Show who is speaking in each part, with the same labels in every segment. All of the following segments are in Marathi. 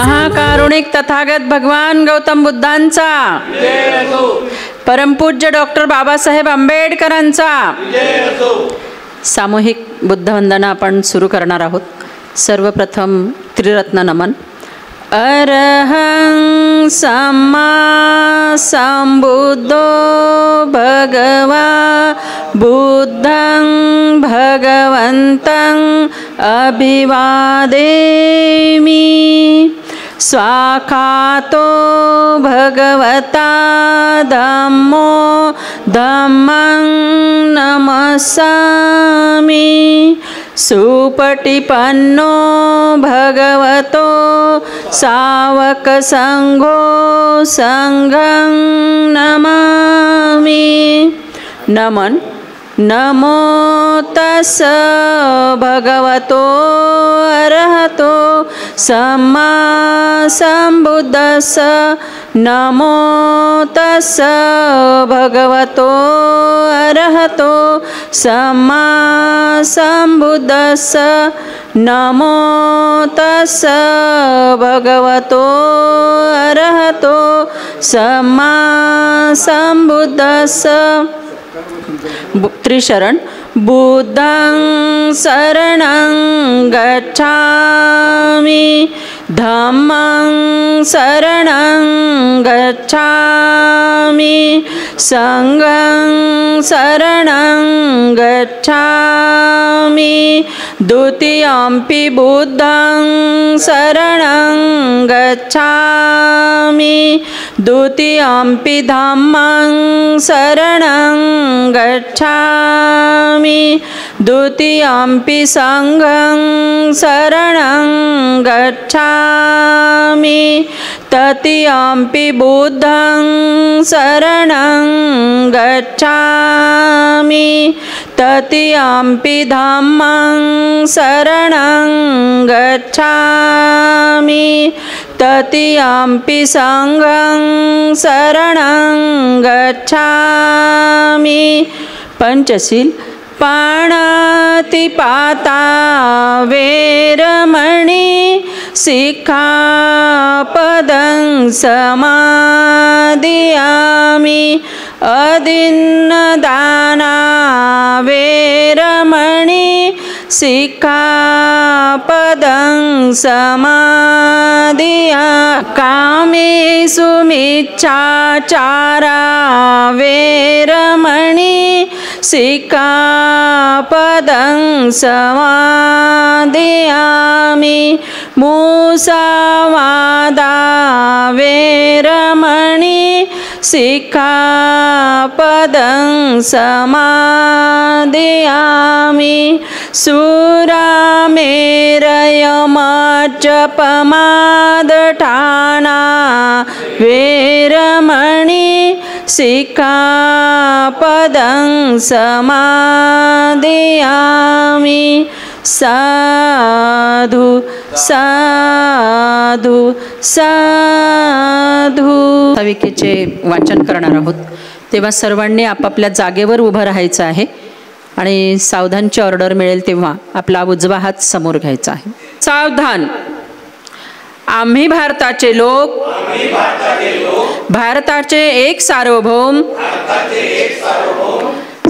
Speaker 1: महाकारुणिक तथागत भगवान गौतम बुद्धांचा, परमपूज्य डॉक्टर बाबासाहेब आंबेडकरांचा। सामूहिक बुद्धवंदना आपण सुरू करणार आहोत। सर्वप्रथम त्रिरत्न नमन। अरहं सम्मा संबुद्धो भगवा बुद्धं भगवन्तं अभिवादेमि। स्वाखातो भगवता धम्मो धम्मं नमस्सामि। सुपटिपन्नो भगवतो सावक संघो संघं नमामि। नमन। नमो तस् भगवतो अरहतो सम्मा संबुद्धस्स। नमो तस् भगवतो अरहतो सम्मा संबुद्धस्स। नमो तस् भगवतो अरहतो सम्मा संबुद्धस्स। त्रिशरण। बुद्धं शरणं गच्छामि। धम्मं शरणं गच्छामि। संघं शरणं गच्छामि। द्वितीयंपि बुद्धं शरणं गच्छामि। द्वितीयंपि धम्मं शरणं गच्छामि। द्वितीयंपि संघं शरणं गच्छामि। तृतीयंपि बुद्धं शरणं गच्छामि। तृतीयंपि धम्मं शरणं गच्छामि। तृतीयंपि संघं शरणं गच्छामि। पंचशील। पाणातिपाता वेरमणि सिक्खापदं समादियामि। अदिन्नदाना वेरमणि सिक्खापदं समादियामि। कामेषु मिच्छाचारा वेरमणि सिक्खापदं समादियामि। मुसावादा वेरमणि सिक्खापदं समादियामि। सुरामेरयमज्जपमादठाना वेरमणि सिक्खापदं समादियामि। साधु साधु साधु। साविकेचे वाचन करणार आहोत, तेव्हा सर्वांनी आपापल्या जागेवर उभं राहायचं आहे आणि सावधानची ऑर्डर मिळेल तेव्हा आपला उजवा हात समोर घ्यायचा आहे। सावधान। आम्ही भारताचे लोक, भारताचे एक सार्वभौम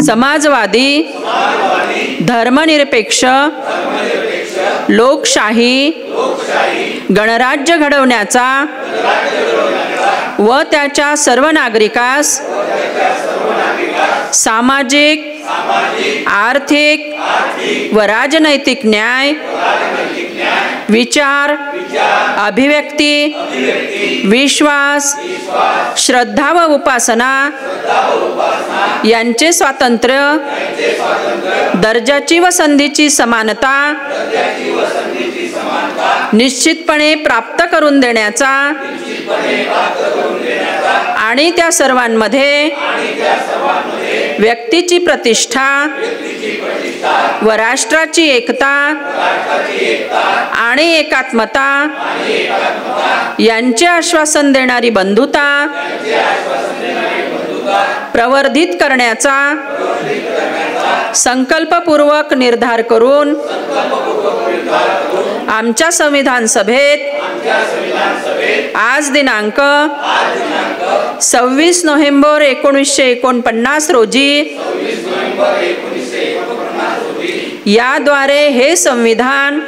Speaker 1: समाजवादी धर्मनिरपेक्ष लोकशाही गणराज्य घडवण्याचा व त्याच्या सर्व नागरिकास सामाजिक आर्थिक व राजनैतिक न्याय विचार अभिव्यक्ती विश्वास श्रद्धा व उपासना यांचे स्वातंत्र्य दर्जाची व संधीची समानता निश्चितपणे प्राप्त करून देण्याचा आणि त्या सर्वांमध्ये व्यक्तीची प्रतिष्ठा व राष्ट्राची एकता आणि एकात्मता यांचे आश्वासन देणारी बंधुता प्रवर्धित करण्याचा संकल्पपूर्वक निर्धार करून आमच्या संविधान सभेत आज दिनांक 26 नोव्हेंबर 1949 रोजी याद्वारे हे संविधान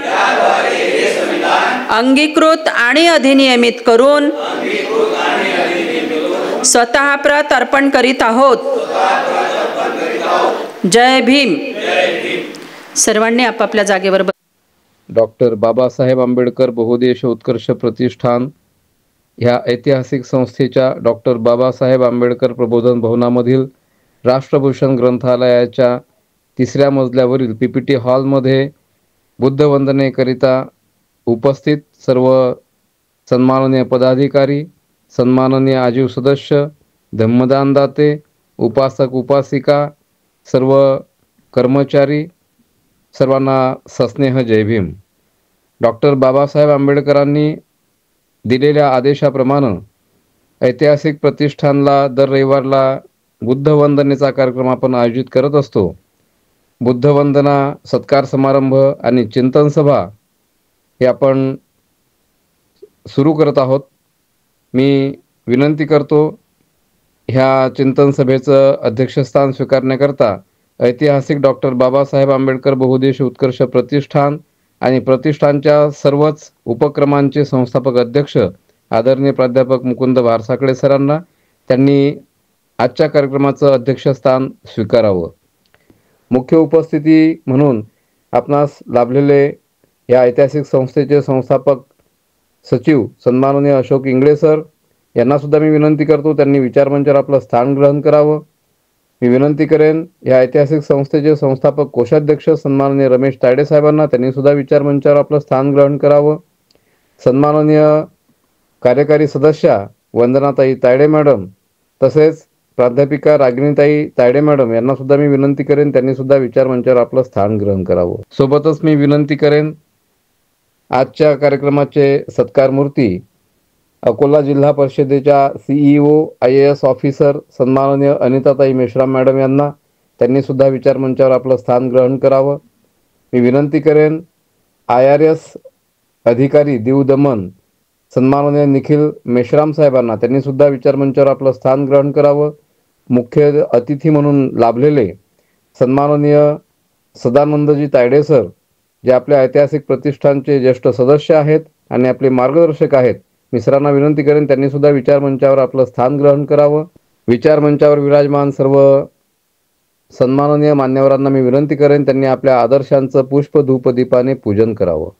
Speaker 1: अंगीकृत आणि अधिनियमित करून स्वतः प्रत अर्पण करीत आहोत। जय भीम। सर्वांनी आपापल्या जागेवर
Speaker 2: डॉक्टर बाबासाहेब आंबेडकर बहुउद्देशीय उत्कर्ष प्रतिष्ठान ह्या ऐतिहासिक संस्थेच्या डॉक्टर बाबासाहेब आंबेडकर प्रबोधन भवनामधील राष्ट्रभूषण ग्रंथालयाच्या 3ऱ्या मजल्यावरील PPT हॉलमध्ये बुद्धवंदनेकरिता उपस्थित सर्व सन्माननीय पदाधिकारी, सन्माननीय आजीव सदस्य, धम्मदानदाते, उपासक उपासिका, सर्व कर्मचारी, सर्वांना सस्नेह जय भीम। डॉक्टर बाबासाहेब आंबेडकरांनी दिलेल्या आदेशाप्रमाणे ऐतिहासिक प्रतिष्ठानला दर रविवारला बुद्धवंदनेचा कार्यक्रम आपण आयोजित करत असतो। बुद्धवंदना, सत्कार समारंभ आणि चिंतन सभा हे आपण सुरू करत आहोत। मी विनंती करतो ह्या चिंतन सभेचं अध्यक्षस्थान स्वीकारण्याकरता ऐतिहासिक डॉक्टर बाबासाहेब आंबेडकर बहुउद्देशीय उत्कर्ष प्रतिष्ठान आणि प्रतिष्ठानच्या सर्वच उपक्रमांचे संस्थापक अध्यक्ष आदरणीय प्राध्यापक मुकुंद भारसाकडे सरांना त्यांनी आजच्या कार्यक्रमाचं अध्यक्षस्थान स्वीकारावं। मुख्य उपस्थिती म्हणून आपणास लाभलेले या ऐतिहासिक संस्थेचे संस्थापक सचिव सन्माननीय अशोक इंगळे सर यांना सुद्धा मी विनंती करतो त्यांनी विचारमंचावर आपलं स्थान ग्रहण करावं। मी विनंती करेन या ऐतिहासिक संस्थेचे संस्थापक कोषाध्यक्ष सन्माननीय रमेश तायडे साहेबांना त्यांनी सुद्धा विचारमंचावर आपलं स्थान ग्रहण करावं। सन्माननीय कार्यकारी सदस्या वंदनाताई तायडे मॅडम तसेच प्राध्यापिका रागिणीताई तायडे मॅडम यांना सुद्धा मी विनंती करेन त्यांनी सुद्धा विचारमंचावर आपलं स्थान ग्रहण करावं। सोबतच मी विनंती करेन आजच्या कार्यक्रमाचे सत्कार मूर्ती अकोला जिल्हा परिषदेच्या CEO IAS ऑफिसर सन्माननीय अनिताताई मेश्राम मॅडम यांना त्यांनी सुद्धा विचारमंचावर आपलं स्थान ग्रहण करावं। मी विनंती करेन IRS अधिकारी दीव दमन सन्माननीय निखिल मेश्राम साहेबांना त्यांनी सुद्धा विचारमंचावर आपलं स्थान ग्रहण करावं। मुख्य अतिथी म्हणून लाभलेले सन्माननीय सदानंदजी तायडे सर जे आपल्या ऐतिहासिक प्रतिष्ठानचे ज्येष्ठ सदस्य आहेत आणि आपले मार्गदर्शक आहेत, मी सरांना विनंती करेन त्यांनी सुद्धा विचारमंचावर आपलं स्थान ग्रहण करावं। विचारमंचावर विराजमान सर्व सन्माननीय मान्यवरांना मी विनंती करेन त्यांनी आपल्या आदर्शांचं पुष्प धूपदीपाने पूजन करावं।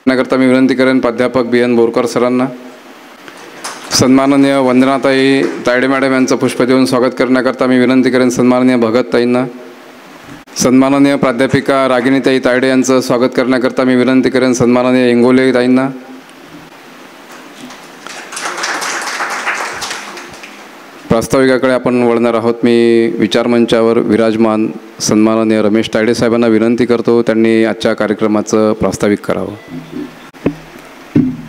Speaker 2: करता मी विनंती करेन प्राध्यापक BN बोरकर सरांना, सन्माननीय वंदनाताई तायडे मॅडम यांचं पुष्प देऊन स्वागत करण्याकरता मी विनंती करेन सन्माननीय भगतताईंना, सन्माननीय प्राध्यापिका रागिणीताई तायडे यांचं स्वागत करण्याकरता मी विनंती करेन सन्माननीय इंगोले ताईंना, प्रास्ताविकाकडे आपण वळणार आहोत. मी विचारमंचावर विराजमान सन्माननीय रमेश तायडे साहेबांना विनंती करतो, त्यांनी आजच्या कार्यक्रमाचं प्रास्ताविक करावं.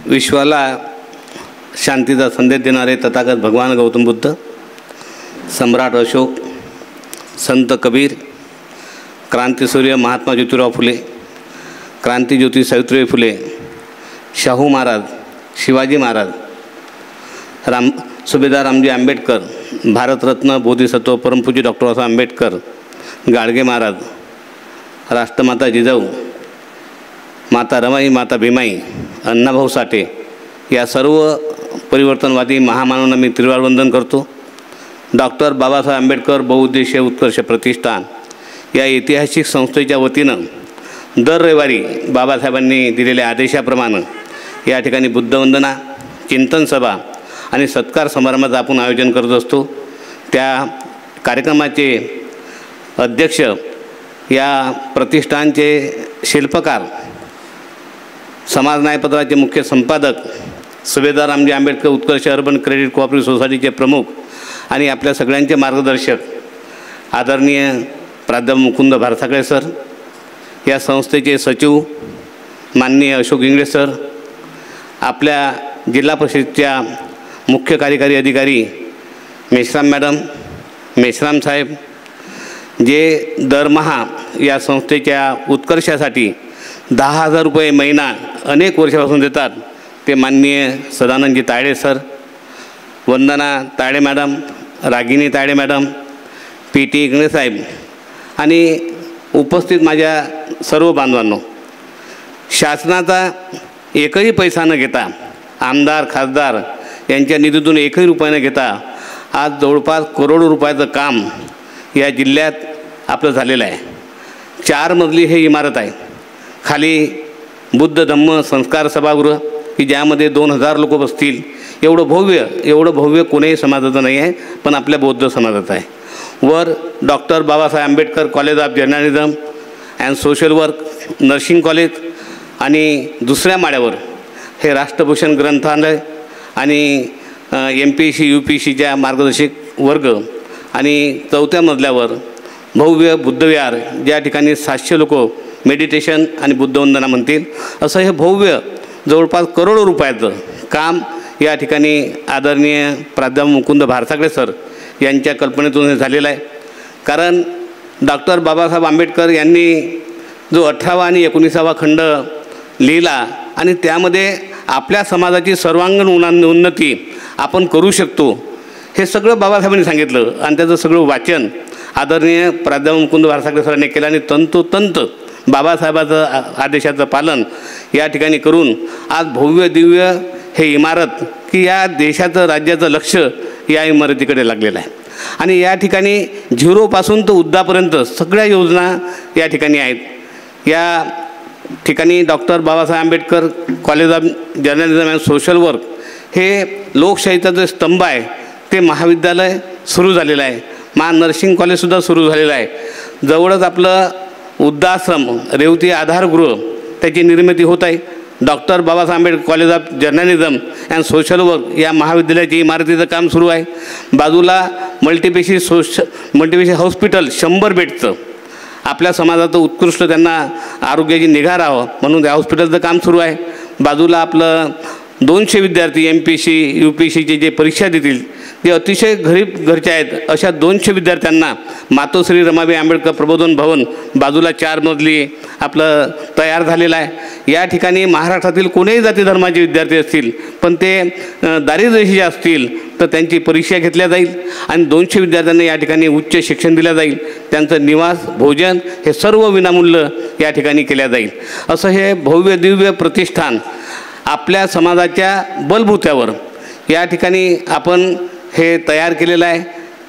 Speaker 3: विश्वाला शांतीचा संदेश देणारे तथागत भगवान गौतम बुद्ध, सम्राट अशोक, संत कबीर, क्रांतीसूर्य महात्मा ज्योतिराव फुले, क्रांतीज्योती सावित्रीबाई फुले, शाहू महाराज, शिवाजी महाराज, सुभेदार रामजी आंबेडकर, भारतरत्न बोधिसत्व परमपूज्य डॉक्टर बाबासाहेब आंबेडकर, गाडगे महाराज, राष्ट्रमाता जिजाऊ, माता रमाई, माता भीमाई, अण्णाभाऊ साठे या सर्व परिवर्तनवादी महामानवांना मी त्रिवार वंदन करतो. डॉक्टर बाबासाहेब आंबेडकर बहुउद्देशीय उत्कर्ष प्रतिष्ठान या ऐतिहासिक संस्थेच्या वतीनं दर रविवारी बाबासाहेबांनी दिलेल्या आदेशाप्रमाणे या ठिकाणी बुद्धवंदना, चिंतन सभा आणि सत्कार समारंभाचं आपण आयोजन करत असतो. त्या कार्यक्रमाचे अध्यक्ष या प्रतिष्ठानचे शिल्पकार, समाज न्यायपत्राचे मुख्य संपादक, सुभेदार रामजी आंबेडकर उत्कर्ष अर्बन क्रेडिट कोऑपरेटिव्ह सोसायटीचे प्रमुख आणि आपल्या सगळ्यांचे मार्गदर्शक आदरणीय प्राध्यापक मुकुंद भारसागळे सर, या संस्थेचे सचिव माननीय अशोक इंगळे सर, आपल्या जिल्हा परिषदेच्या मुख्य कार्यकारी अधिकारी मेश्राम मॅडम, मेश्राम साहेब, जे दरमहा या संस्थेच्या उत्कर्षासाठी 10,000 रुपये महिना अनेक वर्षापासून देतात, ते माननीय Sadanandji Taide sir, Vandana Taide madam, Ragini Taide madam, PT Ingale साहेब आणि उपस्थित माझ्या सर्व बांधवांनो, शासनाचा एकही पैसा न घेता, आमदार खासदार यांच्या निधीतून एकही रुपया न घेता आज जवळपास करोडो रुपयाचं काम या जिल्ह्यात आपलं झालेलं आहे. 4 मजली हे इमारत आहे. खाली बुद्ध धम्म संस्कार सभागृह की ज्यामध्ये 2,000 लोक बसतील, एवढं भव्य कोणीही समाजाचं नाही आहे, पण आपल्या बौद्ध समाजाचं आहे. वर doctor Babasaheb Ambedkar college of journalism and social work, nursing college आणि दुसऱ्या माळ्यावर हे राष्ट्रभूषण ग्रंथालय आणि MPSC UPSCच्या मार्गदर्शक वर्ग आणि 4थ्या मजल्यावर भव्य बुद्धविहार, ज्या ठिकाणी 700 लोक मेडिटेशन आणि बुद्धवंदना म्हणतील, असं हे भव्य जवळपास करोडो रुपयाचं काम या ठिकाणी आदरणीय प्राध्यापक मुकुंद भारसागळे सर यांच्या कल्पनेतून हे झालेलं आहे. कारण डॉक्टर बाबासाहेब आंबेडकर यांनी जो 18वा आणि 19वा खंड लिहिला आणि त्यामध्ये आपल्या समाजाची सर्वांगीण उन्नती आपण करू शकतो, हे सगळं बाबासाहेबांनी सांगितलं आणि त्याचं सगळं वाचन आदरणीय प्राध्यापक मुकुंद भारसागळे सरांनी केलं आणि तंतोतंत बाबासाहेबाचं आदेशाचं पालन या ठिकाणी करून आज भव्य दिव्य हे इमारत की या देशाचं राज्याचं लक्ष या इमारतीकडे लागलेलं आहे. आणि या ठिकाणी 0पासून तर उद्दापर्यंत सगळ्या योजना या ठिकाणी आहेत. या ठिकाणी doctor Babasaheb Ambedkar college of journalism and social work हे लोकशाहीचा जो स्तंभ आहे ते महाविद्यालय सुरू झालेलं आहे. नर्सिंग कॉलेजसुद्धा सुरू झालेलं आहे. जवळच आपलं वृद्धाश्रम रेवती आधारगृह त्याची निर्मिती होत आहे. Doctor Babasaheb Ambedkar college of journalism and social work या महाविद्यालयाची इमारतीचं काम सुरू आहे. बाजूला मल्टीपेशी हॉस्पिटल 100 बेडचं, आपल्या समाजाचं उत्कृष्ट त्यांना आरोग्याची निगा राहावं म्हणून त्या हॉस्पिटलचं काम सुरू आहे. बाजूला आपलं 200 विद्यार्थी MPSC UPSCचे जे परीक्षा देतील ते अतिशय गरीब घरचे आहेत, अशा 200 विद्यार्थ्यांना मातोश्री रमाबाई आंबेडकर प्रबोधन भवन बाजूला 4 मजली आपलं तयार झालेलं आहे. या ठिकाणी महाराष्ट्रातील कोणीही जाती धर्माचे विद्यार्थी असतील पण ते दारिद्र्यरेषेचे असतील तर त्यांची परीक्षा घेतल्या जाईल आणि 200 विद्यार्थ्यांना या ठिकाणी उच्च शिक्षण दिलं जाईल. त्यांचं निवास भोजन हे सर्व विनामूल्य या ठिकाणी केल्या जाईल. असं हे भव्य दिव्य प्रतिष्ठान आपल्या समाजाच्या बलबूत्यावर या ठिकाणी आपण हे तयार केलेलं आहे.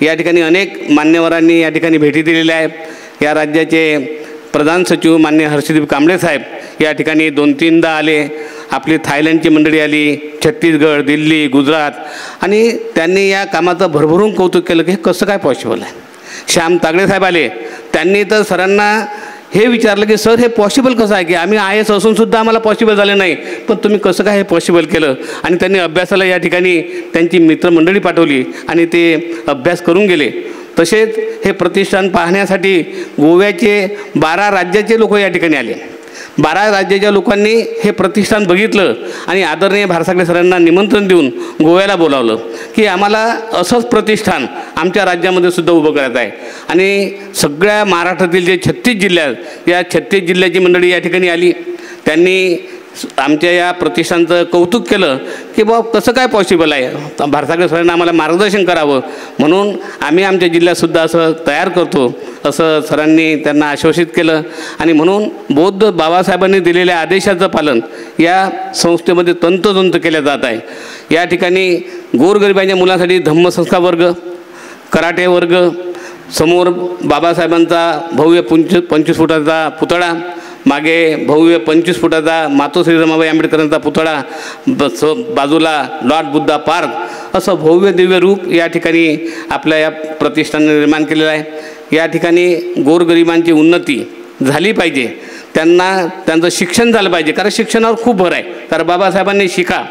Speaker 3: या ठिकाणी अनेक मान्यवरांनी या ठिकाणी भेटी दिलेल्या आहेत. या राज्याचे प्रधान सचिव माननीय हर्षदीप कांबळे साहेब या ठिकाणी 2-3दा आले. आपली थायलंडची मंडळी आली, छत्तीसगड, दिल्ली, गुजरात, आणि त्यांनी या कामाचं भरभरून कौतुक केलं की हे कसं काय पॉसिबल आहे. श्याम तागडे साहेब आले, त्यांनी तर सरांना हे विचारलं की सर हे पॉसिबल कसं आहे की आम्ही IAS असूनसुद्धा आम्हाला पॉसिबल झालं नाही, पण तुम्ही कसं काय हे पॉसिबल केलं. आणि त्यांनी अभ्यासाला या ठिकाणी त्यांची मित्रमंडळी पाठवली आणि ते अभ्यास करून गेले. तसेच हे प्रतिष्ठान पाहण्यासाठी गोव्याचे 12 राज्याचे लोक या ठिकाणी आले. 12 राज्याच्या लोकांनी हे प्रतिष्ठान बघितलं आणि आदरणीय भारसागळे सरांना निमंत्रण देऊन गोव्याला बोलावलं की आम्हाला असंच प्रतिष्ठान आमच्या राज्यामध्ये सुद्धा उभं करायचं आहे. आणि सगळ्या महाराष्ट्रातील जे 36 जिल्ह्यात या 36 जिल्ह्याची मंडळी या ठिकाणी आली. त्यांनी आमच्या या प्रतिष्ठानचं कौतुक केलं की बाबा कसं काय पॉसिबल आहे, भारसागळे सरांना आम्हाला मार्गदर्शन करावं म्हणून आम्ही आमच्या जिल्ह्यातसुद्धा असं तयार करतो असं सरांनी त्यांना आश्वासित केलं. आणि म्हणून बौद्ध बाबासाहेबांनी दिलेल्या आदेशाचं पालन या संस्थेमध्ये तंतोतंत केलं जात आहे. या ठिकाणी गोरगरिबांच्या मुलांसाठी धम्मसंस्कार वर्ग, कराटे वर्ग, समोर बाबासाहेबांचा भव्य 25 फुटाचा पुतळा, मागे भव्य 25 फुटाचा मातोश्री रमाबाई आंबेडकरांचा पुतळा, बाजूला लॉर्ड बुद्धा पार्क, असं भव्य दिव्य रूप या ठिकाणी आपल्या या प्रतिष्ठानाने निर्माण केलेलं आहे. या ठिकाणी गोरगरिबांची उन्नती झाली पाहिजे, त्यांचं शिक्षण झालं पाहिजे, कारण शिक्षणावर खूप भर आहे. कारण बाबासाहेबांनी शिका,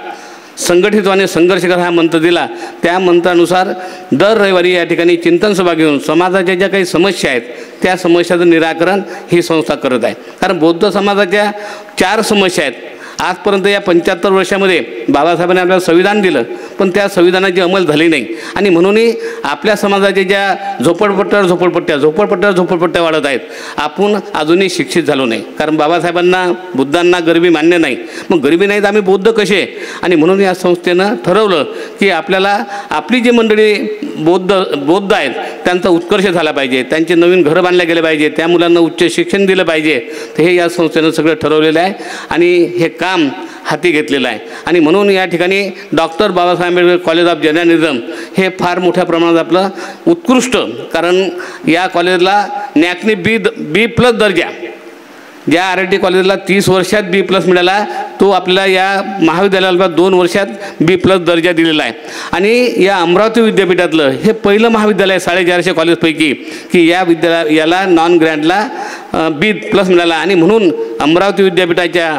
Speaker 3: संघटितपणे संघर्ष करा हा मंत्र दिला. त्या मंत्रानुसार दर रविवारी या ठिकाणी चिंतन सभा घेऊन समाजाच्या ज्या काही समस्या आहेत त्या समस्याचं निराकरण ही संस्था करत आहे. कारण बौद्ध समाजाच्या 4 समस्या आहेत. आजपर्यंत या 75 वर्षामध्ये बाबासाहेबांनी आपल्याला संविधान दिलं, पण त्या संविधानाची अंमल झाली नाही. आणि म्हणूनही आपल्या समाजाच्या ज्या झोपडपट्ट्या वाढत आहेत. आपण अजूनही शिक्षित झालो नाही, कारण बाबासाहेबांना बुद्धांना गरिबी मान्य नाही. मग गरिबी नाही तर आम्ही बौद्ध कसे. आणि म्हणून या संस्थेनं ठरवलं की आपल्याला आपली जी मंडळी बौद्ध आहेत त्यांचा उत्कर्ष झाला पाहिजे, त्यांचे नवीन घरं बांधले गेले पाहिजे, त्या मुलांना उच्च शिक्षण दिलं पाहिजे. तर हे या संस्थेनं सगळं ठरवलेलं आहे आणि हे काम हाती घेतलेलं आहे. आणि म्हणून या ठिकाणी doctor Babasaheb Ambedkar college of journalism हे फार मोठ्या प्रमाणात आपलं उत्कृष्ट, कारण या कॉलेजला नॅकने B+ दर्जा, ज्या RIT कॉलेजला 30 वर्षात B+ मिळाला तो आपल्याला या महाविद्यालयाला 2 वर्षात B+ दर्जा दिलेला आहे. आणि या अमरावती विद्यापीठातलं हे पहिलं महाविद्यालय 450 कॉलेजपैकी की याला नॉन ग्रँटला B+ मिळाला. आणि म्हणून अमरावती विद्यापीठाच्या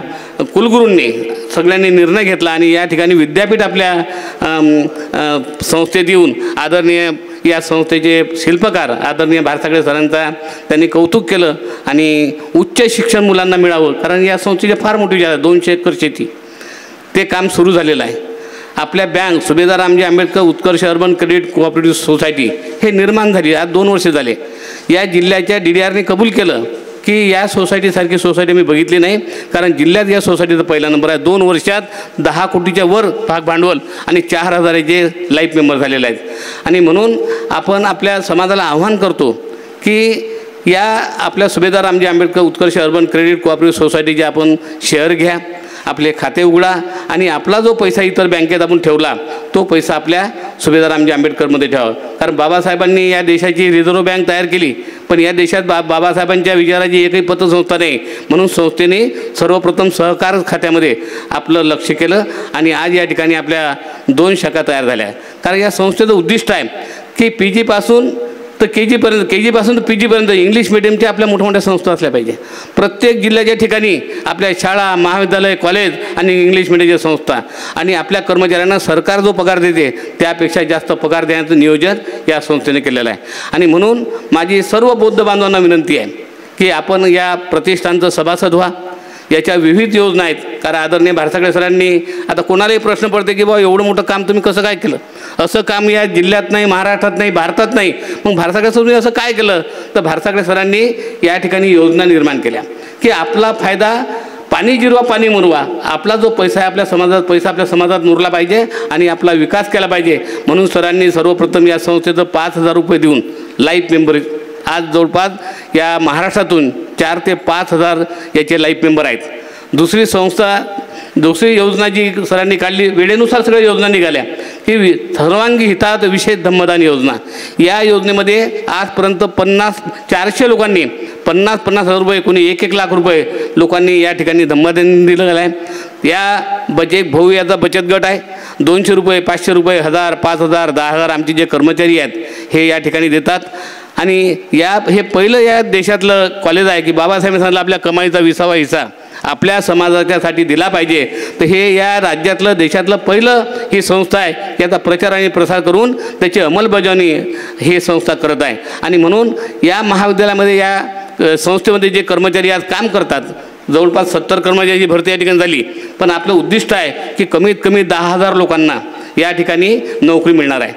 Speaker 3: कुलगुरूंनी सगळ्यांनी निर्णय घेतला आणि या ठिकाणी विद्यापीठ आपल्या संस्थेत येऊन आदरणीय या संस्थेचे शिल्पकार आदरणीय भारसागळे सरांचा त्यांनी कौतुक केलं आणि उच्च शिक्षण मुलांना मिळावं. कारण या संस्थेची फार मोठी जागा 200 एकर शेती, ते काम सुरू झालेलं आहे. आपल्या बँक सुभेदार रामजी आंबेडकर उत्कर्ष अर्बन क्रेडिट कोऑपरेटिव्ह सोसायटी हे निर्माण झाली. आज 2 वर्ष झाले. या जिल्ह्याच्या DDRने कबूल केलं की या सोसायटीसारखी सोसायटी मी बघितली नाही, कारण जिल्ह्यात या सोसायटीचा पहिला नंबर आहे. 2 वर्षात 10 कोटीच्या वर भाग भांडवल आणि 4000 लाईफ मेंबर झालेले आहेत. आणि म्हणून आपण आपल्या समाजाला आव्हान करतो की या आपल्या सुभेदार रामजी आंबेडकर उत्कर्ष अर्बन क्रेडिट कोऑपरेटिव्ह सोसायटीचे आपण शेअर घ्या, आपले खाते उघडा आणि आपला जो पैसा इतर बँकेत आपण ठेवला तो पैसा आपल्या सुभेदार रामजी आंबेडकरमध्ये ठेवा. कारण बाबासाहेबांनी या देशाची रिझर्व्ह बँक तयार केली, पण या देशात बाबासाहेबांच्या विचाराची एकही पतसंस्था नाही. म्हणून संस्थेने सर्वप्रथम सहकार खात्यामध्ये आपलं लक्ष केलं आणि आज या ठिकाणी आपल्या 2 शाखा तयार झाल्या. कारण या संस्थेचं उद्दिष्ट आहे की PG पासून तर KG पासून तर PG पर्यंत इंग्लिश मिडियमच्या आपल्या मोठ्या संस्था असल्या पाहिजे. प्रत्येक जिल्ह्याच्या ठिकाणी आपल्या शाळा, महाविद्यालय, कॉलेज आणि इंग्लिश मिडियमच्या संस्था. आणि आपल्या कर्मचाऱ्यांना सरकार जो पगार देते त्यापेक्षा जास्त पगार देण्याचं नियोजन या संस्थेने केलेलं आहे. आणि म्हणून माझी सर्व बौद्ध बांधवांना विनंती आहे की आपण या प्रतिष्ठानचं सभासद व्हा. याच्या विविध योजना आहेत. कारण आदरणीय भारसागळे सरांनी आता कोणालाही प्रश्न पडते की बाबा एवढं मोठं काम तुम्ही कसं काय केलं. असं काम या जिल्ह्यात नाही, महाराष्ट्रात नाही, भारतात नाही. मग भारसागळे सरांनी असं काय केलं तर भारसागळे सरांनी या ठिकाणी योजना निर्माण केल्या की आपला फायदा पाणी जिरवा पाणी मुरवा. आपला जो पैसा आहे आपल्या समाजात पैसा आपल्या समाजात मुरला पाहिजे आणि आपला विकास केला पाहिजे. म्हणून सरांनी सर्वप्रथम या संस्थेचं 5000 रुपये देऊन लाईफ मेंबर आज जवळपास या महाराष्ट्रातून 4 ते 5000 याचे लाईफ मेंबर आहेत. दुसरी योजना जी सरांनी काढली, वेळेनुसार सगळ्या योजना निघाल्या की सर्वांगी हितात विशेष धम्मदान योजना. या योजनेमध्ये आजपर्यंत 400 लोकांनी 50,000 रुपये, कोणी 1 लाख रुपये लोकांनी या ठिकाणी धम्मदान दिलेलं आहे. या भाऊ याचा बचत गट आहे. 200 रुपये, 500 रुपये, 1000, 5000, 10,000 आमचे जे कर्मचारी आहेत हे या ठिकाणी देतात. आणि हे पहिलं या देशातलं कॉलेज आहे की बाबासाहेबांनी सांगितलं आपल्या कमाईचा 20वा हिस्सा आपल्या समाजाच्यासाठी दिला पाहिजे. तर हे या राज्यातलं देशातलं पहिलं ही संस्था आहे, याचा प्रचार आणि प्रसार करून त्याची अंमलबजावणी ही संस्था करत आहे. आणि म्हणून या महाविद्यालयामध्ये या संस्थेमध्ये जे कर्मचारी आज काम करतात, जवळपास 70 कर्मचाऱ्याची भरती या ठिकाणी झाली, पण आपलं उद्दिष्ट आहे की कमीत कमी 10,000 लोकांना या ठिकाणी नोकरी मिळणार आहे.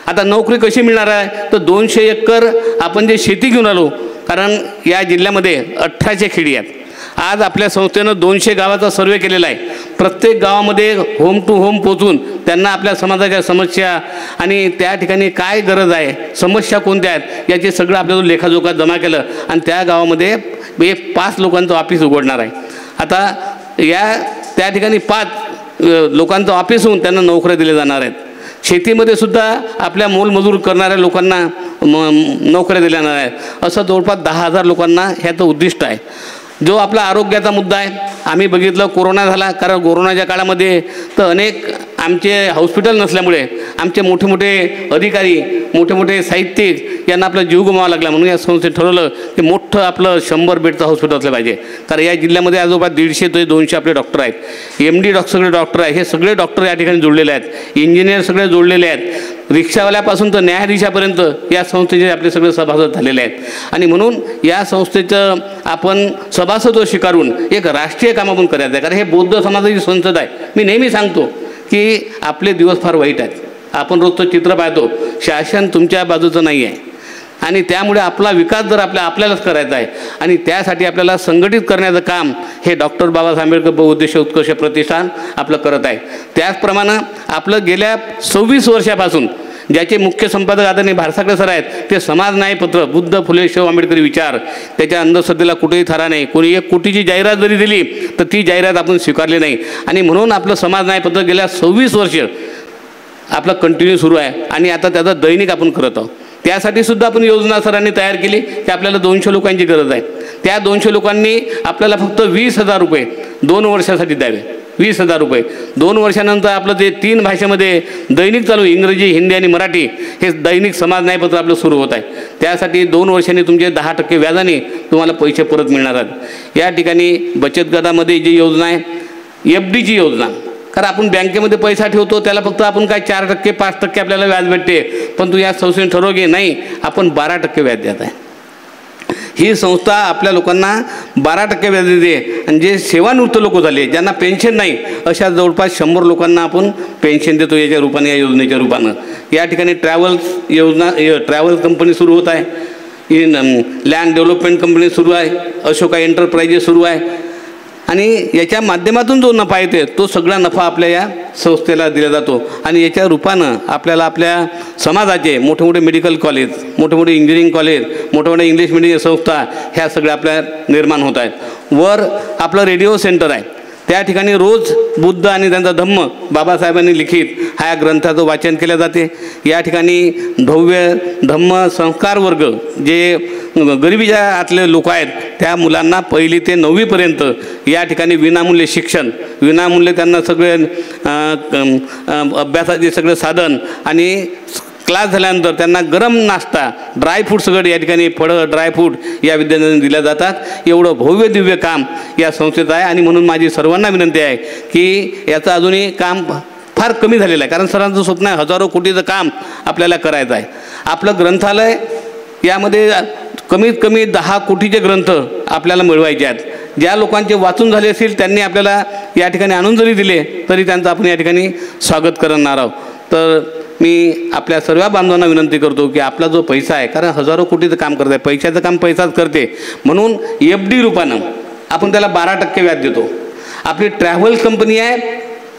Speaker 3: आता नोकरी कशी मिळणार आहे, तर 200 एकर आपण जे शेती घेऊन आलो, कारण या जिल्ह्यामध्ये 1800 खेडी आहेत. आज आपल्या संस्थेनं 200 गावाचा सर्वे केलेला आहे. प्रत्येक गावामध्ये होम टू होम पोचून त्यांना आपल्या समाजाच्या समस्या आणि त्या ठिकाणी काय गरज आहे, समस्या कोणत्या आहेत, याचे सगळं आपल्याला लेखाजोखा जमा केलं आणि त्या गावामध्ये 5 लोकांचं ऑफिस उघडणार आहे. आता त्या ठिकाणी 5 लोकांचं ऑफिस होऊन त्यांना नोकऱ्या दिल्या जाणार आहेत. शेतीमध्ये सुद्धा आपल्या मोलमजूर करणाऱ्या लोकांना नोकऱ्या दिल्या जाणार आहेत. असं जवळपास 10,000 लोकांना ह्याचं उद्दिष्ट आहे. जो आपला आरोग्याचा मुद्दा आहे, आम्ही बघितलं कोरोना झाला, कारण कोरोनाच्या काळामध्ये तर अनेक आमचे हॉस्पिटल नसल्यामुळे आमचे मोठे मोठे अधिकारी, मोठे मोठे साहित्यिक यांना आपला जीव गमावा लागला. म्हणून या संस्थेत ठरवलं की मोठं आपलं 100 बेडचं हॉस्पिटल असलं पाहिजे. कारण या जिल्ह्यामध्ये आजोबात 150 ते 200 आपले डॉक्टर आहेत. MD सगळे डॉक्टर आहेत. हे सगळे डॉक्टर या ठिकाणी जोडलेले आहेत. इंजिनियर सगळे जोडलेले आहेत. रिक्षावाल्यापासून तर न्यायाधीशापर्यंत या संस्थेचे आपले सगळे सभासद झालेले आहेत. आणि म्हणून या संस्थेचं आपण सभासत्व स्वीकारून एक राष्ट्रीय काम आपण करायचं आहे. कारण हे बौद्ध समाजाची संसद आहे. मी नेहमी सांगतो की आपले दिवस फार वाईट आहेत. आपण रोजचं चित्र पाहतो, शासन तुमच्या बाजूचं नाही आहे. आणि त्यामुळे आपला विकास जर आपल्यालाच करायचा आहे आणि त्यासाठी आपल्याला संघटित करण्याचं काम हे डॉक्टर बाबासाहेब आंबेडकर बहुउद्देशीय उत्कर्ष प्रतिष्ठान आपलं करत आहे. त्याचप्रमाणे आपलं गेल्या 26 वर्षापासून ज्याचे मुख्य संपादक आदरणीय भारसागळे सर आहेत, ते समाज न्यायपत्र बुद्ध फुले शाहू आंबेडकरी विचार, त्याच्या अंधश्रद्धेला कुठेही थारा नाही. कोणी 1 कोटीची जाहिरात जरी दिली तर ती जाहिरात आपण स्वीकारली नाही. आणि म्हणून आपलं समाज न्यायपत्र गेल्या 26 वर्ष आपलं कंटिन्यू सुरू आहे आणि आता त्याचं दैनिक आपण करत आहोत. त्यासाठी सुद्धा आपण योजना सरांनी तयार केली की आपल्याला 200 लोकांची गरज आहे. त्या 200 लोकांनी आपल्याला फक्त 20,000 रुपये 2 वर्षासाठी द्यावे. 20,000 रुपये 2 वर्षानंतर आपलं जे 3 भाषेमध्ये दैनिक चालू, इंग्रजी, हिंदी आणि मराठी, हे दैनिक समाज न्यायपत्र आपलं सुरू होत आहे. त्यासाठी 2 वर्षांनी तुमचे 10% व्याजाने तुम्हाला पैसे परत मिळणार आहेत. या ठिकाणी बचत गटामध्ये जी योजना आहे, FDची योजना, कारण आपण बँकेमध्ये पैसा ठेवतो त्याला फक्त आपण काय 4% 5% आपल्याला व्याज भेटते, पण तू या संस्थेने ठरव की नाही आपण 12% व्याज देत आहे. ही संस्था आपल्या लोकांना 12% व्याज देते. आणि जे सेवानिवृत्त लोक झाले, ज्यांना पेन्शन नाही, अशा जवळपास 100 लोकांना आपण पेन्शन देतो याच्या रूपाने, या योजनेच्या रूपानं. या ठिकाणी ट्रॅव्हल कंपनी सुरू होत आहे, लँड डेव्हलपमेंट कंपनी सुरू आहे, अशोका एंटरप्राइजेस सुरू आहे. आणि याच्या माध्यमातून जो नफा येते तो सगळा नफा आपल्या या संस्थेला दिला जातो. आणि याच्या रूपानं आपल्याला आपल्या समाजाचे मोठे मोठे मेडिकल कॉलेज, मोठे मोठे इंजिनिअरिंग कॉलेज, मोठे मोठे इंग्लिश मिडियम संस्था ह्या सगळ्या आपल्या निर्माण होत आहेत. वर आपलं रेडिओ सेंटर आहे, त्या ठिकाणी रोज बुद्ध आणि त्यांचा धम्म बाबासाहेबांनी लिखित ह्या ग्रंथाचं वाचन केले जाते. या ठिकाणी भव्य धम्म संस्कार वर्ग, जे गरिबीच्या आतले लोक आहेत, त्या मुलांना 1ली ते 9वीपर्यंत या ठिकाणी विनामूल्य शिक्षण, विनामूल्य त्यांना सगळे अभ्यासाचे सगळे साधन आणि क्लास झाल्यानंतर त्यांना गरम नाश्ता, ड्रायफ्रूट सगळं या ठिकाणी फळं, ड्रायफ्रूट या विद्यार्थ्यांना दिल्या जातात. एवढं भव्य दिव्य काम या संस्थेचं आहे. आणि म्हणून माझी सर्वांना विनंती आहे की याचं अजूनही काम फार कमी झालेलं आहे, कारण सरांचं स्वप्न आहे हजारो कोटीचं काम आपल्याला करायचं आहे. आपलं ग्रंथालय यामध्ये कमीत कमी 10 कोटीचे ग्रंथ आपल्याला मिळवायचे आहेत. ज्या लोकांचे वाचून झाले असतील त्यांनी आपल्याला या ठिकाणी आणून जरी दिले तरी त्यांचं आपण या ठिकाणी स्वागत करणार आहोत. तर मी आपल्या सर्व बांधवांना विनंती करतो की आपला जो पैसा आहे, कारण हजारो कोटीचं काम करत आहे, पैशाचं काम पैसाच करते, म्हणून FD रूपानं आपण त्याला 12% व्याज देतो. आपली ट्रॅव्हल कंपनी आहे,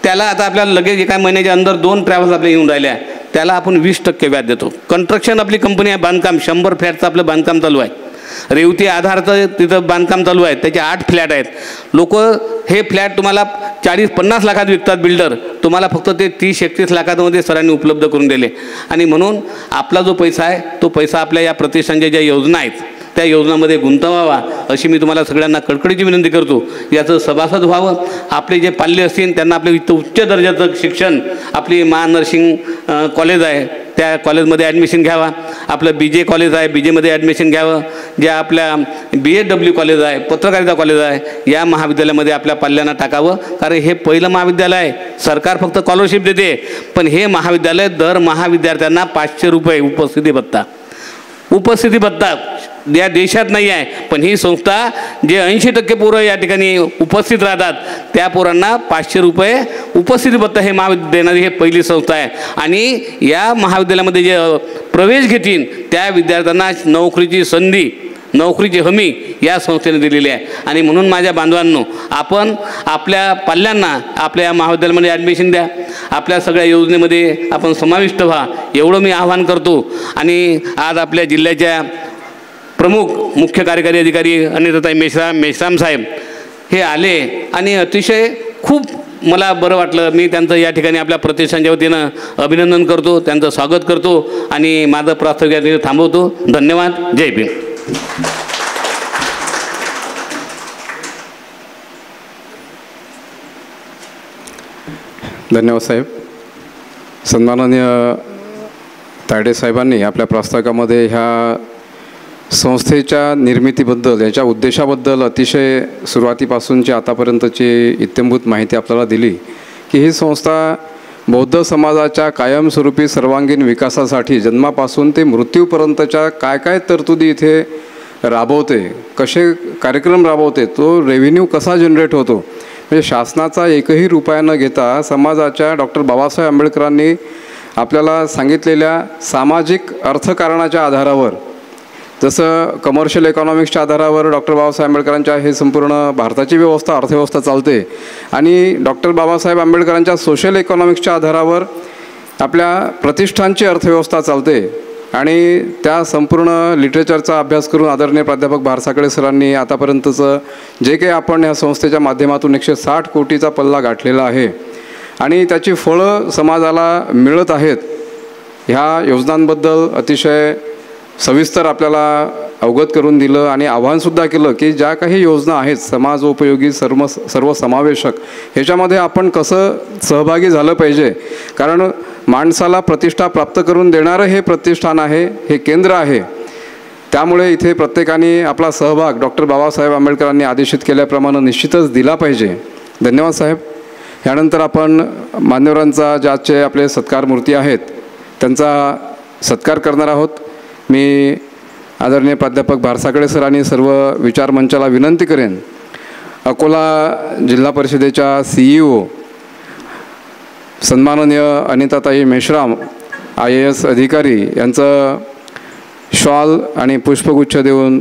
Speaker 3: त्याला आता आपल्याला लगेच एका महिन्याच्या अंदर 2 ट्रॅव्हल्स आपल्या येऊन राहिल्या, त्याला आपण 20% व्याज देतो. कंस्ट्रक्शन आपली कंपनी आहे, बांधकाम 100 फ्लॅटचं आपलं बांधकाम चालू आहे. रेवती आधारचं तिथं बांधकाम चालू आहे, त्याचे 8 फ्लॅट आहेत. लोक हे फ्लॅट तुम्हाला 40-50 लाखात विकतात बिल्डर, तुम्हाला फक्त ते 30-31 लाखांमध्ये सरांनी उपलब्ध करून दिले. आणि म्हणून आपला जो पैसा आहे तो पैसा आपल्या या प्रतिष्ठानच्या ज्या योजना आहेत त्या योजनांमध्ये गुंतवावा अशी मी तुम्हाला सगळ्यांना कळकळीची विनंती करतो. याचं सभासद व्हावं. आपले जे पाल्य असतील त्यांना आपले उच्च दर्जाचं शिक्षण, आपली नर्सिंग कॉलेज आहे त्या कॉलेजमध्ये ॲडमिशन घ्यावा. आपलं BJ कॉलेज आहे, BJमध्ये ॲडमिशन घ्यावं. ज्या आपल्या BSW कॉलेज आहे, पत्रकारिता कॉलेज आहे, या महाविद्यालयामध्ये आपल्या पाल्यांना टाकावं. कारण हे पहिलं महाविद्यालय आहे. सरकार फक्त स्कॉलरशिप देते, पण हे महाविद्यालय दरमहा विद्यार्थ्यांना 500 रुपये उपस्थिती भत्ता या देशात नाही आहे. पण ही संस्था जे 80% पोरं या ठिकाणी उपस्थित राहतात त्या पोरांना 500 रुपये उपस्थिती भत्ता हे महाविद्यालय देणारी हे पहिली संस्था आहे. आणि या महाविद्यालयामध्ये जे प्रवेश घेतील त्या विद्यार्थ्यांना नोकरीची संधी, नोकरीची हमी या संस्थेने दिलेली आहे. आणि म्हणून माझ्या बांधवांनो, आपण आपल्या पाल्यांना आपल्या या महाविद्यालयामध्ये ॲडमिशन द्या, आपल्या सगळ्या योजनेमध्ये आपण समाविष्ट व्हा, एवढं मी आवाहन करतो. आणि आज आपल्या जिल्ह्याच्या प्रमुख मुख्य कार्यकारी अधिकारी अनिताताई मेश्राम साहेब हे आले आणि अतिशय खूप मला बरं वाटलं. मी त्यांचं या ठिकाणी आपल्या प्रतिष्ठानच्या वतीनं अभिनंदन करतो, त्यांचं स्वागत करतो आणि माझं प्रास्ताविक या ठिकाणी थांबवतो. धन्यवाद. जय भीम.
Speaker 4: धन्यवाद साहेब. सन्माननीय तायडे साहेबांनी आपल्या प्रास्ताविकामध्ये ह्या संस्थेच्या निर्मितीबद्दल, याच्या उद्देशाबद्दल अतिशय सुरुवातीपासूनची आतापर्यंतची इत्थंभूत माहिती आपल्याला दिली की ही संस्था बौद्ध समाजाच्या कायमस्वरूपी सर्वांगीण विकासासाठी जन्मापासून ते मृत्यूपर्यंतच्या काय काय तरतुदी इथे राबवते, कसे कार्यक्रम राबवते, तो रेव्हेन्यू कसा जनरेट होतो, म्हणजे शासनाचा एकही रुपया न घेता समाजाच्या डॉक्टर बाबासाहेब आंबेडकरांनी आपल्याला सांगितलेल्या सामाजिक अर्थकारणाच्या आधारावर, जसं कमर्शियल इकॉनॉमिक्सच्या आधारावर डॉक्टर बाबासाहेब आंबेडकरांच्या हे संपूर्ण भारताची व्यवस्था, अर्थव्यवस्था चालते. आणि डॉक्टर बाबासाहेब आंबेडकरांच्या सोशल इकॉनॉमिक्सच्या आधारावर आपल्या प्रतिष्ठानची अर्थव्यवस्था चालते. आणि त्या संपूर्ण लिटरेचरचा अभ्यास करून आदरणीय प्राध्यापक भारसाकडे सरांनी आतापर्यंतचं जे काही आपण या संस्थेच्या माध्यमातून 160 कोटीचा पल्ला गाठलेला आहे आणि त्याची फळं समाजाला मिळत आहेत. ह्या योजनांबद्दल अतिशय सविस्तर आपल्याला अवगत करून दिलं आणि आव्हानसुद्धा केलं की ज्या काही योजना आहेत समाजोपयोगी, सर्वसमावेशक, ह्याच्यामध्ये आपण कसं सहभागी झालं पाहिजे. कारण माणसाला प्रतिष्ठा प्राप्त करून देणारं हे प्रतिष्ठान आहे, हे केंद्र आहे. त्यामुळे इथे प्रत्येकाने आपला सहभाग डॉक्टर बाबासाहेब आंबेडकरांनी आदेशित केल्याप्रमाणे निश्चितच दिला पाहिजे. धन्यवाद साहेब. यानंतर आपण मान्यवरांचा जे आजचे आपले सत्कार मूर्ती आहेत त्यांचा सत्कार करणार आहोत. मी आदरणीय प्राध्यापक भारसाकडे सर आणि सर्व विचारमंचाला विनंती करेन, अकोला जिल्हा परिषदेच्या CEO सन्माननीय अनिताताई मेश्राम IAS अधिकारी यांचं शॉल आणि पुष्पगुच्छ देऊन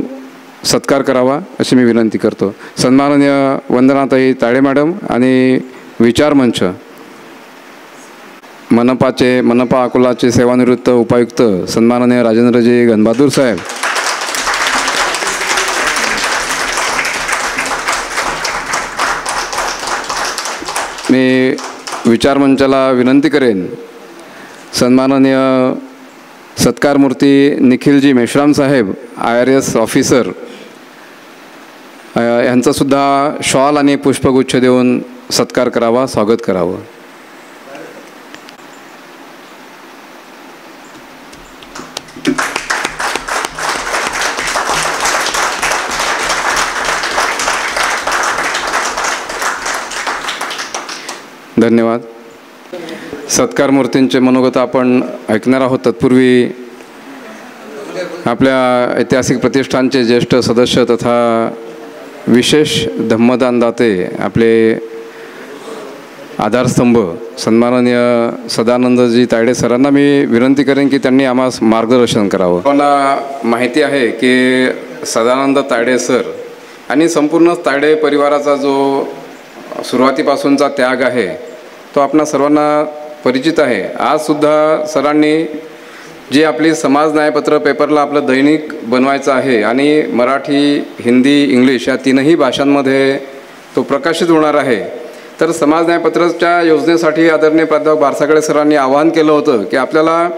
Speaker 4: सत्कार करावा अशी मी विनंती करतो. सन्माननीय वंदनाताई तायडे मॅडम आणि विचारमंच, मनपा अकोलाचे सेवानिवृत्त उपायुक्त सन्माननीय राजेंद्रजी गणबहादूर साहेब, मी विचारमंचाला विनंती करेन सन्माननीय सत्कारमूर्ती निखिलजी मेश्राम साहेब IRS ऑफिसर यांचासुद्धा शॉल आणि पुष्पगुच्छ देऊन सत्कार करावा, स्वागत करावं. धन्यवाद. सत्कार मूर्तींचे मनोगत आपण ऐकणार आहोत. तत्पूर्वी आपल्या ऐतिहासिक प्रतिष्ठानचे ज्येष्ठ सदस्य तथा विशेष धम्मदानदाते, आपले आधारस्तंभ सन्माननीय सदानंदजी तायडे सरांना मी विनंती करेन की त्यांनी आम्हास मार्गदर्शन करावं. आपल्याला माहिती आहे की सदानंद तायडे सर आणि संपूर्ण तायडे परिवाराचा जो सुरुवातीपासूनचा त्याग आहे तो आपणा सर्वांना परिचित आहे. आजसुद्धा सरांनी जी आपली समाज न्यायपत्र पेपरला आपलं दैनिक बनवायचं आहे आणि मराठी, हिंदी, इंग्लिश या तीनही भाषांमध्ये तो प्रकाशित होणार आहे. तर समाज न्यायपत्राच्या योजनेसाठी आदरणीय प्राध्यापक भारसाकडे सरांनी आवाहन केलं होतं की आपल्याला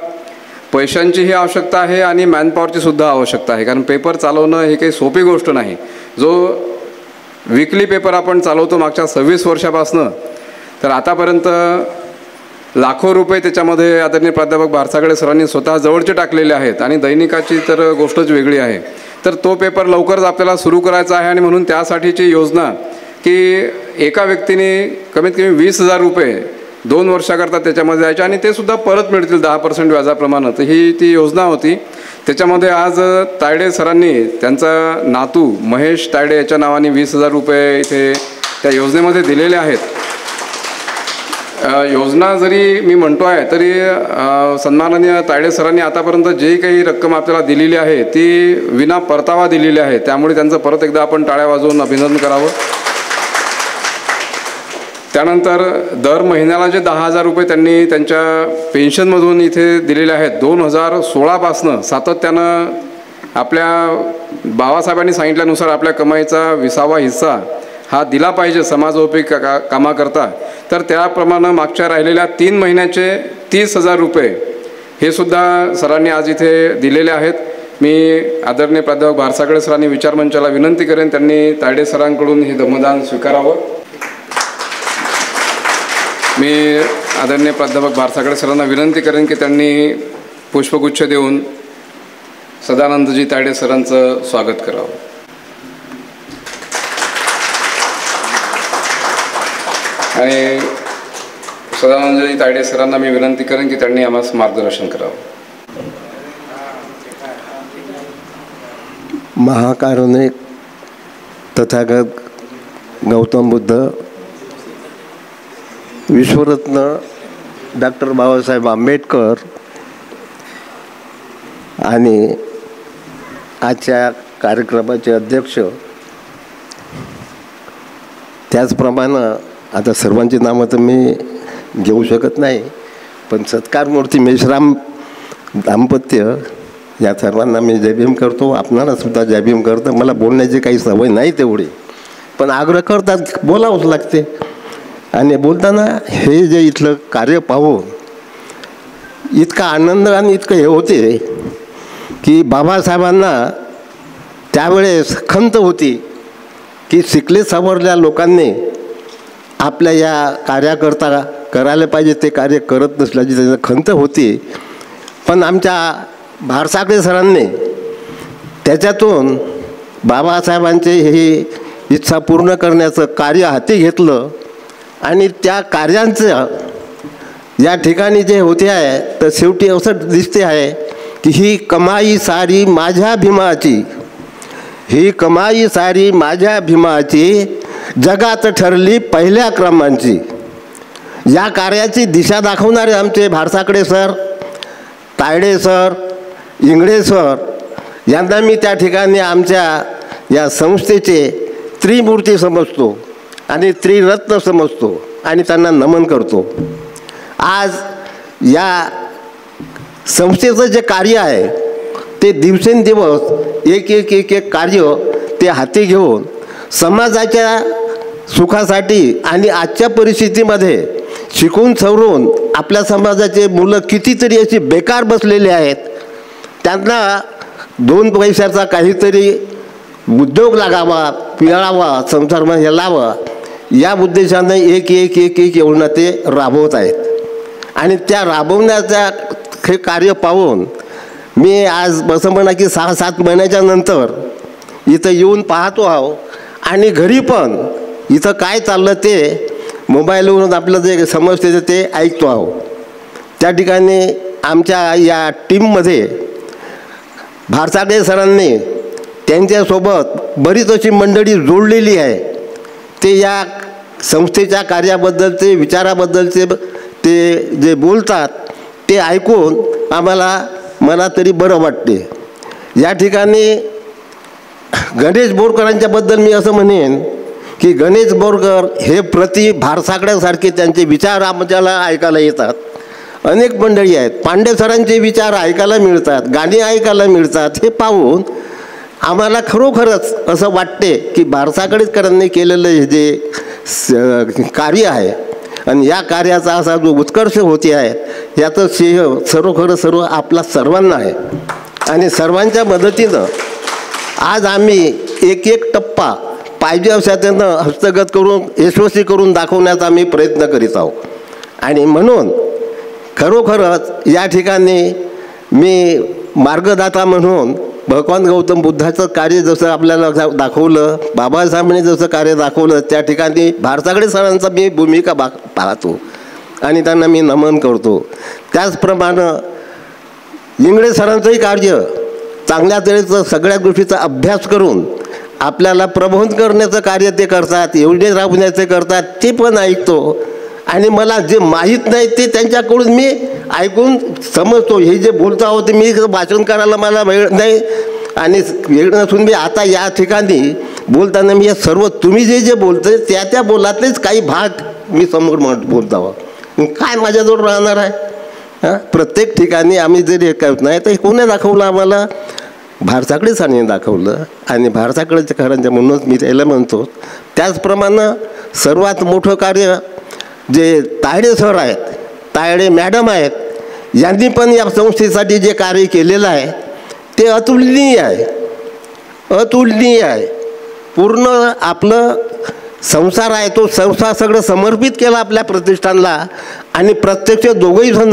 Speaker 4: पैशांचीही आवश्यकता आहे आणि मॅनपॉवरची सुद्धा आवश्यकता आहे. कारण पेपर चालवणं ही काही सोपी गोष्ट नाही. जो वीकली पेपर आपण चालवतो मागच्या 26 वर्षापासून, तर आतापर्यंत लाखो रुपये त्याच्यामध्ये आदरणीय प्राध्यापक भारसागळे सरांनी स्वतः जवळचे टाकलेले आहेत आणि दैनिकाची तर गोष्टच वेगळी आहे. तर तो पेपर लवकरच आपल्याला सुरू करायचा आहे आणि म्हणून त्यासाठीची योजना की एका व्यक्तीने कमीत कमी 20,000 रुपये 2 वर्षाकरता त्याच्यामध्ये जायचे आणि ते सुद्धा परत मिळतील 10% व्याजाप्रमाणे. तर ही ती योजना होती. त्याच्यामध्ये आज तायडे सरांनी त्यांचा नातू महेश तायडे याच्या नावाने 20,000 रुपये इथे त्या योजनेमध्ये दिलेले आहेत. योजना जरी मी म्हणतो आहे तरी सन्माननीय तायडे सरांनी आतापर्यंत जे काही रक्कम आपल्याला दिलेली आहे ती विना परतावा दिलेली आहे. त्यामुळे त्यांचं परत एकदा आपण टाळ्या वाजवून अभिनंदन करावं. त्यानंतर दर महिन्याला जे 10,000 रुपये त्यांनी त्यांच्या पेन्शनमधून इथे दिलेले आहेत 2016पासनं सातत्यानं आपल्या बाबासाहेबांनी सांगितल्यानुसार आपल्या कमाईचा 20वा हिस्सा हा दिला पाहिजे समाजोपयोगी कामाकरता. तर त्याप्रमाणे मागच्या राहिलेल्या 3 महिन्याचे 30,000 रुपये हे सुद्धा सरांनी आज इथे दिलेले आहेत. मी आदरणीय प्राध्यापक भारसागळे सरांनी विचारमंचाला विनंती करेन त्यांनी तायडे सरांकडून हे दमदान स्वीकारावं. मी आदरणीय प्राध्यापक भारसागळे सरांना विनंती करेन की त्यांनी पुष्पगुच्छ देऊन सदानंदजी तायडे सरांचं स्वागत करावं. आणि सदानंदजी तायडे सरांना मी विनंती करेन की त्यांनी आम्हाला मार्गदर्शन करावं.
Speaker 5: महाकारुणिक तथागत गौतम बुद्ध विश्वरत्न डॉक्टर बाबासाहेब आंबेडकर आणि आजच्या कार्यक्रमाचे अध्यक्ष, त्याचप्रमाणे आता सर्वांची नावं तर मी घेऊ शकत नाही, पण सत्कारमूर्ती मेश्राम दाम्पत्य या सर्वांना मी जय भीम करतो. आपणाला सुद्धा जय भीम करतो. मला बोलण्याची काही सवय नाही तेवढी, पण आग्रह करतात बोलावंच लागते. आणि बोलताना हे जे इथलं कार्य पाहून इतका आनंद आणि इतकं हे होते की बाबासाहेबांना त्यावेळेस खंत होती की शिकले सवरल्या लोकांनी आपल्या या कार्याकरता करायला पाहिजे ते कार्य करत नसल्याची त्यांची खंत होती. पण आमच्या भारसागळे सरांनी त्याच्यातून बाबासाहेबांचे ही इच्छा पूर्ण करण्याचं कार्य हाती घेतलं आणि त्या कार्यांचं या ठिकाणी जे होते आहे तर शेवटी असं दिसते आहे की ही कमाई सारी माझ्या भीमाची, ही कमाई सारी माझ्या भीमाची, जगात ठरली पहिल्या क्रमांची. या कार्याची दिशा दाखवणारे आमचे Bharsakale sir, Taide sir, Ingale sir यांना मी त्या ठिकाणी आमच्या या संस्थेचे त्रिमूर्ती समजतो आणि त्रिरत्न समजतो आणि त्यांना नमन करतो. आज या संस्थेचं जे कार्य आहे ते दिवसेंदिवस एक एक एक एक कार्य ते हाती घेऊन समाजाच्या सुखासाठी आणि आजच्या परिस्थितीमध्ये शिकून सवरून आपल्या समाजाचे मुलं कितीतरी अशी बेकार बसलेले आहेत, त्यांना 2 पैशाचा काहीतरी उद्योग लागावा, पिळावा, संसारमध्ये लावा या उद्देशाने एक एक एक एक योजना ते राबवत आहेत. आणि त्या राबवण्याचा हे कार्य पाहून मी आज असं म्हणा की 6-7 महिन्याच्या नंतर इथं येऊन पाहतो आहो आणि घरी पण इथं काय चाललं ते मोबाईलवरून आपलं जे समजते ते ऐकतो आहो. त्या ठिकाणी आमच्या या टीममध्ये भारसागळे सरांनी त्यांच्यासोबत बरीच अशी मंडळी जोडलेली आहे. ते या संस्थेच्या कार्याबद्दलचे विचाराबद्दलचे ते जे बोलतात ते ऐकून मला तरी बरं वाटते. या ठिकाणी गणेश बोरकरांच्याबद्दल मी असं म्हणेन की गणेश बोरकर हे प्रति भारसागळ्यासारखे त्यांचे विचार आम्हाला ऐकायला येतात. अनेक मंडळी आहेत, पांडे सरांचे विचार ऐकायला मिळतात, गाणी ऐकायला मिळतात. हे पाहून आम्हाला खरोखरच असं वाटते की भारसागळेकरांनी केलेलं हे जे कार्य आहे आणि या कार्याचा असा जो उत्कर्ष होते आहे याचं श्रेय सर्व आपला सर्वांना आहे. आणि सर्वांच्या मदतीनं आज आम्ही एक एक टप्पा पाहिजे अशा हस्तगत करून यशस्वी करून दाखवण्याचा आम्ही प्रयत्न करीत आहोत. आणि म्हणून खरोखरच या ठिकाणी मी मार्गदाता म्हणून भगवान गौतम बुद्धाचं कार्य जसं आपल्याला दाखवलं, बाबासाहेबांनी जसं कार्य दाखवलं, त्या ठिकाणी भारताकडे सरांचा मी भूमिका पाहतो आणि त्यांना मी नमन करतो. त्याचप्रमाणे इंगळे सरांचंही कार्य चांगल्या तऱ्हेचं सगळ्या गोष्टीचा अभ्यास करून आपल्याला प्रबोधन करण्याचं कार्य ते करतात, योजने राबवण्याचे करतात, ते पण ऐकतो. आणि मला जे माहीत नाही ते त्यांच्याकडून मी ऐकून समजतो. हे जे बोलता होते मी भाषण करायला मला वेळ नाही आणि वेळ नसून मी आता या ठिकाणी बोलताना मी सर्व तुम्ही जे बोलते त्या बोलातलेच काही भाग मी समोर बोलत आहोत. काय माझ्याजवळ राहणार आहे? हां, प्रत्येक ठिकाणी आम्ही जरी करत नाही तर कोणी दाखवलं आम्हाला? भारताकडेच आणि दाखवलं आणि भारताकडे खऱ्यांच्या म्हणूनच मी त्याला म्हणतो. त्याचप्रमाणे सर्वात मोठं कार्य जे तायडे सर आहेत, तायडे मॅडम आहेत, यांनी पण या संस्थेसाठी जे कार्य केलेलं आहे ते अतुलनीय आहे, अतुलनीय आहे. पूर्ण आपलं संसार आहे तो संसार सगळं समर्पित केला आपल्या प्रतिष्ठानला आणि प्रत्यक्ष दोघंही जण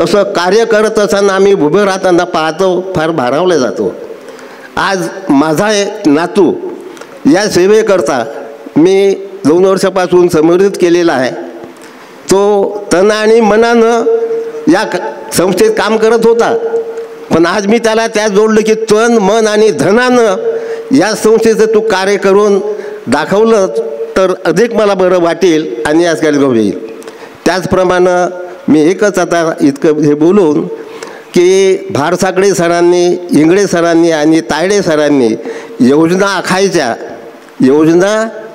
Speaker 5: असं कार्य करत असताना आम्ही उभं राहताना पाहतो, फार भारावले जातो. आज माझा नातू या सेवेकरता मी 2 वर्षापासून समर्पित केलेला आहे. तो तन आणि मनानं या संस्थेत काम करत होता, पण आज मी त्याला त्यात जोडलं की तन मन आणि धनानं या संस्थेचं तू कार्य करून दाखवलं तर अधिक मला बरं वाटेल आणि आज काय होईल. त्याचप्रमाणे मी एकच आता इतकं हे बोलून की भारसाकडे सरांनी, इंगळे सरांनी आणि तायडे सरांनी योजना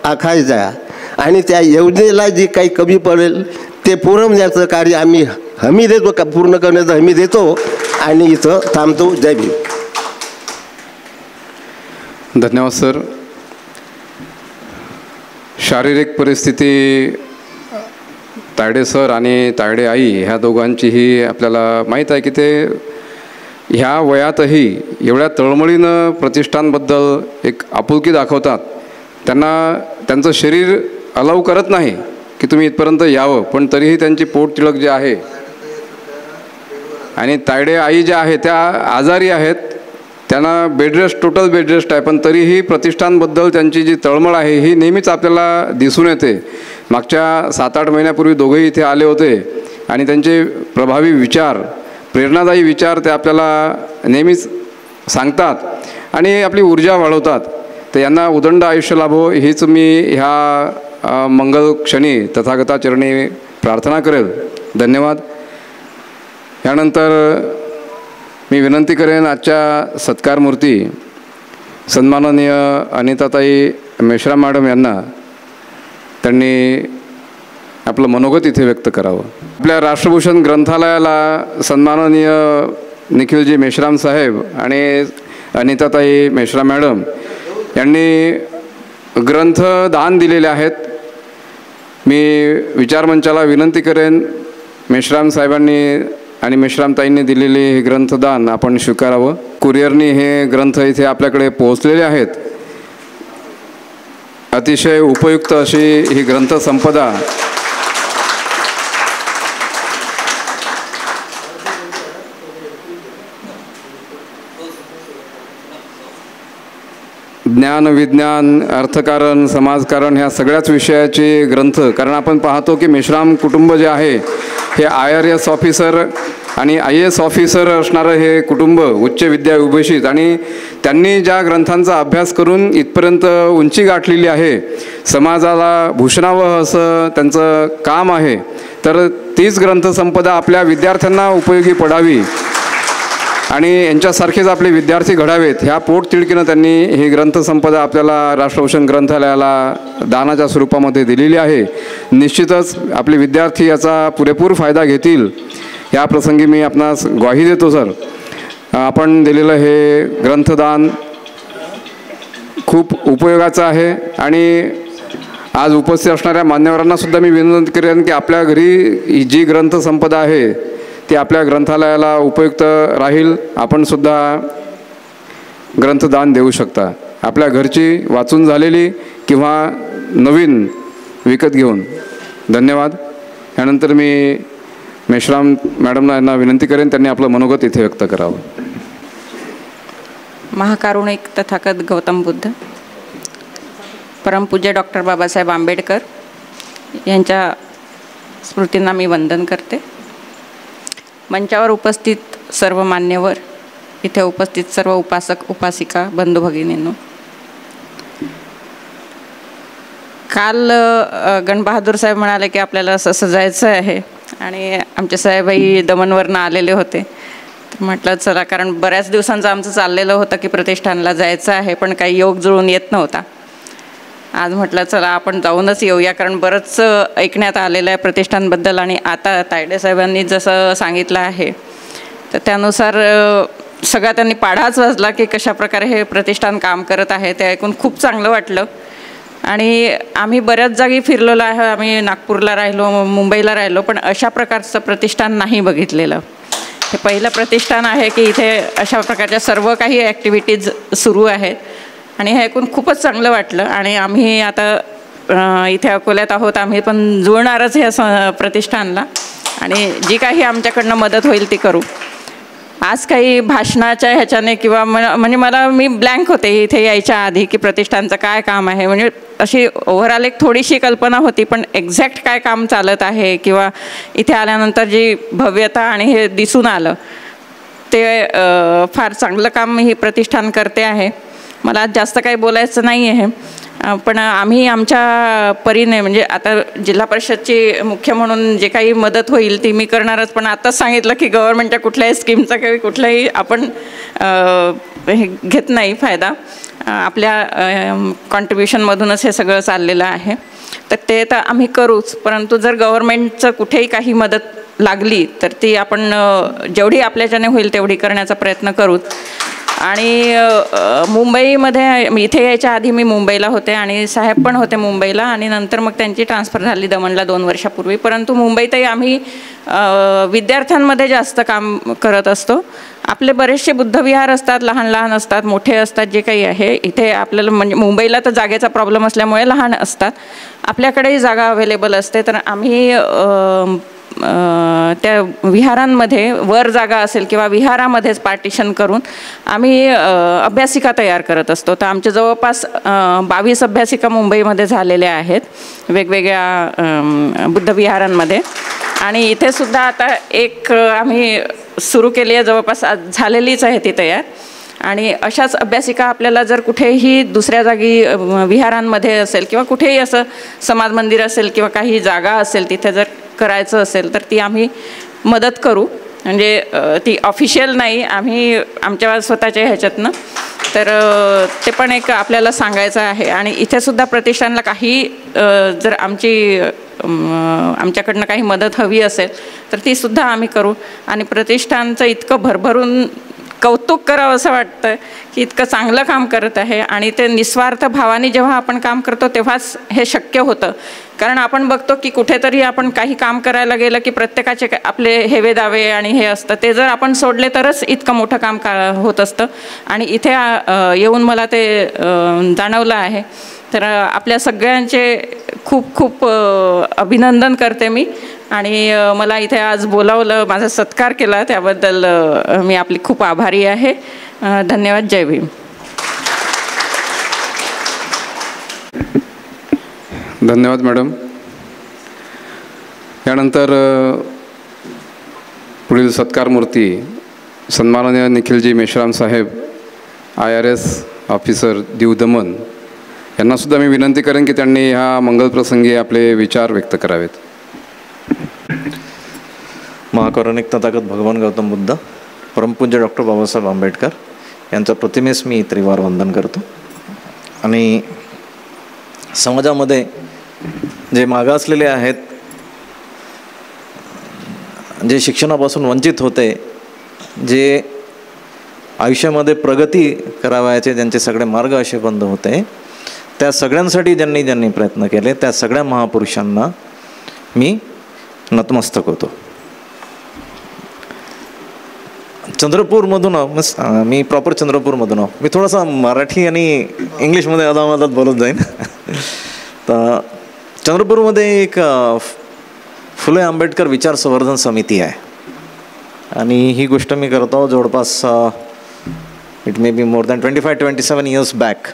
Speaker 5: आखायच्या आणि त्या योजनेला जी काही कमी पडेल ते पुरवण्याचं कार्य आम्ही हमी देतो, पूर्ण करण्याचं हमी देतो आणि इथं थांबतो. जय भीम.
Speaker 4: धन्यवाद सर. शारीरिक परिस्थिती तायडे सर आणि तायडे आई ह्या दोघांचीही आपल्याला माहीत आहे की ते ह्या वयातही एवढ्या तळमळीनं प्रतिष्ठानबद्दल एक आपुलकी दाखवतात. त्यांना त्यांचं शरीर अलाव करत नाही की तुम्ही इथपर्यंत यावं, पण तरीही त्यांची पोट तिळक जे आहे आणि तायडे आई ज्या आहे त्या आजारी आहेत, त्यांना बेडरेस्ट, टोटल बेडरेस्ट आहे, पण तरीही प्रतिष्ठानबद्दल त्यांची जी तळमळ आहे ही नेहमीच आपल्याला दिसून येते. मागच्या 7-8 महिन्यापूर्वी दोघेही इथे आले होते आणि त्यांचे प्रभावी विचार, प्रेरणादायी विचार ते आपल्याला नेहमीच सांगतात आणि आपली ऊर्जा वाढवतात. तर यांना उदंड आयुष्य लाभो हीच मी ह्या मंगल क्षणी तथागताचरणी प्रार्थना करेल. धन्यवाद. यानंतर मी विनंती करेन आजच्या सत्कारमूर्ती सन्माननीय अनिताताई मेश्राम मॅडम यांना त्यांनी आपलं मनोगत इथे व्यक्त करावं. आपल्या राष्ट्रभूषण ग्रंथालयाला सन्माननीय निखिलजी मेश्राम साहेब आणि अनिताताई मेश्राम मॅडम यांनी ग्रंथ दान दिलेले आहेत. मी विचारमंचाला विनंती करेन मेश्राम साहेबांनी आणि मेश्रामताईंनी दिलेले हे ग्रंथदान आपण स्वीकारावं. कुरिअरनी हे ग्रंथ इथे आपल्याकडे पोहोचलेले आहेत. अतिशय उपयुक्त अशी ही ग्रंथसंपदा ज्ञान, विज्ञान, अर्थकारण, समाजकारण ह्या सगळ्याच विषयाचे ग्रंथ. कारण आपण पाहतो की मेश्राम कुटुंब जे आहे हे IRS ऑफिसर आणि IAS ऑफिसर असणारं हे कुटुंब, उच्च विद्या विभूषित, आणि त्यांनी ज्या ग्रंथांचा अभ्यास करून इथपर्यंत उंची गाठलेली आहे, समाजाला भूषणावं असं त्यांचं काम आहे. तर तीच ग्रंथसंपदा आपल्या विद्यार्थ्यांना उपयोगी पडावी आणि यांच्यासारखेच आपले विद्यार्थी घडावेत ह्या पोटतिडकीनं त्यांनी ही ग्रंथसंपदा आपल्याला राष्ट्रभूषण ग्रंथालयाला दानाच्या स्वरूपामध्ये दिलेली आहे. निश्चितच आपले विद्यार्थी याचा पुरेपूर फायदा घेतील या प्रसंगी मी आपणास ग्वाही देतो. सर, आपण दिलेलं हे ग्रंथदान खूप उपयोगाचं आहे आणि आज उपस्थित असणाऱ्या मान्यवरांनासुद्धा मी विनंती करेन की आपल्या घरी ही जी ग्रंथसंपदा आहे ती आपल्या ग्रंथालयाला उपयुक्त राहील. आपणसुद्धा ग्रंथदान देऊ शकता, आपल्या घरची वाचून झालेली किंवा नवीन विकत घेऊन. धन्यवाद. यानंतर मी मेश्राम मॅडमना यांना विनंती करेन त्यांनी आपलं मनोगत इथे व्यक्त करावं.
Speaker 6: महाकारुणिक तथागत गौतम बुद्ध, परमपूज्य डॉक्टर बाबासाहेब आंबेडकर यांच्या स्मृतींना मी वंदन करते. मंचावर उपस्थित सर्व मान्यवर, इथे उपस्थित सर्व उपासक उपासिका बंधू भगिनींनो, काल गणबहादूर साहेब म्हणाले की आपल्याला असं सजायचं आहे आणि आमचे साहेबही दमनवरनं आलेले होते. तर म्हटलं चला, कारण बऱ्याच दिवसांचं आमचं चाललेलं होतं की प्रतिष्ठानला जायचं आहे, पण काही योग जुळून येत नव्हता. आज म्हटलं चला आपण जाऊनच येऊया, कारण बरंच ऐकण्यात आलेलं आहे प्रतिष्ठानबद्दल. आणि आता तायडे साहेबांनी जसं सांगितलं आहे तर त्यानुसार सगळा त्यांनी पाढाच वाजला की कशाप्रकारे हे प्रतिष्ठान काम करत आहे. ते ऐकून खूप चांगलं वाटलं. आणि आम्ही बऱ्याच जागी फिरलेलो आहे, आम्ही नागपूरला राहिलो, मुंबईला राहिलो, पण अशा प्रकारचं प्रतिष्ठान नाही बघितलेलं. हे पहिलं प्रतिष्ठान आहे की इथे अशा प्रकारच्या सर्व काही ॲक्टिव्हिटीज सुरू आहेत. आणि हे ऐकून खूपच चांगलं वाटलं. आणि आम्ही आता इथे अकोल्यात आहोत, आम्ही पण जुळणारच ह्या प्रतिष्ठानला, आणि जी काही आमच्याकडनं मदत होईल ती करू. आज काही भाषणाच्या ह्याच्याने किंवा म्हणजे मी ब्लँक होते इथे यायच्या आधी की प्रतिष्ठानचं काय काम आहे. म्हणजे अशी ओव्हरऑल एक थोडीशी कल्पना होती, पण एक्झॅक्ट काय काम चालत आहे किंवा इथे आल्यानंतर जी भव्यता आणि हे दिसून आलं ते फार चांगलं काम ही प्रतिष्ठान करते आहे. मला आज जास्त काही बोलायचं नाही आहे, पण आम्ही आमच्या परीने म्हणजे आता जिल्हा परिषदची मुख्य म्हणून जे काही मदत होईल ती मी करणारच. पण आताच सांगितलं की गव्हर्नमेंटच्या कुठल्याही स्कीमचा काही कुठलाही आपण घेत नाही फायदा, आपल्या कॉन्ट्रिब्युशनमधूनच हे सगळं चाललेलं आहे. तर ते तर आम्ही करूच, परंतु जर गव्हर्नमेंटचं कुठेही काही मदत लागली तर ती आपण जेवढी आपल्याच्याने होईल तेवढी करण्याचा प्रयत्न करूच. आणि मुंबईमध्ये इथे यायच्या आधी मी मुंबईला होते आणि साहेब पण होते मुंबईला, आणि नंतर मग त्यांची ट्रान्सफर झाली दमणला 2 वर्षापूर्वी. परंतु मुंबईतही आम्ही विद्यार्थ्यांमध्ये जास्त काम करत असतो. आपले बरेचसे बुद्धविहार असतात, लहान लहान असतात, मोठे असतात, जे काही आहे. इथे आपल्याला म्हणजे मुंबईला तर जागेचा प्रॉब्लेम असल्यामुळे लहान असतात, आपल्याकडेही जागा अवेलेबल असते. तर आम्ही त्या विहारांमध्ये वर जागा असेल किंवा विहारामध्येच पार्टिशन करून आम्ही अभ्यासिका तयार करत असतो. तर आमच्या जवळपास 22 अभ्यासिका मुंबईमध्ये झालेल्या आहेत वेगवेगळ्या बुद्धविहारांमध्ये. आणि इथे सुद्धा आता एक आम्ही सुरू केली आहे, जवळपास झालेलीच आहे ती तयार. आणि अशाच अभ्यासिका आपल्याला जर कुठेही दुसऱ्या जागी विहारांमध्ये असेल किंवा कुठेही असं समाज मंदिर असेल किंवा काही जागा असेल तिथे जर करायचं असेल तर ती आम्ही मदत करू. म्हणजे ती ऑफिशियल नाही, आम्ही आमच्या स्वतःच्या ह्याच्यातनं. तर ते पण एक आपल्याला सांगायचं आहे. आणि इथेसुद्धा प्रतिष्ठानला काही जर आमच्याकडनं काही मदत हवी असेल तर तीसुद्धा आम्ही करू. आणि प्रतिष्ठानचं इतकं भरभरून कौतुक करावं असं वाटतं की इतकं चांगलं काम करत आहे. आणि ते निस्वार्थ भावाने जेव्हा आपण काम करतो तेव्हाच हे शक्य होतं. कारण आपण बघतो की कुठेतरी आपण काही काम करायला गेलं की प्रत्येकाचे आपले हेवे दावे आणि हे असतं, ते जर आपण सोडले तरच इतकं मोठं काम होत असतं. आणि इथे येऊन मला ते जाणवलं आहे. तर आपल्या सगळ्यांचे खूप खूप अभिनंदन करते मी. आणि मला इथे आज बोलावलं, माझा सत्कार केला, त्याबद्दल मी आपली खूप आभारी आहे. धन्यवाद. जय भीम.
Speaker 4: धन्यवाद मॅडम. यानंतर पुढील सत्कार मूर्ती सन्माननीय निखिलजी मेश्राम साहेब, IRS ऑफिसर दीव दमन, यांनासुद्धा मी विनंती करेन की त्यांनी ह्या मंगलप्रसंगी आपले विचार व्यक्त करावेत.
Speaker 7: महाकारुणिक तथागत भगवान गौतम बुद्ध, परमपूज्य डॉक्टर बाबासाहेब आंबेडकर यांच्या प्रतिमेस मी त्रिवार वंदन करतो. आणि समाजामध्ये जे मागासलेले आहेत, जे शिक्षणापासून वंचित होते, जे आयुष्यामध्ये प्रगती करावयाचे ज्यांचे सगळे मार्ग असे बंद होते, त्या सगळ्यांसाठी ज्यांनी प्रयत्न केले त्या सगळ्या महापुरुषांना मी नतमस्तक होतो. चंद्रपूरमधून मी प्रॉपर चंद्रपूरमधून मी थोडासा मराठी आणि इंग्लिशमध्ये अदामधात बोलत जाईन. तर चंद्रपूरमध्ये एक फुले आंबेडकर विचार संवर्धन समिती आहे आणि ही गोष्ट मी करतो जवळपास it may be more than 25-27 years back.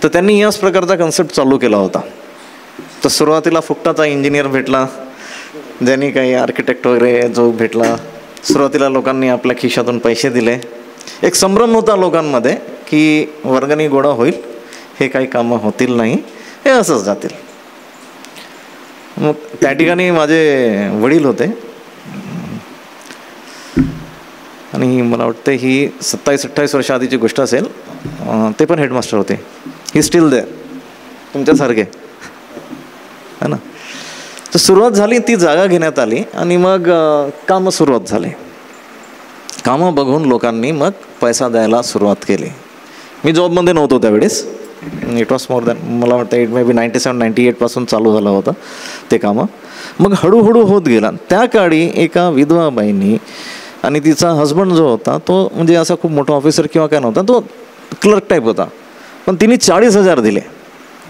Speaker 7: तर त्यांनी याच प्रकारचा कन्सेप्ट चालू केला होता. तर सुरुवातीला फुकटाचा इंजिनियर भेटला, ज्यांनी काही आर्किटेक्ट वगैरे जो भेटला. सुरुवातीला लोकांनी आपल्या खिशातून पैसे दिले. एक संभ्रम होता लोकांमध्ये की वर्गणी गोळा होईल, हे काही कामं होतील नाही, हे असंच जातील. मग त्या ठिकाणी माझे वडील होते आणि मला वाटतं ही 27-28 वर्ष आधीची गोष्ट असेल. ते पण हेडमास्टर होते. ही स्टील दे तुमच्यासारखे है ना. तर सुरुवात झाली, ती जागा घेण्यात आली आणि मग कामं सुरुवात झाली. कामं बघून लोकांनी मग पैसा द्यायला सुरुवात केली. मी जॉबमध्ये नव्हतो त्यावेळेस. इट वॉज मोर दॅन, मला वाटतं इट मे बी 97-98 पासून चालू झालं होतं ते कामं. मग हळूहळू होत गेला. त्या काळी एका विधवा बाईंनी आणि तिचा हजबंड जो होता तो म्हणजे असा खूप मोठा ऑफिसर किंवा काय नव्हता, तो क्लर्क टाईप होता, पण तिने 40,000 दिले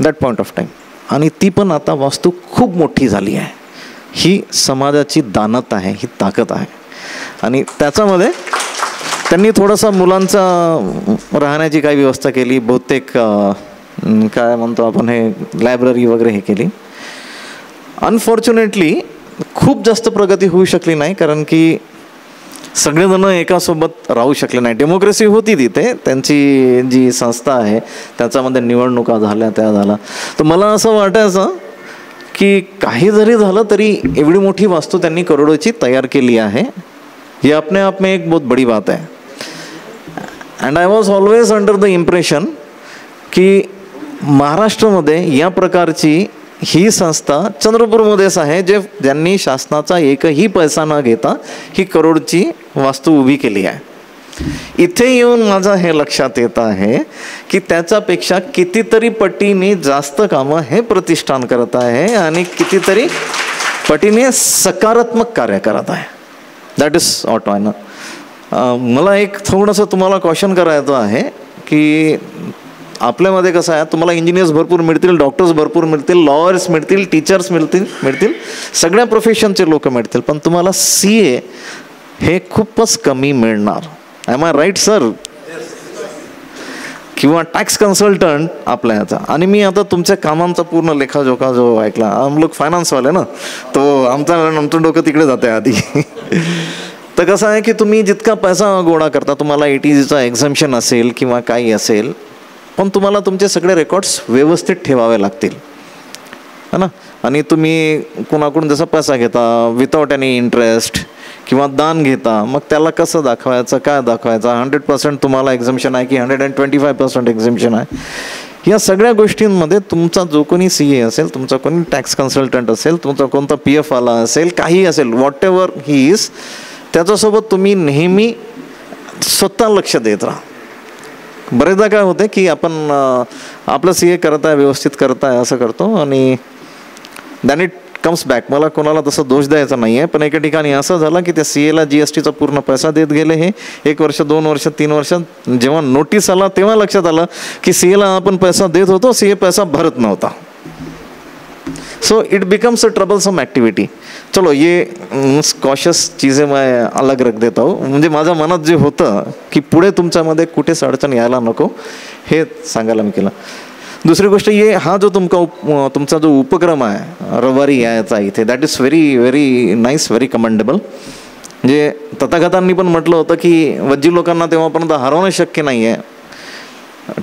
Speaker 7: दॅट पॉईंट ऑफ टाईम. आणि ती पण आता वास्तू खूप मोठी झाली आहे. ही समाजाची दानत आहे, ही ताकद आहे. आणि त्याच्यामध्ये त्यांनी थोडंसं मुलांचा राहण्याची काही व्यवस्था केली. बहुतेक काय म्हणतो आपण हे लायब्ररी वगैरे हे केली. अनफॉर्च्युनेटली खूप जास्त प्रगती होऊ शकली नाही, कारण की सगळेजण एकासोबत राहू शकले नाही. डेमोक्रेसी होती तिथे, त्यांची जी संस्था आहे त्याच्यामध्ये निवडणुका झाल्या, त्या झाला. तर मला असं वाटायचं की काही जरी झालं तरी एवढी मोठी वास्तू त्यांनी करोडोची तयार केली आहे, ये अपने आप में एक बहुत बड़ी बात है. And I was always under the impression की महाराष्ट्रामध्ये या प्रकारची ही संस्था चंद्रपूरमध्येच आहे, ज्यांनी शासनाचा एकही पैसा न घेता ही करोडची वास्तू उभी केली आहे. इथे येऊन माझं हे लक्षात येत आहे की त्याच्यापेक्षा कितीतरी पटीने जास्त कामं हे प्रतिष्ठान करत आहे आणि कितीतरी पटीने सकारात्मक कार्य करत आहे. दॅट इज ऑट आय नो. मला एक थोडंसं तुम्हाला क्वेश्चन करायचं आहे की आपल्यामध्ये कसं आहे, तुम्हाला इंजिनियर्स भरपूर मिळतील, डॉक्टर्स भरपूर मिळतील, लॉयर्स मिळतील, टीचर्स मिळतील, सगळ्या प्रोफेशनचे लोक मिळतील, पण तुम्हाला CA हे खूपच कमी मिळणार. Am I right sir? किंवा टॅक्स कन्सल्टंट आपल्या याचा. आणि मी आता तुमच्या कामांचा पूर्ण लेखाजोखा जो ऐकला, आम लोक फायनान्सवाले ना, तो आमचं डोकं तिकडे जाते आधी. तर कसं आहे की तुम्ही जितका पैसा गोळा करता, तुम्हाला ATGचा एक्झम्पशन असेल किंवा काही असेल, पण तुम्हाला तुमचे सगळे रेकॉर्ड्स व्यवस्थित ठेवावे लागतील है ना. आणि तुम्ही कुणाकडून जसा पैसा घेता विदाउट एनी इंटरेस्ट किंवा दान घेता, मग त्याला कसं दाखवायचं, काय दाखवायचं, 100% तुम्हाला एक्झम्पशन आहे की 125% एक्झम्पशन आहे, या सगळ्या गोष्टींमध्ये तुमचा जो कोणी CA असेल, तुमचा कोणी टॅक्स कन्सल्टंट असेल, तुमचा कोणता PF आला असेल, काही असेल, व्हॉट एव्हर ही इज, त्याच्यासोबत तुम्ही नेहमी स्वतः लक्ष देत राहा. बरेचदा काय होते की आपण आपलं CA करत आहे, व्यवस्थित करत आहे, असं करतो आणि दॅन इट कम्स बॅक. मला कोणाला तसं दोष द्यायचा नाही आहे, पण एका ठिकाणी असं झालं की त्या CAला GSTचा पूर्ण पैसा देत गेले. हे 1 वर्ष, 2 वर्ष, 3 वर्ष, जेव्हा नोटीस आला तेव्हा लक्षात आलं की CAला आपण पैसा देत होतो, CA पैसा भरत नव्हता. So it becomes a troublesome activity. चलो ये कॉशियस चीजें मैं अलग रख देता हूँ. म्हणजे माझ्या मनात जे होतं की पुढे तुमच्यामध्ये कुठेच अडचण यायला नको, हे सांगायला मी केलं. दुसरी गोष्ट, ये हा जो तुमचा जो उपक्रम आहे रविवारी यायचा इथे, that is very very nice, very commendable. म्हणजे तथागतांनी पण म्हटलं होतं की वज्जी लोकांना तेव्हापर्यंत हरवणं शक्य नाही आहे,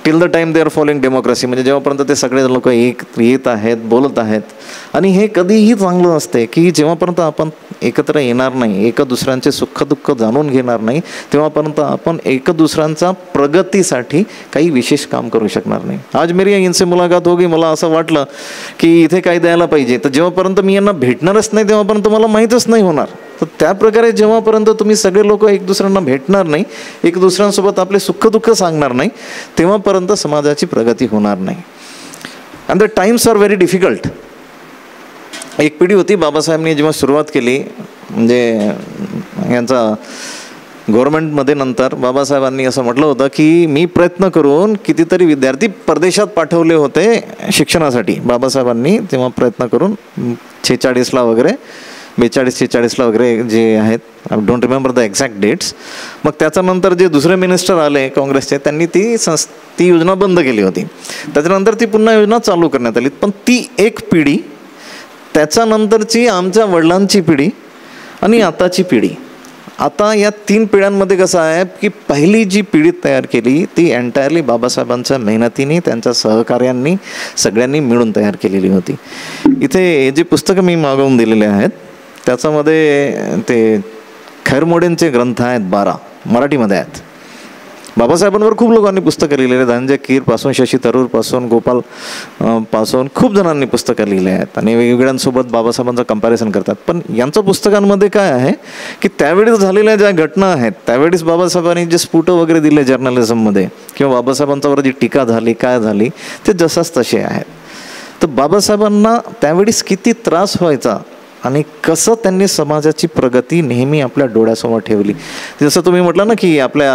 Speaker 7: till the time they are following democracy. म्हणजे जेव्हापर्यंत ते सगळे लोक येत आहेत, बोलत आहेत. आणि हे कधीही चांगलं असते की जेव्हापर्यंत आपण एकत्र येणार नाही, एक दुसऱ्यांचे सुखदुःख जाणून घेणार नाही, तेव्हापर्यंत आपण एक दुसऱ्यांचा प्रगतीसाठी काही विशेष काम करू शकणार नाही. आज मेरी इनसे मुलाकात होगी, मला असं वाटलं की इथे काही द्यायला पाहिजे, तर जेव्हापर्यंत मी यांना भेटणारच नाही तेव्हापर्यंत मला माहीतच नाही होणार. तर त्याप्रकारे जेव्हापर्यंत तुम्ही सगळे लोक एक दुसऱ्यांना भेटणार नाही, एक दुसऱ्यांसोबत आपले सुखदुःख सांगणार नाही, तेव्हापर्यंत समाजाची प्रगती होणार नाही. And the times are very difficult. एक पिढी होती, बाबासाहेबांनी जेव्हा सुरुवात केली, म्हणजे यांचा गव्हर्नमेंटमध्ये नंतर बाबासाहेबांनी असं म्हटलं होतं की मी प्रयत्न करून कितीतरी विद्यार्थी परदेशात पाठवले होते शिक्षणासाठी. बाबासाहेबांनी तेव्हा प्रयत्न करून 46ला वगैरे 42-46ला वगैरे जे आहेत, I don't remember the exact dates. मग त्याच्यानंतर जे दुसरे मिनिस्टर आले काँग्रेसचे, त्यांनी ती योजना बंद केली होती. त्याच्यानंतर ती पुन्हा योजना चालू करण्यात आली. पण ती एक पिढी, त्याच्यानंतरची आमच्या वडिलांची पिढी आणि आताची पिढी, आता या 3 पिढ्यांमध्ये कसं आहे की पहिली जी पिढी तयार केली ती एंटायरली बाबासाहेबांच्या मेहनतीने, त्यांच्या सहकार्यांनी, सगळ्यांनी मिळून तयार केलेली होती. इथे जी पुस्तकं मी मागवून दिलेली आहेत त्याच्यामध्ये ते खैरमोडेंचे ग्रंथ आहेत 12 मराठीमध्ये आहेत. बाबासाहेबांवर खूप लोकांनी पुस्तकं लिहिलेली, धनंजय कीरपासून, शशी थरूरपासून, गोपाल पासून खूप जणांनी पुस्तकं लिहिली आहेत आणि वेगवेगळ्यांसोबत बाबासाहेबांचं कंपॅरिझन करतात. पण यांचं पुस्तकांमध्ये काय आहे की त्यावेळेस झालेल्या ज्या घटना आहेत, त्यावेळेस बाबासाहेबांनी जे स्फुट वगैरे दिले जर्नलिझममध्ये किंवा बाबासाहेबांच्यावर जी टीका झाली, काय झाली, ते जसाच तसे आहेत. तर बाबासाहेबांना त्यावेळेस किती त्रास व्हायचा आणि कसं त्यांनी समाजाची प्रगती नेहमी आपल्या डोळ्यासमोर ठेवली. जसं तुम्ही म्हटलं ना की आपल्या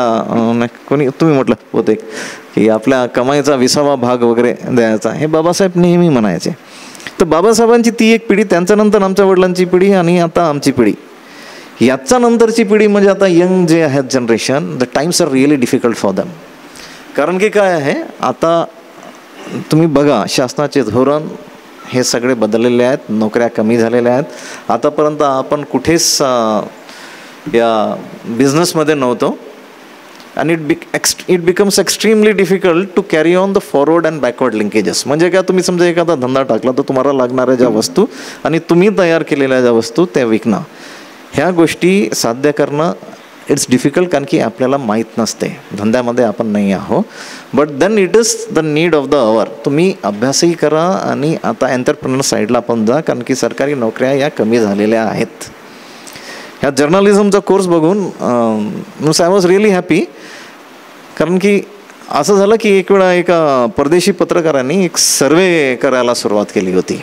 Speaker 7: तुम्ही म्हटलं होते की आपल्या कमाईचा 20वा भाग वगैरे द्यायचा, हे बाबासाहेब नेहमी म्हणायचे. तर बाबासाहेबांची ती एक पिढी, त्यांच्यानंतर आमच्या वडिलांची पिढी आणि आता आमची पिढी, याच्या नंतरची पिढी म्हणजे आता यंग जे आहेत generation, the times are really difficult for them. कारण की काय आहे, आता तुम्ही बघा शासनाचे धोरण हे सगळे बदललेले आहेत, नोकऱ्या कमी झालेल्या आहेत. आतापर्यंत आपण कुठेच या बिझनेसमध्ये नव्हतो आणि it becomes extremely difficult to carry on the forward and backward linkages. म्हणजे काय, तुम्ही समजा एखादा धंदा टाकला तर तुम्हाला लागणाऱ्या ज्या वस्तू आणि तुम्ही तयार केलेल्या ज्या वस्तू त्या विकणं, ह्या गोष्टी साध्य करणं इट्स डिफिकल्ट, कारण की आपल्याला माहीत नसते, धंद्यामध्ये आपण नाही आहो. But then it is the need of the hour. तुम्ही अभ्यासही करा आणि आता एंटरप्रेनर साईडला पण जा, कारण की सरकारी नोकऱ्या या कमी झालेल्या आहेत. ह्या जर्नलिझमचा कोर्स बघून आय वॉज रिअली हॅपी, कारण की असं झालं की एक वेळा एका परदेशी पत्रकारांनी एक सर्वे करायला सुरुवात केली होती.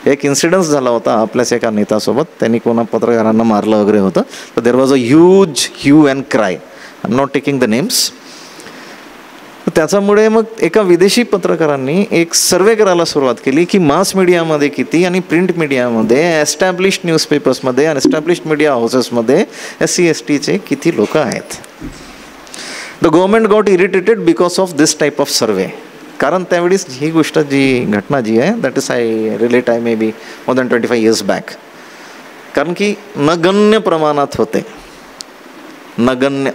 Speaker 7: एक इन्सिडन्स झाला होता आपल्याच एका नेत्यासोबत, त्यांनी कोणा पत्रकारांना मारलं वगैरे होतं. तर there was a huge hue and cry, I am not taking the names. त्याच्यामुळे मग एका विदेशी पत्रकारांनी एक सर्वे करायला सुरुवात केली की मास मीडियामध्ये किती आणि प्रिंट मीडियामध्ये, एस्टॅब्लिश्ड न्यूजपेपर्समध्ये आणि एस्टॅब्लिश्ड मीडिया हाऊसेसमध्ये SC/STचे किती लोक आहेत. The government got irritated because of this type of सर्वे. कारण त्यावेळेस ही गोष्ट, जी घटना जी आहे, that is I relate I may be more than 25 years back. कारण की नगण्य प्रमाणात होते, नगण्य.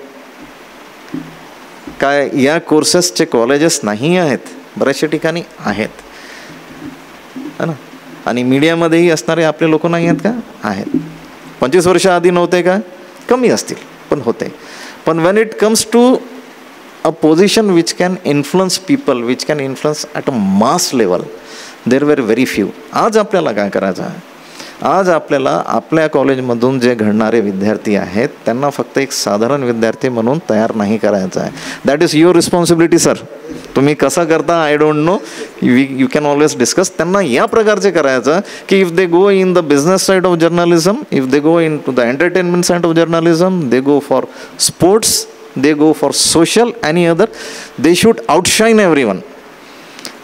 Speaker 7: काय या कोर्सेसचे कॉलेजेस नाही आहेत, बऱ्याचशा ठिकाणी आहेत है ना. आणि मीडियामध्येही असणारे आपले लोक नाही आहेत का, आहेत. 25 वर्ष आधी नव्हते का, कमी असतील पण होते. पण when it comes to a position which can influence people, which can influence at a mass level, there were very few. आज आपल्याला काय करायचं आहे, आज आपल्याला आपल्या कॉलेजमधून जे घडणारे विद्यार्थी आहेत त्यांना फक्त एक साधारण विद्यार्थी म्हणून तयार नाही करायचं आहे. That is your responsibility sir. तुम्ही कसं करता I don't know, you can always discuss. त्यांना या प्रकारचे करायचं की if they go in the business side of journalism, if they go in to the entertainment side of journalism, they go for sports, they go for social, any other, they should outshine everyone.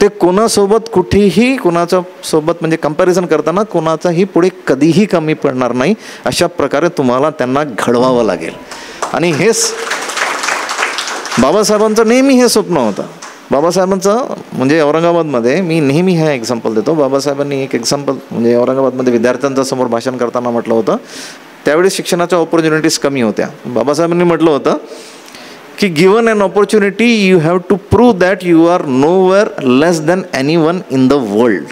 Speaker 7: ते कोणासोबत कुठेही कोणाच्या सोबत म्हणजे कंपॅरिझन करताना कोणाचाही पुढे कधीही कमी पडणार नाही, अशा प्रकारे तुम्हाला त्यांना घडवावं लागेल. आणि हेच बाबासाहेबांचं नेहमी हे स्वप्न होतं. बाबासाहेबांचं म्हणजे औरंगाबादमध्ये मी नेहमी हे एक्झाम्पल देतो. बाबासाहेबांनी एक एक्झाम्पल म्हणजे औरंगाबादमध्ये विद्यार्थ्यांच्या समोर भाषण करताना म्हटलं होतं, त्यावेळेस शिक्षणाच्या ऑपॉर्च्युनिटीज कमी होत्या. बाबासाहेबांनी म्हटलं होतं की given an opportunity you have to prove that you are nowhere less than anyone in the world.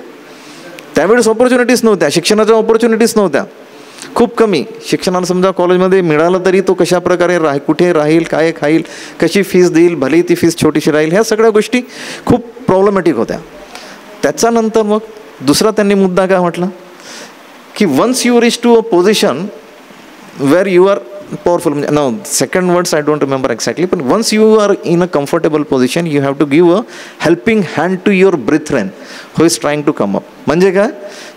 Speaker 7: त्यावेळेस ऑपॉर्च्युनिटीज नव्हत्या, शिक्षणाच्या ऑपॉर्च्युनिटीज नव्हत्या, खूप कमी. शिक्षणाला समजा कॉलेजमध्ये मिळालं तरी तो कशा प्रकारे कुठे राहील, काय खाईल, कशी फीस देईल, भले ती फीस छोटीशी राहील, ह्या सगळ्या गोष्टी खूप प्रॉब्लेमॅटिक होत्या. त्याच्यानंतर मग दुसरा त्यांनी मुद्दा काय म्हटला की once you reach to a position where you are powerful, no, second words I don't remember exactly, but once you are in a comfortable position you have to give a helping hand to your brethren who is trying to come up. म्हणजे काय,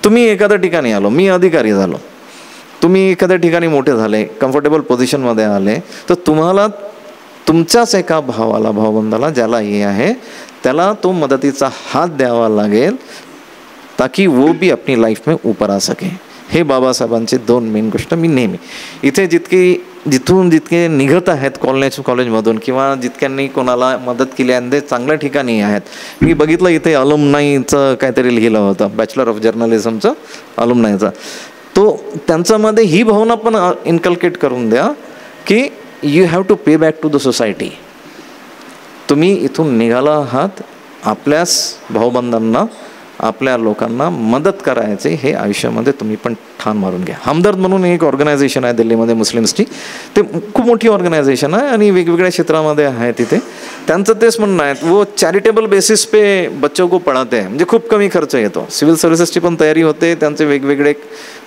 Speaker 7: तुम्ही एखाद्या ठिकाणी आलो, मी अधिकारी झालो, तुम्ही एखाद्या ठिकाणी मोठे झाले, कम्फर्टेबल पोझिशनमध्ये आले, तर तुम्हाला तुमच्याच एका भावाला, भावबंधाला ज्याला हे आहे त्याला तो मदतीचा हात द्यावा लागेल, ताकि वो भी अपनी लाईफ में ऊपर आ सके. हे बाबासाहेबांचे 2 मेन गोष्ट मी नेहमी इथे जिथून जितके निघत आहेत कॉलेजमधून किंवा जितक्यांनी कोणाला मदत केली आहे ते चांगल्या ठिकाणी आहेत. मी बघितलं इथे अलुमनाईचं काहीतरी लिहिलं होतं, बॅचलर ऑफ जर्नलिझमचं अलुमनाईचं. तो त्यांच्यामध्ये ही भावना पण इन्कल्केट करून द्या की you have to pay back to the society. तुम्ही इथून निघाला आहात आपल्याच भाऊबंधांना, आपल्या लोकांना मदत करायचे, हे आयुष्यामध्ये तुम्ही पण ठाण मारून घ्या. हमदर्द म्हणून एक ऑर्गनायझेशन आहे दिल्लीमध्ये मुस्लिम्सची, ते खूप मोठी ऑर्गनायझेशन आहे आणि वेगवेगळ्या क्षेत्रामध्ये आहे. तिथे त्यांचं तेच म्हणणं आहे, वो चॅरिटेबल बेसिस पे बच्चों को पढ़ाते हैं, म्हणजे खूप कमी खर्च येतो. सिव्हिल सर्व्हिसेसची पण तयारी होते, त्यांचे वेगवेगळे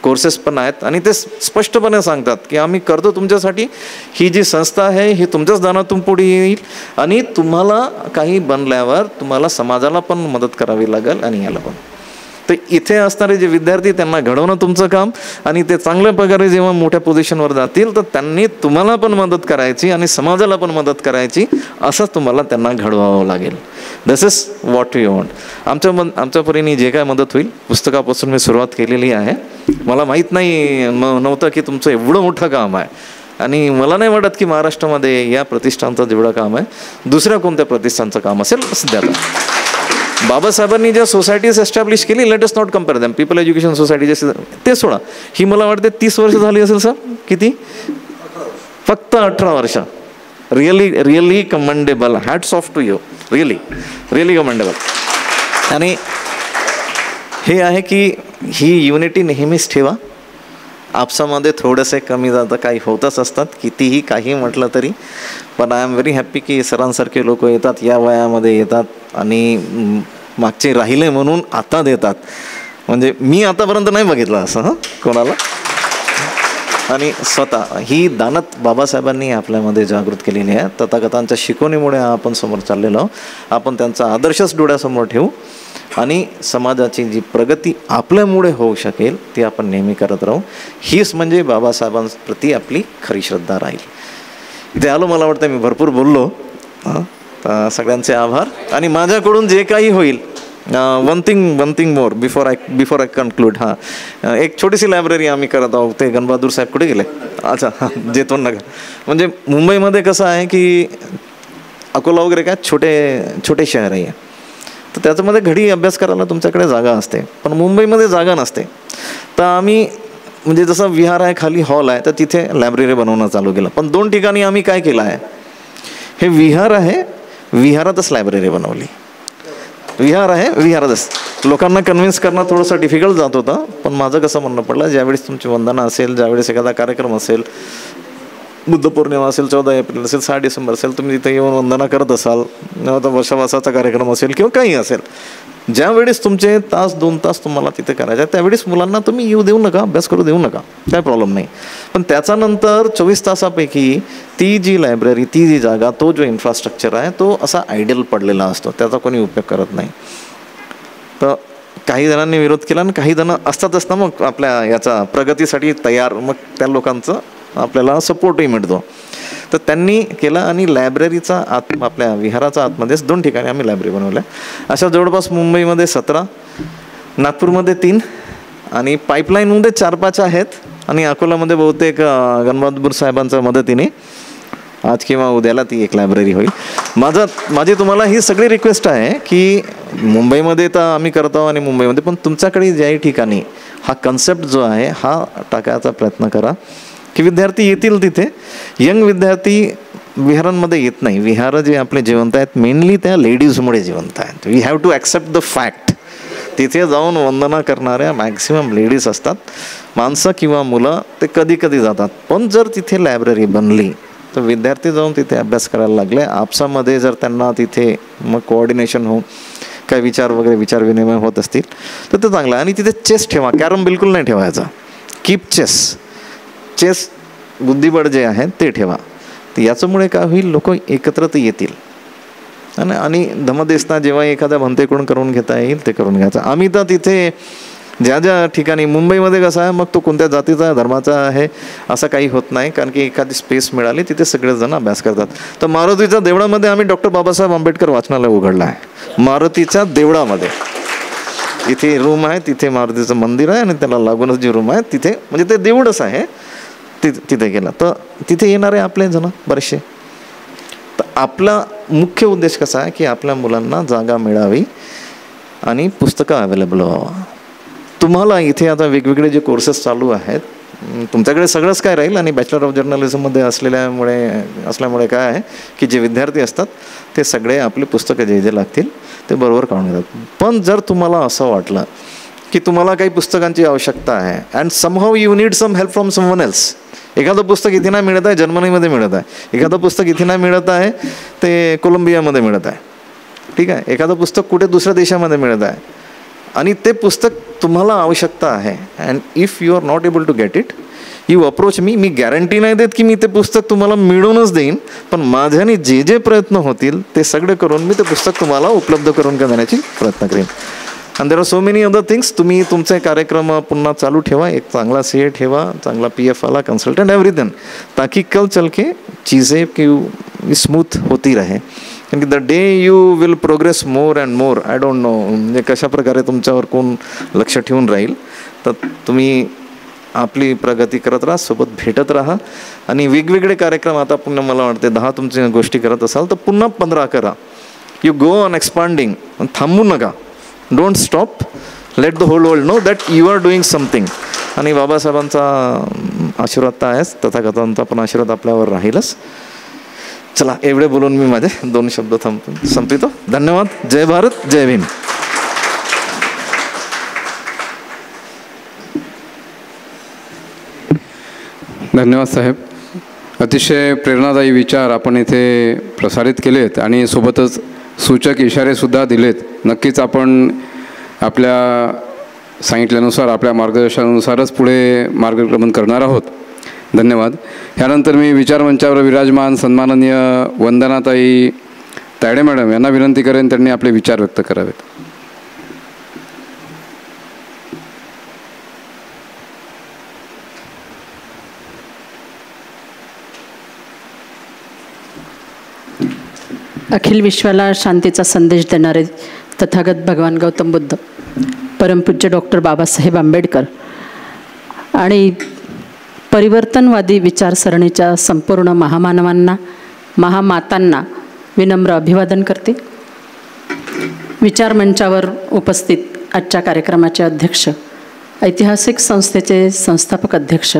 Speaker 7: कोर्सेस पण आहेत आणि ते स्पष्टपणे सांगतात की आम्ही करतो तुमच्यासाठी. ही जी संस्था आहे ही तुमच्याच दानातून पुढे येईल आणि तुम्हाला काही बनल्यावर तुम्हाला समाजाला पण मदत करावी लागेल आणि याला पण. तर इथे असणारे जे विद्यार्थी त्यांना घडवणं तुमचं काम आणि ते चांगल्या प्रकारे जेव्हा मोठ्या पोझिशनवर जातील तर त्यांनी तुम्हाला पण मदत करायची आणि समाजाला पण मदत करायची, असं तुम्हाला त्यांना घडवावं लागेल. दिस इज व्हॉट वी वॉन्ट. आमच्या परीने जे काय मदत होईल, पुस्तकापासून मी सुरुवात केलेली आहे. मला माहीत नव्हतं की तुमचं एवढं मोठं काम आहे आणि मला नाही वाटत की महाराष्ट्रामध्ये या प्रतिष्ठानचं जेवढं काम आहे दुसऱ्या कोणत्या प्रतिष्ठानचं काम असेल सध्याला. बाबासाहेबांनी ज्या सोसायटीज एस्टॅब्लिश केली, let us not compare them. People education society ते सोडा, ही मला वाटते 30 वर्ष झाली असेल सर. किती? फक्त 18 वर्ष. Really commendable. Hats off to you. Really commendable. आणि हे आहे की ही युनिटी नेहमीच ठेवा. आपसामध्ये थोडंसं कमी जातं, काही होतच असतात, कितीही काही म्हटलं तरी. पण आय एम व्हेरी हॅप्पी की सरांसारखे लोक येतात, या वयामध्ये येतात आणि मागचे राहिले म्हणून आता देतात. म्हणजे मी आतापर्यंत नाही बघितलं असं कोणाला. आणि स्वतः ही दानत बाबासाहेबांनी आपल्यामध्ये जागृत केलेली आहे. तथागतांच्या शिकवणीमुळे आपण समोर चाललेलो आहोत. आपण त्यांचा आदर्शच डोळ्यासमोर ठेवू आणि समाजाची जी प्रगती आपल्यामुळे होऊ शकेल ती आपण नेहमी करत राहू. हीच म्हणजे बाबासाहेबांप्रती आपली खरी श्रद्धा राहील. इथे आलो, मला वाटतं मी भरपूर बोललो. सगळ्यांचे आभार. आणि माझ्याकडून जे काही होईल, one thing more before I conclude. एक छोटीशी लायब्ररी आम्ही करत आहोत. ते गणबहादूर साहेब कुठे गेले? अच्छा, जेतवण नगर. म्हणजे मुंबईमध्ये कसं आहे की अकोला वगैरे काय छोटे शहर आहे, तर त्याच्यामध्ये घडी अभ्यास करायला तुमच्याकडे जागा असते, पण मुंबईमध्ये जागा नसते. तर आम्ही म्हणजे जसं विहार आहे, खाली हॉल आहे, तर तिथे लायब्ररी बनवणं चालू केलं. पण 2 ठिकाणी आम्ही काय केलं आहे, हे विहार आहे, विहारातच लायब्ररी बनवली. विहार आहे, विहारातच. लोकांना कन्व्हिन्स करणं थोडंसं डिफिकल्ट जात होतं, पण माझं कसं म्हणणं पडलं, ज्यावेळेस तुमची वंदना असेल, ज्यावेळेस एखादा कार्यक्रम असेल, बुद्ध पौर्णिमा असेल, 14 एप्रिल असेल, 6 डिसेंबर असेल, तुम्ही तिथे येऊन वंदना करत असाल, आता वर्षावासाचा कार्यक्रम असेल किंवा काही असेल, ज्यावेळेस तुमचे 2 तास तुम्हाला तिथे करायचे आहे, त्यावेळेस मुलांना तुम्ही येऊ देऊ नका, अभ्यास करू देऊ नका, काय प्रॉब्लेम नाही. पण त्याच्यानंतर 24 तासापैकी ती जी लायब्ररी, ती जी जागा, तो जो इन्फ्रास्ट्रक्चर आहे तो असा आयडियल पडलेला असतो, त्याचा कोणी उपयोग करत नाही. तर काही जणांनी विरोध केला आणि काही जण असतातच ना मग आपल्या याचा प्रगतीसाठी तयार, मग त्या लोकांचं आपल्याला सपोर्टही मिळतो. तर त्यांनी केलं आणि लायब्ररीचा आपल्या विहाराचा आतमध्येच 2 ठिकाणी आम्ही लायब्ररी बनवल्या. अशा जवळपास मुंबईमध्ये 17, नागपूरमध्ये 3 आणि पाईपलाईनमध्ये 4-5 आहेत आणि अकोलामध्ये बहुतेक गणबहादूर साहेबांच्या मदतीने आज किंवा उद्याला ती एक लायब्ररी होईल. माझी तुम्हाला ही सगळी रिक्वेस्ट आहे की मुंबईमध्ये तर आम्ही करतो आणि मुंबईमध्ये पण तुमच्याकडे ज्याही ठिकाणी हा कन्सेप्ट जो आहे हा टाकायचा प्रयत्न करा की विद्यार्थी येतील तिथे. यंग विद्यार्थी विहारांमध्ये येत नाही. विहार जे आपले जिवंत आहेत मेनली त्या लेडीजमुळे जिवंत आहेत. We have to accept the fact. तिथे जाऊन वंदना करणाऱ्या मॅक्सिमम लेडीज असतात. माणसं किंवा मुलं ते कधी कधी जातात. पण जर तिथे लायब्ररी बनली तर विद्यार्थी जाऊन तिथे अभ्यास करायला लागले. आपसामध्ये जर त्यांना तिथे मग कोऑर्डिनेशन होऊन काय विचार विनिमय होत असतील तर ते चांगलं आहे. आणि तिथे चेस ठेवा. कॅरम बिलकुल नाही ठेवायचा. कीप चेस बुद्धिबळ जे आहे ते ठेवा. तर याच्यामुळे काय होईल, लोक एकत्र तर येतील आणि धमदेसना जेव्हा एखाद्या भंतेकडून करून घेता येईल ते करून घ्यायचं. आम्ही तर तिथे ज्या ज्या ठिकाणी मुंबईमध्ये कसं आहे, मग तो कोणत्या जातीचा धर्माचा आहे असं काही होत नाही, कारण की एखादी स्पेस मिळाली तिथे सगळेजण अभ्यास करतात. तर मारुतीच्या देवळामध्ये आम्ही डॉक्टर बाबासाहेब आंबेडकर वाचनालय उघडलं आहे. मारुतीच्या देवळामध्ये इथे रूम आहे, तिथे मारुतीचं मंदिर आहे आणि त्याला लागूनच जी रूम आहे तिथे, म्हणजे ते देऊळच आहे, तिथे गेला तर तिथे येणारे आपले जण बरेचसे. तर आपला मुख्य उद्देश कसा आहे की आपल्या मुलांना जागा मिळावी आणि पुस्तकं अवेलेबल व्हावं. तुम्हाला इथे आता वेगवेगळे जे कोर्सेस चालू आहेत, तुमच्याकडे सगळंच काय राहील आणि बॅचलर ऑफ जर्नलिझममध्ये असल्यामुळे काय आहे की जे विद्यार्थी असतात ते सगळे आपली पुस्तकं जे जे लागतील ते बरोबर काढून घेतात. पण जर तुम्हाला असं वाटलं की तुम्हाला काही पुस्तकांची आवश्यकता आहे and somehow you need some help from someone else, एखादं पुस्तक इथे नाही मिळत आहे जर्मनीमध्ये मिळत आहे, एखादं पुस्तक इथे नाही मिळत आहे ते कोलंबियामध्ये मिळत आहे, ठीक आहे, एखादं पुस्तक कुठे दुसऱ्या देशामध्ये मिळत आहे आणि ते पुस्तक तुम्हाला आवश्यकता आहे and if you are not able to get it you approach me. मी गॅरंटी नाही देत की मी ते पुस्तक तुम्हाला मिळूनच देईन, पण माझ्याने जे जे प्रयत्न होतील ते सगळे करून मी ते पुस्तक तुम्हाला उपलब्ध करून देण्याची प्रयत्न करेन. And there are so many other things. तुम्ही तुमचे कार्यक्रम पुन्हा चालू ठेवा, एक चांगला CA ठेवा, चांगला PF वाला कंसल्टंट एवरीथिंग, ताकि कल चल के चीज़ें की स्मूथ होती रहे. कारण की the day you will progress more and more, I don't no म्हणजे कशा प्रकारे तुमच्यावर कोण लक्ष ठेवून राहील, तर तुम्ही आपली प्रगती करत राहा, सोबत भेटत राहा आणि वेगवेगळे कार्यक्रम आता पुन्हा मला वाटते 10 तुमच्या गोष्टी करत असाल तर पुन्हा 15 करा. यू गो ऑन एक्सपांडिंग, थांबू नका, don't stop, let the whole world know that you are doing something. आणि बाबासाहेबांचा आशीर्वाद तर आहेच, तथागतांचा पण आशीर्वाद आपल्यावर राहीलच. चला, एवढे बोलून मी माझे 2 शब्द संपवितो. धन्यवाद. जय भारत, जय भीम.
Speaker 4: धन्यवाद साहेब. अतिशय प्रेरणादायी विचार आपण इथे प्रसारित केलेत आणि सोबतच सूचक इशारेसुद्धा दिलेत. नक्कीच आपण आपल्या सांगितल्यानुसार, आपल्या मार्गदर्शनानुसारच पुढे मार्गक्रमण करणार आहोत. धन्यवाद. ह्यानंतर मी विचारमंचावर विराजमान सन्माननीय वंदनाताई तायडे मॅडम यांना विनंती करेन त्यांनी आपले विचार व्यक्त करावेत.
Speaker 1: अखिल विश्वाला शांतीचा संदेश देणारे तथागत भगवान गौतम बुद्ध, परमपूज्य डॉक्टर बाबासाहेब आंबेडकर आणि परिवर्तनवादी विचारसरणीच्या संपूर्ण महामानवांना, महामातांना विनम्र अभिवादन करते. विचारमंचावर उपस्थित आजच्या कार्यक्रमाचे अध्यक्ष, ऐतिहासिक संस्थेचे संस्थापक अध्यक्ष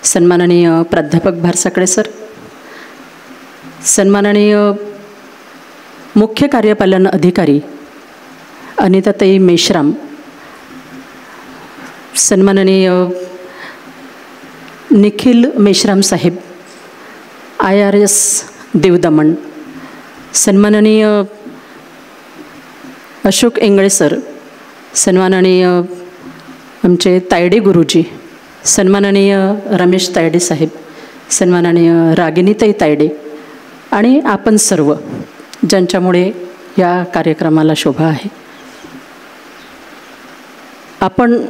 Speaker 1: सन्माननीय प्राध्यापक भारसाकडे सर, सन्माननीय मुख्य कार्यपालन अधिकारी अनिताताई मेश्राम, सन्माननीय निखिल मेश्राम साहेब IRS देवदमण, सन्माननीय अशोक इंगळे सर, सन्माननीय आमचे तायडे गुरुजी, सन्माननीय रमेश तायडे साहेब, सन्माननीय रागिनीताई तायडे आणि आपण सर्व ज्यांच्यामुळे या कार्यक्रमाला शोभा आहे. आपण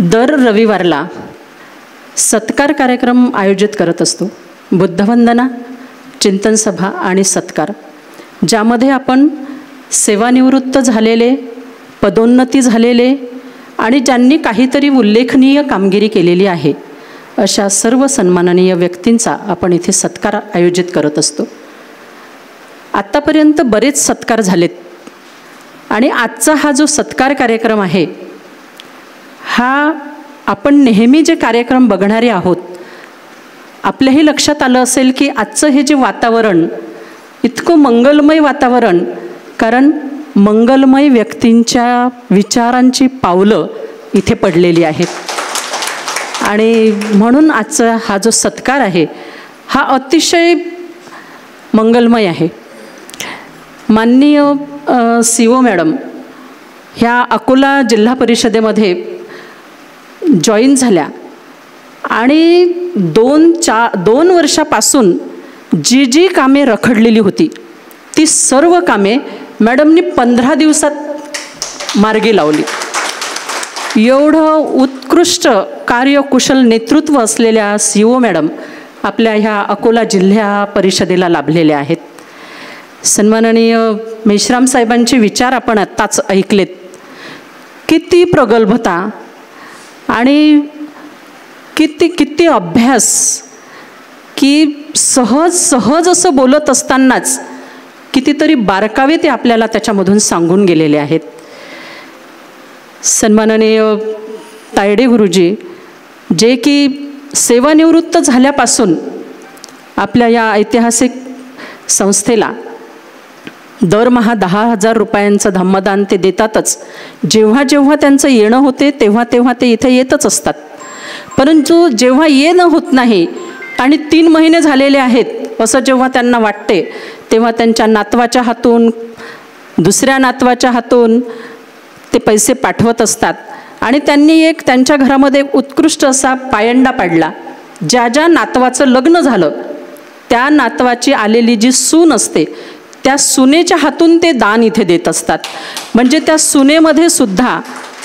Speaker 1: दर रविवारला सत्कार कार्यक्रम आयोजित करत असतो. बुद्धवंदना, चिंतन सभा आणि सत्कार, ज्यामध्ये आपण सेवानिवृत्त झालेले, पदोन्नती झालेले आणि ज्यांनी काहीतरी उल्लेखनीय कामगिरी केलेली आहे अशा सर्व सन्माननीय व्यक्तींचा आपण इथे सत्कार आयोजित करत असतो. आत्तापर्यंत बरेच सत्कार झालेत आणि आजचा हा जो सत्कार कार्यक्रम आहे हा आपण नेहमी जे कार्यक्रम बघणारे आहोत, आपल्याही लक्षात आलं असेल की आजचं हे जे वातावरण इतकं मंगलमय वातावरण, कारण मंगलमय व्यक्तींच्या विचारांची पावलं इथे पडलेली आहेत आणि म्हणून आजचा हा जो सत्कार आहे हा अतिशय मंगलमय आहे. माननीय CO मॅडम ह्या अकोला जिल्हा परिषदेमध्ये जॉईन झाल्या आणि 2 वर्षापासून जी जी कामे रखडलेली होती ती सर्व कामे मॅडमनी 15 दिवसात मार्गी लावली. एवढं उत्कृष्ट कार्यकुशल नेतृत्व असलेल्या CO मॅडम आपल्या ह्या अकोला जिल्हा परिषदेला लाभलेल्या आहेत. सन्माननीय मेश्राम साहेबांचे विचार आपण आत्ताच ऐकलेत. किती प्रगल्भता आणि किती अभ्यास, की सहज असं बोलत असतानाच कितीतरी बारकावे ते आपल्याला त्याच्यामधून सांगून गेलेले आहेत. सन्माननीय तायडे गुरुजी, जे की सेवानिवृत्त झाल्यापासून आपल्या या ऐतिहासिक संस्थेला दरमहा 10,000 रुपयांचं धम्मदान ते देतातच. जेव्हा जेव्हा त्यांचं येणं होते तेव्हा तेव्हा ते इथे येतच असतात. परंतु जेव्हा येणं होत नाही आणि 3 महिने झालेले आहेत असं जेव्हा त्यांना वाटते, तेव्हा त्यांच्या नातवाच्या हातून, दुसऱ्या नातवाच्या हातून ते पैसे पाठवत असतात. आणि त्यांनी एक त्यांच्या घरामध्ये उत्कृष्ट असा पायंडा पाडला. ज्या नातवाचं लग्न झालं त्या नातवाची आलेली जी सून असते त्या सुनेच्या हातून ते दान इथे देत असतात. म्हणजे त्या सुनेमध्ये सुद्धा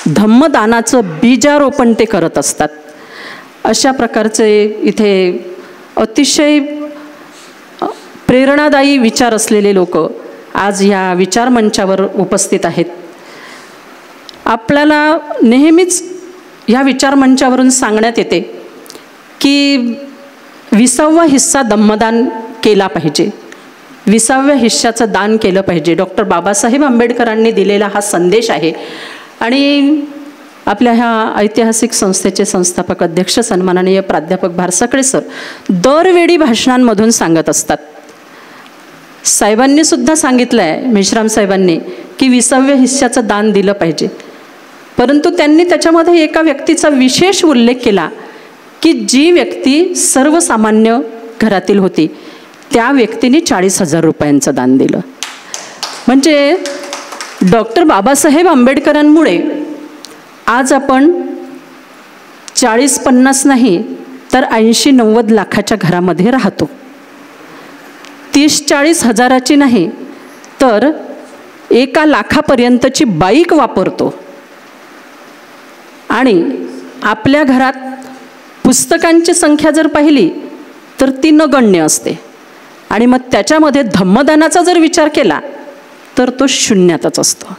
Speaker 1: धम्मदानाचं बीजारोपण ते करत असतात. अशा प्रकारचे इथे अतिशय प्रेरणादायी विचार असलेले लोक आज या विचारमंचावर उपस्थित आहेत. आपल्याला नेहमीच ह्या विचारमंचावरून सांगण्यात येते की 20वा हिस्सा धम्मदान केला पाहिजे, 20व्या हिस्साचं दान केलं पाहिजे. डॉक्टर बाबासाहेब आंबेडकरांनी दिलेला हा संदेश आहे. आणि आपल्या ह्या ऐतिहासिक संस्थेचे संस्थापक अध्यक्ष सन्माननीय प्राध्यापक भारसाकडे सर दरवेळी भाषणांमधून सांगत असतात. साहेबांनी सुद्धा सांगितलं आहे, मेश्राम साहेबांनी, की 20व्या हिस्साचं दान दिलं पाहिजे. परंतु त्यांनी त्याच्यामध्ये एका व्यक्तीचा विशेष उल्लेख केला की जी व्यक्ती सर्वसामान्य घरातील होती त्या व्यक्तीने 40,000 रुपयांचं दान दिलं. म्हणजे डॉक्टर बाबासाहेब आंबेडकरांमुळे आज आपण 40-50 नाही तर 80-90 लाखाच्या घरामध्ये राहतो. 30-40 हजाराची नाही तर 1 लाखापर्यंतची बाईक वापरतो. आणि आपल्या घरात पुस्तकांची संख्या जर पाहिली तर ती नगण्य असते. आणि मग त्याच्यामध्ये धम्मदानाचा जर विचार केला तर तो शून्यातच असतो.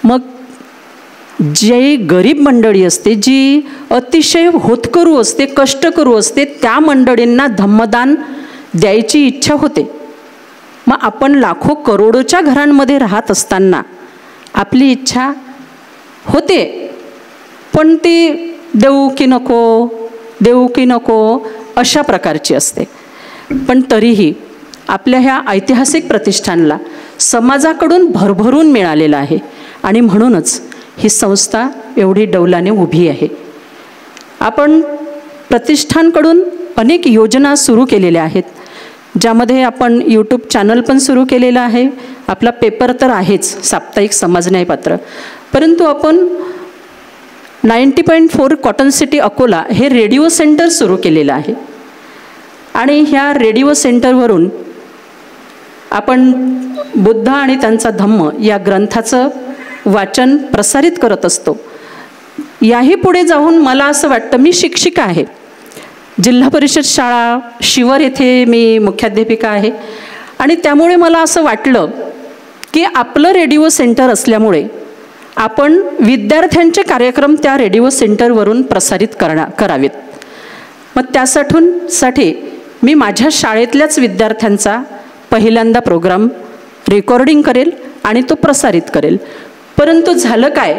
Speaker 1: मग जी गरीब मंडळी असते, जी अतिशय होतकरू असते, कष्टकरू असते, त्या मंडळींना धम्मदान द्यायची इच्छा होते. मग आपण लाखो करोडोच्या घरांमध्ये राहत असताना आपली इच्छा होते, पण ती देऊ की नको अशा प्रकारची असते. पण तरीही आपल्या ह्या ऐतिहासिक प्रतिष्ठानला समाजाकडून भरभरून मिळालेलं आहे. आणि म्हणूनच ही संस्था एवढी डौलाने उभी आहे. आपण प्रतिष्ठानकडून अनेक योजना सुरू केलेल्या आहेत, ज्यामध्ये आपण YouTube चॅनल पण सुरू केलेलं आहे. आपला पेपर तर आहेच, साप्ताहिक समाज न्यायपत्र. परंतु आपण 90.4 कॉटन सिटी अकोला हे रेडिओ सेंटर सुरू केलेलं आहे. आणि ह्या रेडिओ सेंटरवरून आपण बुद्ध आणि त्यांचा धम्म या ग्रंथाचं वाचन प्रसारित करत असतो. याही पुढे जाऊन मला असं वाटतं, मी शिक्षिका आहे, जिल्हा परिषद शाळा शिवर येथे मी मुख्याध्यापिका आहे. आणि त्यामुळे मला असं वाटलं की आपलं रेडिओ सेंटर असल्यामुळे आपण विद्यार्थ्यांचे कार्यक्रम त्या रेडिओ सेंटरवरून प्रसारित करावेत. मग त्यासाठी मी माझ्या शाळेतल्याच विद्यार्थ्यांचा पहिल्यांदा प्रोग्राम रेकॉर्डिंग करेल आणि तो प्रसारित करेल. परंतु झालं काय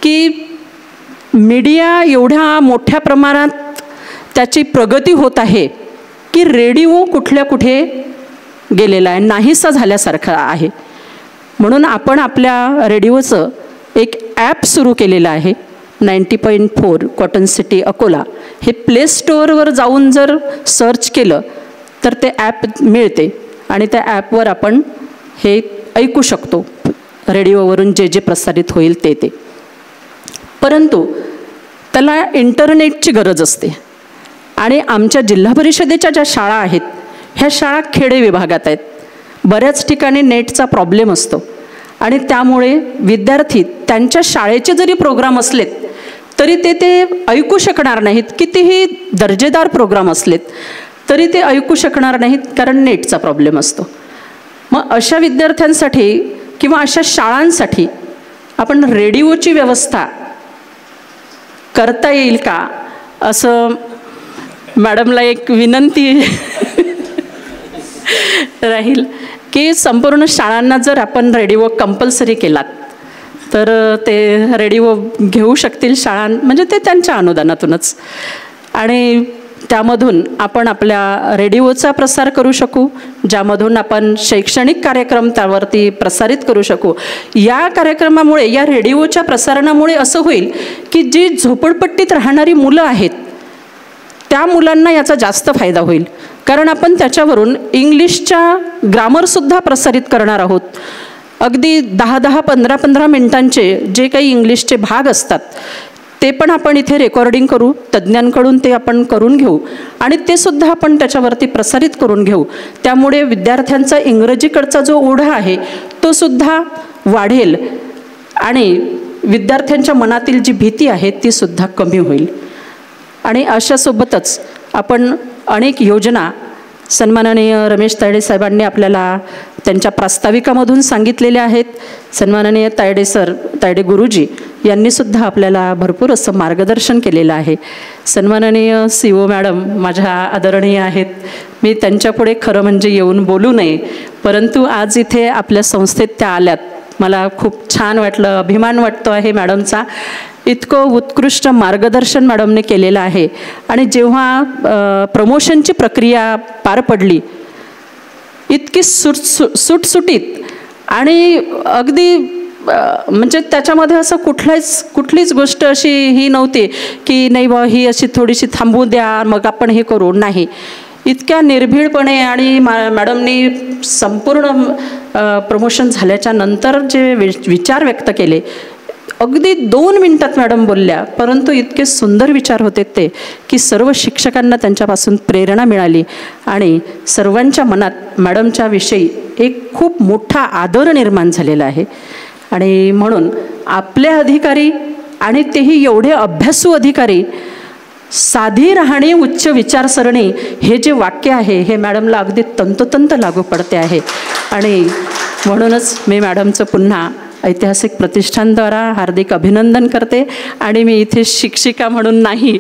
Speaker 1: की मीडिया एवढ्या मोठ्या प्रमाणात त्याची प्रगती होत आहे की रेडिओ कुठे गेलेला आहे, नाहीसा झाल्यासारखा आहे. म्हणून आपण आपल्या रेडिओचं एक ॲप सुरू केलेलं आहे, 90.4 कॉटन सिटी अकोला. हे प्ले स्टोअरवर जाऊन जर सर्च केलं तर ते ॲप मिळते आणि त्या ॲपवर आपण हे ऐकू शकतो, रेडिओवरून जे प्रसारित होईल ते. परंतु त्याला इंटरनेटची गरज असते. आणि आमच्या जिल्हा परिषदेच्या ज्या शाळा आहेत ह्या शाळा खेडे विभागात आहेत. बऱ्याच ठिकाणी नेटचा प्रॉब्लेम असतो. आणि त्यामुळे विद्यार्थी त्यांच्या शाळेचे जरी प्रोग्राम असलेत तरी ते ऐकू शकणार नाहीत. कितीही दर्जेदार प्रोग्राम असलेत तरी ते ऐकू शकणार नाहीत, कारण नेटचा प्रॉब्लेम असतो. मग अशा विद्यार्थ्यांसाठी किंवा अशा शाळांसाठी आपण रेडिओची व्यवस्था करता येईल का, असं मॅडमला एक विनंती राहील की संपूर्ण शाळांना जर आपण रेडिओ कंपल्सरी केलात तर ते रेडिओ घेऊ शकतील शाळा, म्हणजे ते त्यांच्या अनुदानातूनच, आणि त्यामधून आपण आपल्या रेडिओचा प्रसार करू शकू, ज्यामधून आपण शैक्षणिक कार्यक्रम त्यावरती प्रसारित करू शकू. या कार्यक्रमामुळे, या रेडिओच्या प्रसारणामुळे असं होईल की जी झोपडपट्टीत राहणारी मुलं आहेत त्या मुलांना याचा जास्त फायदा होईल, कारण आपण त्याच्यावरून इंग्लिशच्या ग्रामरसुद्धा प्रसारित करणार आहोत. अगदी 10-10, 15-15 मिनिटांचे जे काही इंग्लिशचे भाग असतात ते पण आपण इथे रेकॉर्डिंग करू, तज्ज्ञांकडून ते आपण करून घेऊ आणि ते सुद्धा आपण त्याच्यावरती प्रसारित करून घेऊ. त्यामुळे विद्यार्थ्यांचा इंग्रजीकडचा जो ओढा आहे तो सुद्धा वाढेल आणि विद्यार्थ्यांच्या मनातील जी भीती आहे ती सुद्धा कमी होईल. आणि अशासोबतच आपण अनेक योजना सन्माननीय रमेश तायडे साहेबांनी आपल्याला त्यांच्या प्रास्ताविकामधून सांगितलेल्या आहेत. सन्माननीय तायडे गुरुजी यांनीसुद्धा आपल्याला भरपूर असं मार्गदर्शन केलेलं आहे. सन्माननीय CO मॅडम माझ्या आदरणीय आहेत, मी त्यांच्यापुढे खरं म्हणजे येऊन बोलू नये, परंतु आज इथे आपल्या संस्थेत त्या आल्यात. मला खूप छान वाटलं, अभिमान वाटतो आहे मॅडमचा. इतकं उत्कृष्ट मार्गदर्शन मॅडमने केलेलं आहे. आणि जेव्हा प्रमोशनची प्रक्रिया पार पडली इतकी सुटसुटीत आणि अगदी म्हणजे त्याच्यामध्ये असं कुठलीच गोष्ट अशी ही नव्हती की नाही बा ही अशी थोडीशी थांबू द्या मग आपण हे करू, नाही. इतक्या निर्भीडपणे आणि मॅडमनी संपूर्ण प्रमोशन झाल्याच्या नंतर जे विचार व्यक्त केले, अगदी 2 मिनिटात मॅडम बोलल्या, परंतु इतके सुंदर विचार होते ते की सर्व शिक्षकांना त्यांच्यापासून प्रेरणा मिळाली आणि सर्वांच्या मनात मॅडमच्या विषयी एक खूप मोठा आदर निर्माण झालेला आहे. आणि म्हणून आपले अधिकारी आणि तेही एवढे अभ्यासू अधिकारी, साधी राहणी उच्च विचारसरणी हे जे वाक्य आहे हे मॅडमला अगदी तंतोतंत लागू पडते आहे. आणि म्हणूनच मी मॅडमचं पुन्हा ऐतिहासिक प्रतिष्ठानद्वारा हार्दिक अभिनंदन करते. आणि मी इथे शिक्षिका म्हणून नाही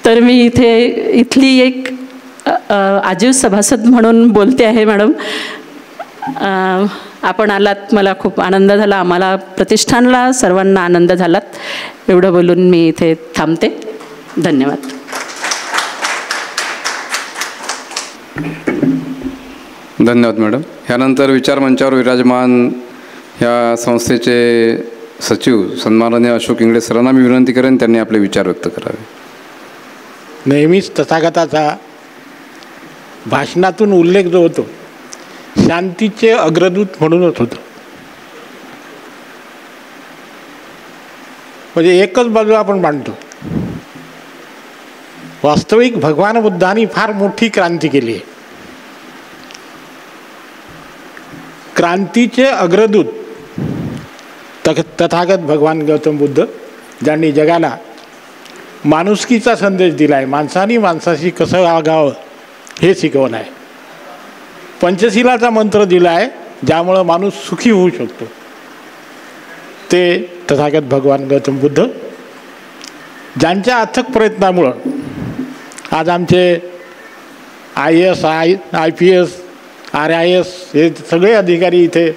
Speaker 1: तर मी इथली एक आजीव सभासद म्हणून बोलते आहे. मॅडम आपण आलात, मला खूप आनंद झाला, आम्हाला प्रतिष्ठानला सर्वांना आनंद झालात. एवढं बोलून मी इथे थांबते. धन्यवाद.
Speaker 4: धन्यवाद मॅडम. यानंतर विचारमंचावर विराजमान या संस्थेचे सचिव सन्माननीय अशोक इंगळे सरांना मी विनंती करेन त्यांनी आपले विचार व्यक्त करावे.
Speaker 8: नेहमीच तथागताचा भाषणातून उल्लेख जो होतो शांतीचे अग्रदूत म्हणूनच होतो. म्हणजे एकच बाजू आपण मांडतो. वास्तविक भगवान बुद्धांनी फार मोठी क्रांती केली आहे. क्रांतीचे अग्रदूत तथागत भगवान गौतम बुद्ध, ज्यांनी जगाला माणुसकीचा संदेश दिला आहे, माणसाने माणसाशी कसं वागावं हे शिकवलं आहे, पंचशिलाचा मंत्र दिला आहे ज्यामुळं माणूस सुखी होऊ शकतो, ते तथागत भगवान गौतम बुद्ध, ज्यांच्या अथक प्रयत्नामुळं आज आमचे IAS, IPS, RIS हे सगळे अधिकारी इथे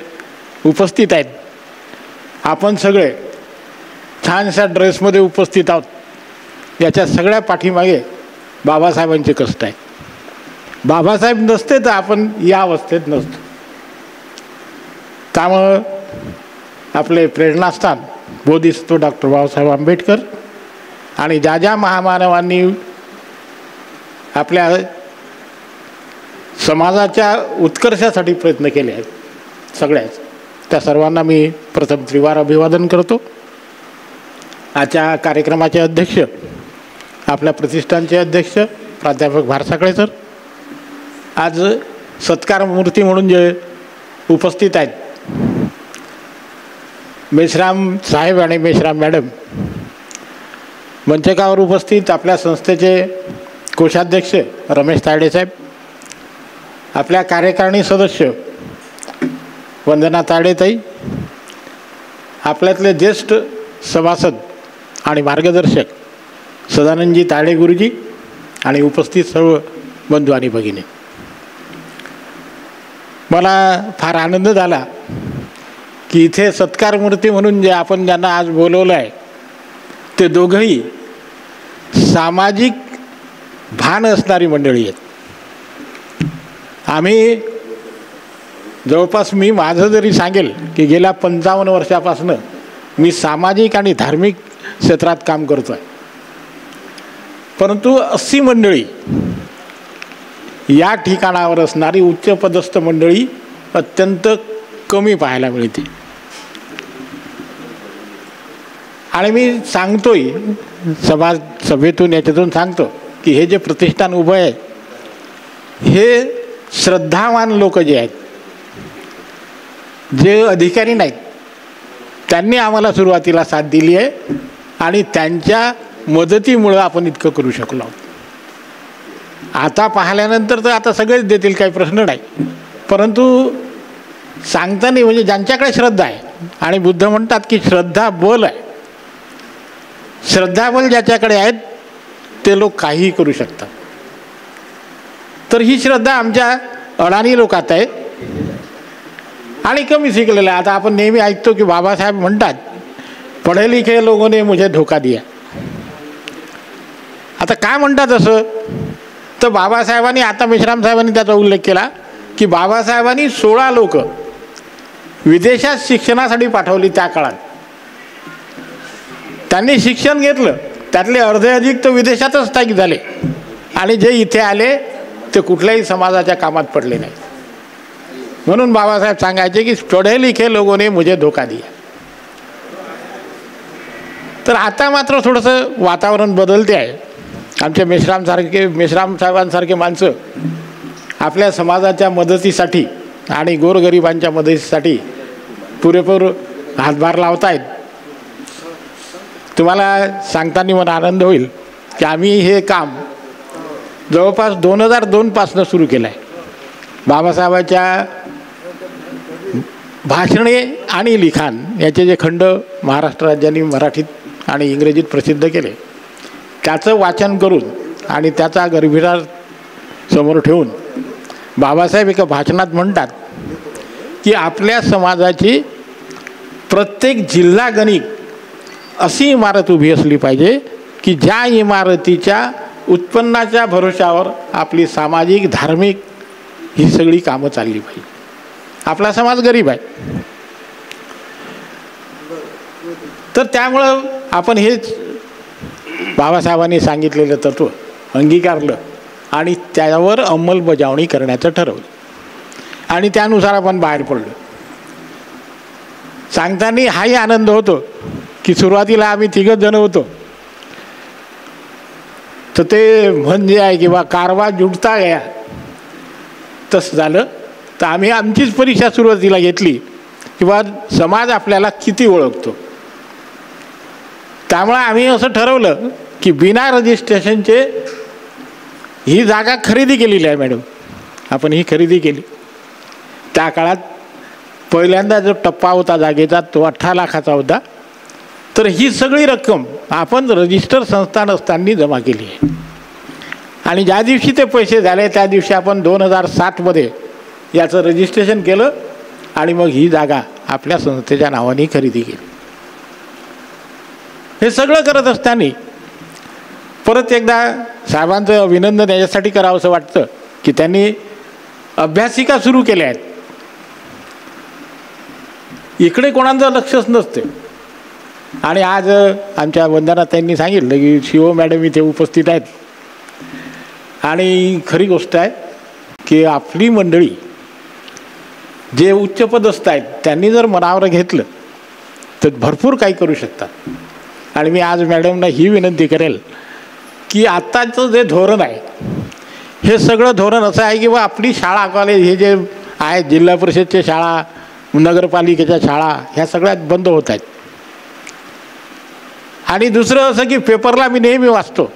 Speaker 8: उपस्थित आहेत. आपण सगळे छानशा ड्रेसमध्ये उपस्थित आहोत. याच्या सगळ्या पाठीमागे बाबासाहेबांचे कष्ट आहेत. बाबासाहेब नसते तर आपण या अवस्थेत नसतो. त्यामुळं आपले प्रेरणास्थान बोधिसत्व डॉक्टर बाबासाहेब आंबेडकर आणि ज्या ज्या महामानवांनी आपल्या समाजाच्या उत्कर्षासाठी प्रयत्न केले आहेत सगळ्याच, त्या सर्वांना मी प्रथम त्रिवार अभिवादन करतो. आजच्या कार्यक्रमाचे अध्यक्ष, आपल्या प्रतिष्ठानचे अध्यक्ष प्राध्यापक भारसाकळे सर, आज सत्कार मूर्ती म्हणून जे उपस्थित आहेत मेश्राम साहेब आणि मेश्राम मॅडम, मंचकावर उपस्थित आपल्या संस्थेचे कोषाध्यक्ष रमेश तायडे साहेब, आपल्या कार्यकारिणी सदस्य वंदना तायडेताई, आपल्यातले ज्येष्ठ सभासद आणि मार्गदर्शक सदानंदजी तायडे गुरुजी आणि उपस्थित सर्व बंधू आणि भगिनी, मला फार आनंद झाला की इथे सत्कार मूर्ती म्हणून जे आपण ज्यांना आज बोलवलं आहे ते दोघंही सामाजिक भान असणारी मंडळी आहेत. आम्ही जवळपास, मी माझं जरी सांगेल की गेल्या 55 वर्षापासून मी सामाजिक आणि धार्मिक क्षेत्रात काम करतो आहे, परंतु अशी मंडळी, या ठिकाणावर असणारी उच्चपदस्थ मंडळी अत्यंत कमी पाहायला मिळते. आणि मी सांगतोय सभेतून याच्यातून सांगतो की हे जे प्रतिष्ठान उभं आहे हे श्रद्धावान लोक जे आहेत, जे अधिकारी नाहीत, त्यांनी आम्हाला सुरुवातीला साथ दिली आहे आणि त्यांच्या मदतीमुळं आपण इतकं करू शकलो. आता पाहिल्यानंतर तर आता सगळेच देतील, काही प्रश्न नाही, परंतु सांगताना म्हणजे ज्यांच्याकडे श्रद्धा आहे, आणि बुद्ध म्हणतात की श्रद्धा बल आहे, श्रद्धाबल ज्याच्याकडे आहेत ते लोक काहीही करू शकतात. तर ही श्रद्धा आमच्या अडाणी लोकात आहे आणि कमी शिकलेलं आहे. आता आपण नेहमी ऐकतो की बाबासाहेब म्हणतात पढे लिखे लोगों ने मुझे धोका दिया. आता काय म्हणतात असं, तर बाबासाहेबांनी, आता मेश्राम साहेबांनी त्याचा उल्लेख केला की बाबासाहेबांनी 16 लोक विदेशात शिक्षणासाठी पाठवली. त्या काळात त्यांनी शिक्षण घेतलं, त्यातले अर्धे अधिक तर विदेशातच स्थायिक झाले आणि जे इथे आले ते कुठल्याही समाजाच्या कामात पडले नाही. म्हणून बाबासाहेब सांगायचे की पढे लिखे लोगों ने मुझे धोका दिया. तर आता मात्र थोडंसं वातावरण बदलते आहे. आमचे मेश्राम साहेबांसारखे माणसं आपल्या समाजाच्या मदतीसाठी आणि गोरगरिबांच्या मदतीसाठी पुरेपूर हातभार लावत आहेत. तुम्हाला सांगताना मला आनंद होईल की आम्ही हे काम जवळपास 2002 पासून सुरू केलं आहे. बाबासाहेबांच्या भाषणे आणि लिखाण याचे जे खंड महाराष्ट्र राज्याने मराठीत आणि इंग्रजीत प्रसिद्ध केले, त्याचं वाचन करून आणि त्याचा गर्भिरार समोर ठेवून बाबासाहेब एका भाषणात म्हणतात की आपल्या समाजाची प्रत्येक जिल्हागणिक अशी इमारत उभी असली पाहिजे की ज्या इमारतीच्या उत्पन्नाच्या भरोशावर आपली सामाजिक धार्मिक ही सगळी कामं चालली पाहिजे. आपला समाज गरीब आहे, तर त्यामुळं आपण हेच बाबासाहेबांनी सांगितलेलं तत्त्व अंगीकारलं आणि त्यावर अंमलबजावणी करण्याचं ठरवलं आणि त्यानुसार आपण बाहेर पडलो. सांगताना हाही आनंद होतो की सुरुवातीला आम्ही 3 जण होतो, तर ते म्हणजे आहे की बा कारवा जुटता गया तसं झालं. तर आम्ही आमचीच परीक्षा सुरुवातीला घेतली की बा समाज आपल्याला किती ओळखतो. त्यामुळे आम्ही असं ठरवलं की बिना रजिस्ट्रेशनचे ही जागा खरेदी केलेली आहे मॅडम, आपण ही खरेदी केली. त्या काळात पहिल्यांदा जो टप्पा होता जागेचा तो 18 लाखाचा होता. तर ही सगळी रक्कम आपण रजिस्टर संस्था नसताना जमा केली आहे आणि ज्या दिवशी ते पैसे झाले त्या दिवशी आपण 2007 याचं रजिस्ट्रेशन केलं आणि मग ही जागा आपल्या संस्थेच्या नावाने खरेदी केली. हे सगळं करत असताना परत एकदा साहेबांचं अभिनंदन याच्यासाठी करावं असं वाटतं की त्यांनी अभ्यासिका सुरू केल्या आहेत. इकडे कोणाचं लक्षच नसते आणि आज आमच्या वंदना त्यांनी सांगितलं की शिव मॅडम इथे उपस्थित आहेत आणि खरी गोष्ट आहे की आपली मंडळी जे उच्चपदस्थ आहेत त्यांनी जर मनावर घेतलं तर भरपूर काही करू शकतात. आणि मी आज मॅडमना ही विनंती करेल की आत्ताचं जे धोरण आहे हे सगळं धोरण असं आहे की बा आपली शाळा कॉलेज हे जे आहेत जिल्हा परिषदच्या शाळा नगरपालिकेच्या शाळा ह्या सगळ्यात बंद होत आहेत. आणि दुसरं असं की पेपरला मी नेहमी वाचतो,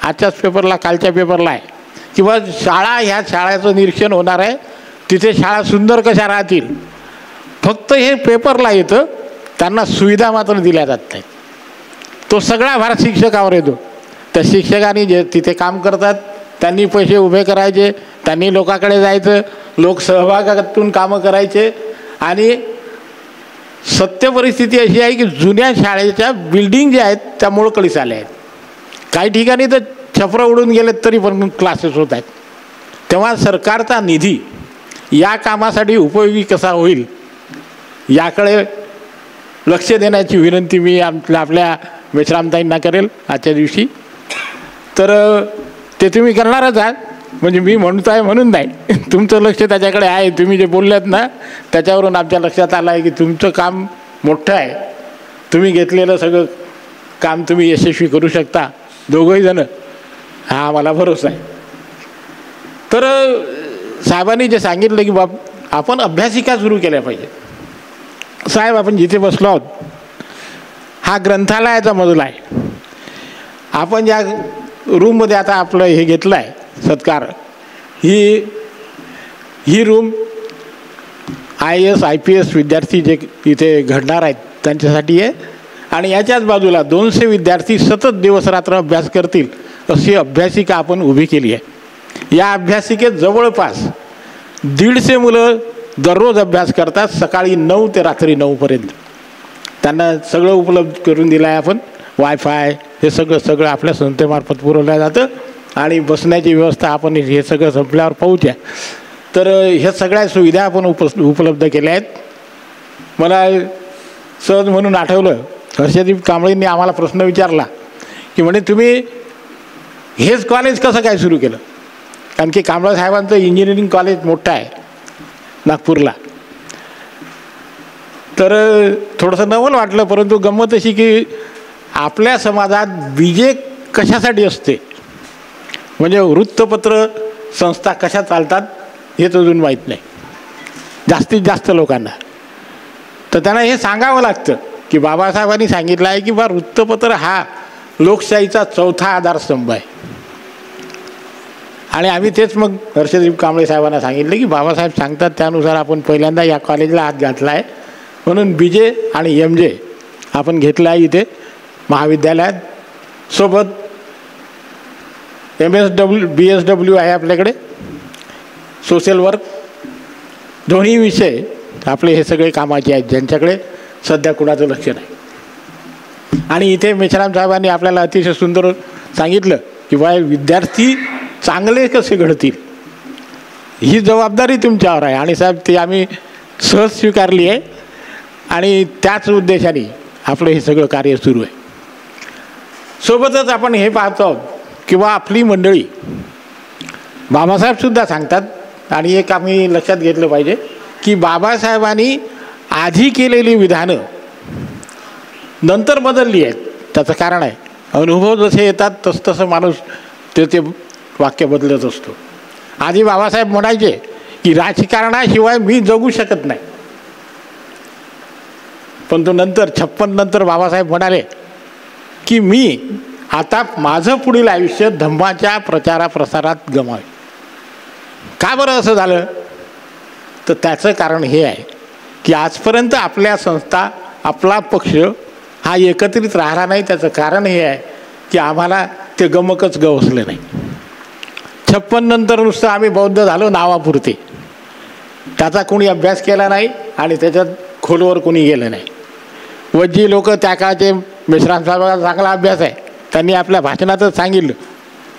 Speaker 8: आजच्याच पेपरला कालच्या पेपरला आहे किंवा शाळा ह्या शाळेचं निरीक्षण होणार आहे, तिथे शाळा सुंदर कशा राहतील. फक्त हे पेपरला येतं, त्यांना सुविधा मात्र दिल्या जात नाहीत. तो सगळा भार शिक्षकावर येतो. त्या शिक्षकांनी जे तिथे काम करतात त्यांनी पैसे उभे करायचे, त्यांनी लोकांकडे जायचं, लोक सहभागातून कामं करायचे. आणि सत्य परिस्थिती अशी आहे की जुन्या शाळेच्या बिल्डिंग ज्या आहेत त्या मोडकळीस आल्या आहेत. काही ठिकाणी तर छपरं उडून गेलेत तरी पण क्लासेस होत आहेत. तेव्हा सरकारचा निधी या कामासाठी उपयोगी कसा होईल याकडे लक्ष देण्याची विनंती मी आपल्या मेश्रामताईंना करेल आजच्या दिवशी. तर ते तुम्ही करणारच आहात, म्हणजे मी म्हणतो आहे म्हणून नाही, तुमचं लक्ष त्याच्याकडे आहे. तुम्ही जे बोलल्यात ना त्याच्यावरून आमच्या लक्षात आलं आहे की तुमचं काम मोठं आहे. तुम्ही घेतलेलं सगळं काम तुम्ही यशस्वी करू शकता दोघंही जण, हा आम्हाला भरोसा आहे. तर साहेबांनी जे सांगितलं की आपण अभ्यासिका सुरू केल्या पाहिजे. साहेब, आपण जिथे बसलो आहोत हा ग्रंथालयाचा मजला आहे. आपण ज्या रूममध्ये आता आपलं हे घेतलं आहे सत्कार, ही रूम IAS IPS विद्यार्थी जे इथे घडणार आहेत त्यांच्यासाठी आहे. आणि याच्याच बाजूला 200 विद्यार्थी सतत दिवसरात्र अभ्यास करतील अशी अभ्यासिका आपण उभी केली आहे. या अभ्यासिकेत जवळपास 150 मुलं दररोज अभ्यास करतात, सकाळी 9 ते रात्री 9पर्यंत. त्यांना सगळं उपलब्ध करून दिलं आहे आपण. वायफाय हे सगळं आपल्या संस्थेमार्फत पुरवलं जातं. आणि बसण्याची व्यवस्था आपण हे सगळं संपल्यावर पाहूया. तर ह्या सगळ्या सुविधा आपण उपलब्ध केल्या आहेत. मला सहज म्हणून आठवलं, हर्षदीप कांबळेंनी आम्हाला प्रश्न विचारला की म्हणे तुम्ही हेच कॉलेज कसं काय सुरू केलं. कारण की कांबळे साहेबांचं इंजिनिअरिंग कॉलेज मोठं आहे नागपूरला. तर थोडंसं नवल वाटलं, परंतु गंमत अशी की आपल्या समाजात बीजे कशासाठी असते, म्हणजे वृत्तपत्र संस्था कशा चालतात हेच अजून माहीत नाही जास्तीत जास्त लोकांना. तर त्यांना हे सांगावं लागतं की बाबासाहेबांनी सांगितलं आहे की वृत्तपत्र हा लोकशाहीचा चौथा आधारस्तंभ आहे. आणि आम्ही तेच मग हर्षदीप कांबळे साहेबांना सांगितलं की बाबासाहेब सांगतात त्यानुसार आपण पहिल्यांदा या कॉलेजला हात घातला आहे. म्हणून BJ आणि MJ आपण घेतलं आहे इथे महाविद्यालयात. सोबत MSW BSW आहे आपल्याकडे, सोशल वर्क, दोन्ही विषय आपले हे सगळे कामाचे आहेत ज्यांच्याकडे सध्या कुणाचं लक्ष नाही. आणि इथे मेश्राम साहेबांनी आपल्याला अतिशय सुंदर सांगितलं की विद्यार्थी चांगले कसे घडतील ही जबाबदारी तुमच्यावर आहे. आणि साहेब ती आम्ही सहज स्वीकारली आहे. आणि त्याच उद्देशाने आपलं हे सगळं कार्य सुरू आहे. सोबतच आपण हे पाहतो किंवा आपली मंडळी, बाबासाहेबसुद्धा सांगतात आणि एक आम्ही लक्षात घेतलं पाहिजे की बाबासाहेबांनी आधी केलेली विधानं नंतर बदलली आहेत. त्याचं कारण आहे अनुभव जसे येतात तसं माणूस ते वाक्य बदलत असतो. आधी बाबासाहेब म्हणायचे की राजकारणाशिवाय मी जगू शकत नाही, पण तो नंतर 56 नंतर बाबासाहेब म्हणाले की मी आता माझं पुढील आयुष्य धम्माच्या प्रचाराप्रसारात गमावे. का बरं असं झालं, तर त्याचं कारण हे आहे की आजपर्यंत आपल्या संस्था आपला पक्ष हा एकत्रित राहिला नाही. त्याचं कारण हे आहे की आम्हाला ते गमकच गवसले नाही. 56 नंतर नुसतं आम्ही बौद्ध झालो नावापुरते, त्याचा कोणी अभ्यास केला नाही आणि त्याच्यात खोलवर कोणी गेलं नाही. व जी लोक त्या काळचे मेश्राम साहेबांचा चांगला अभ्यास आहे त्यांनी आपल्या भाषणातच सांगितलं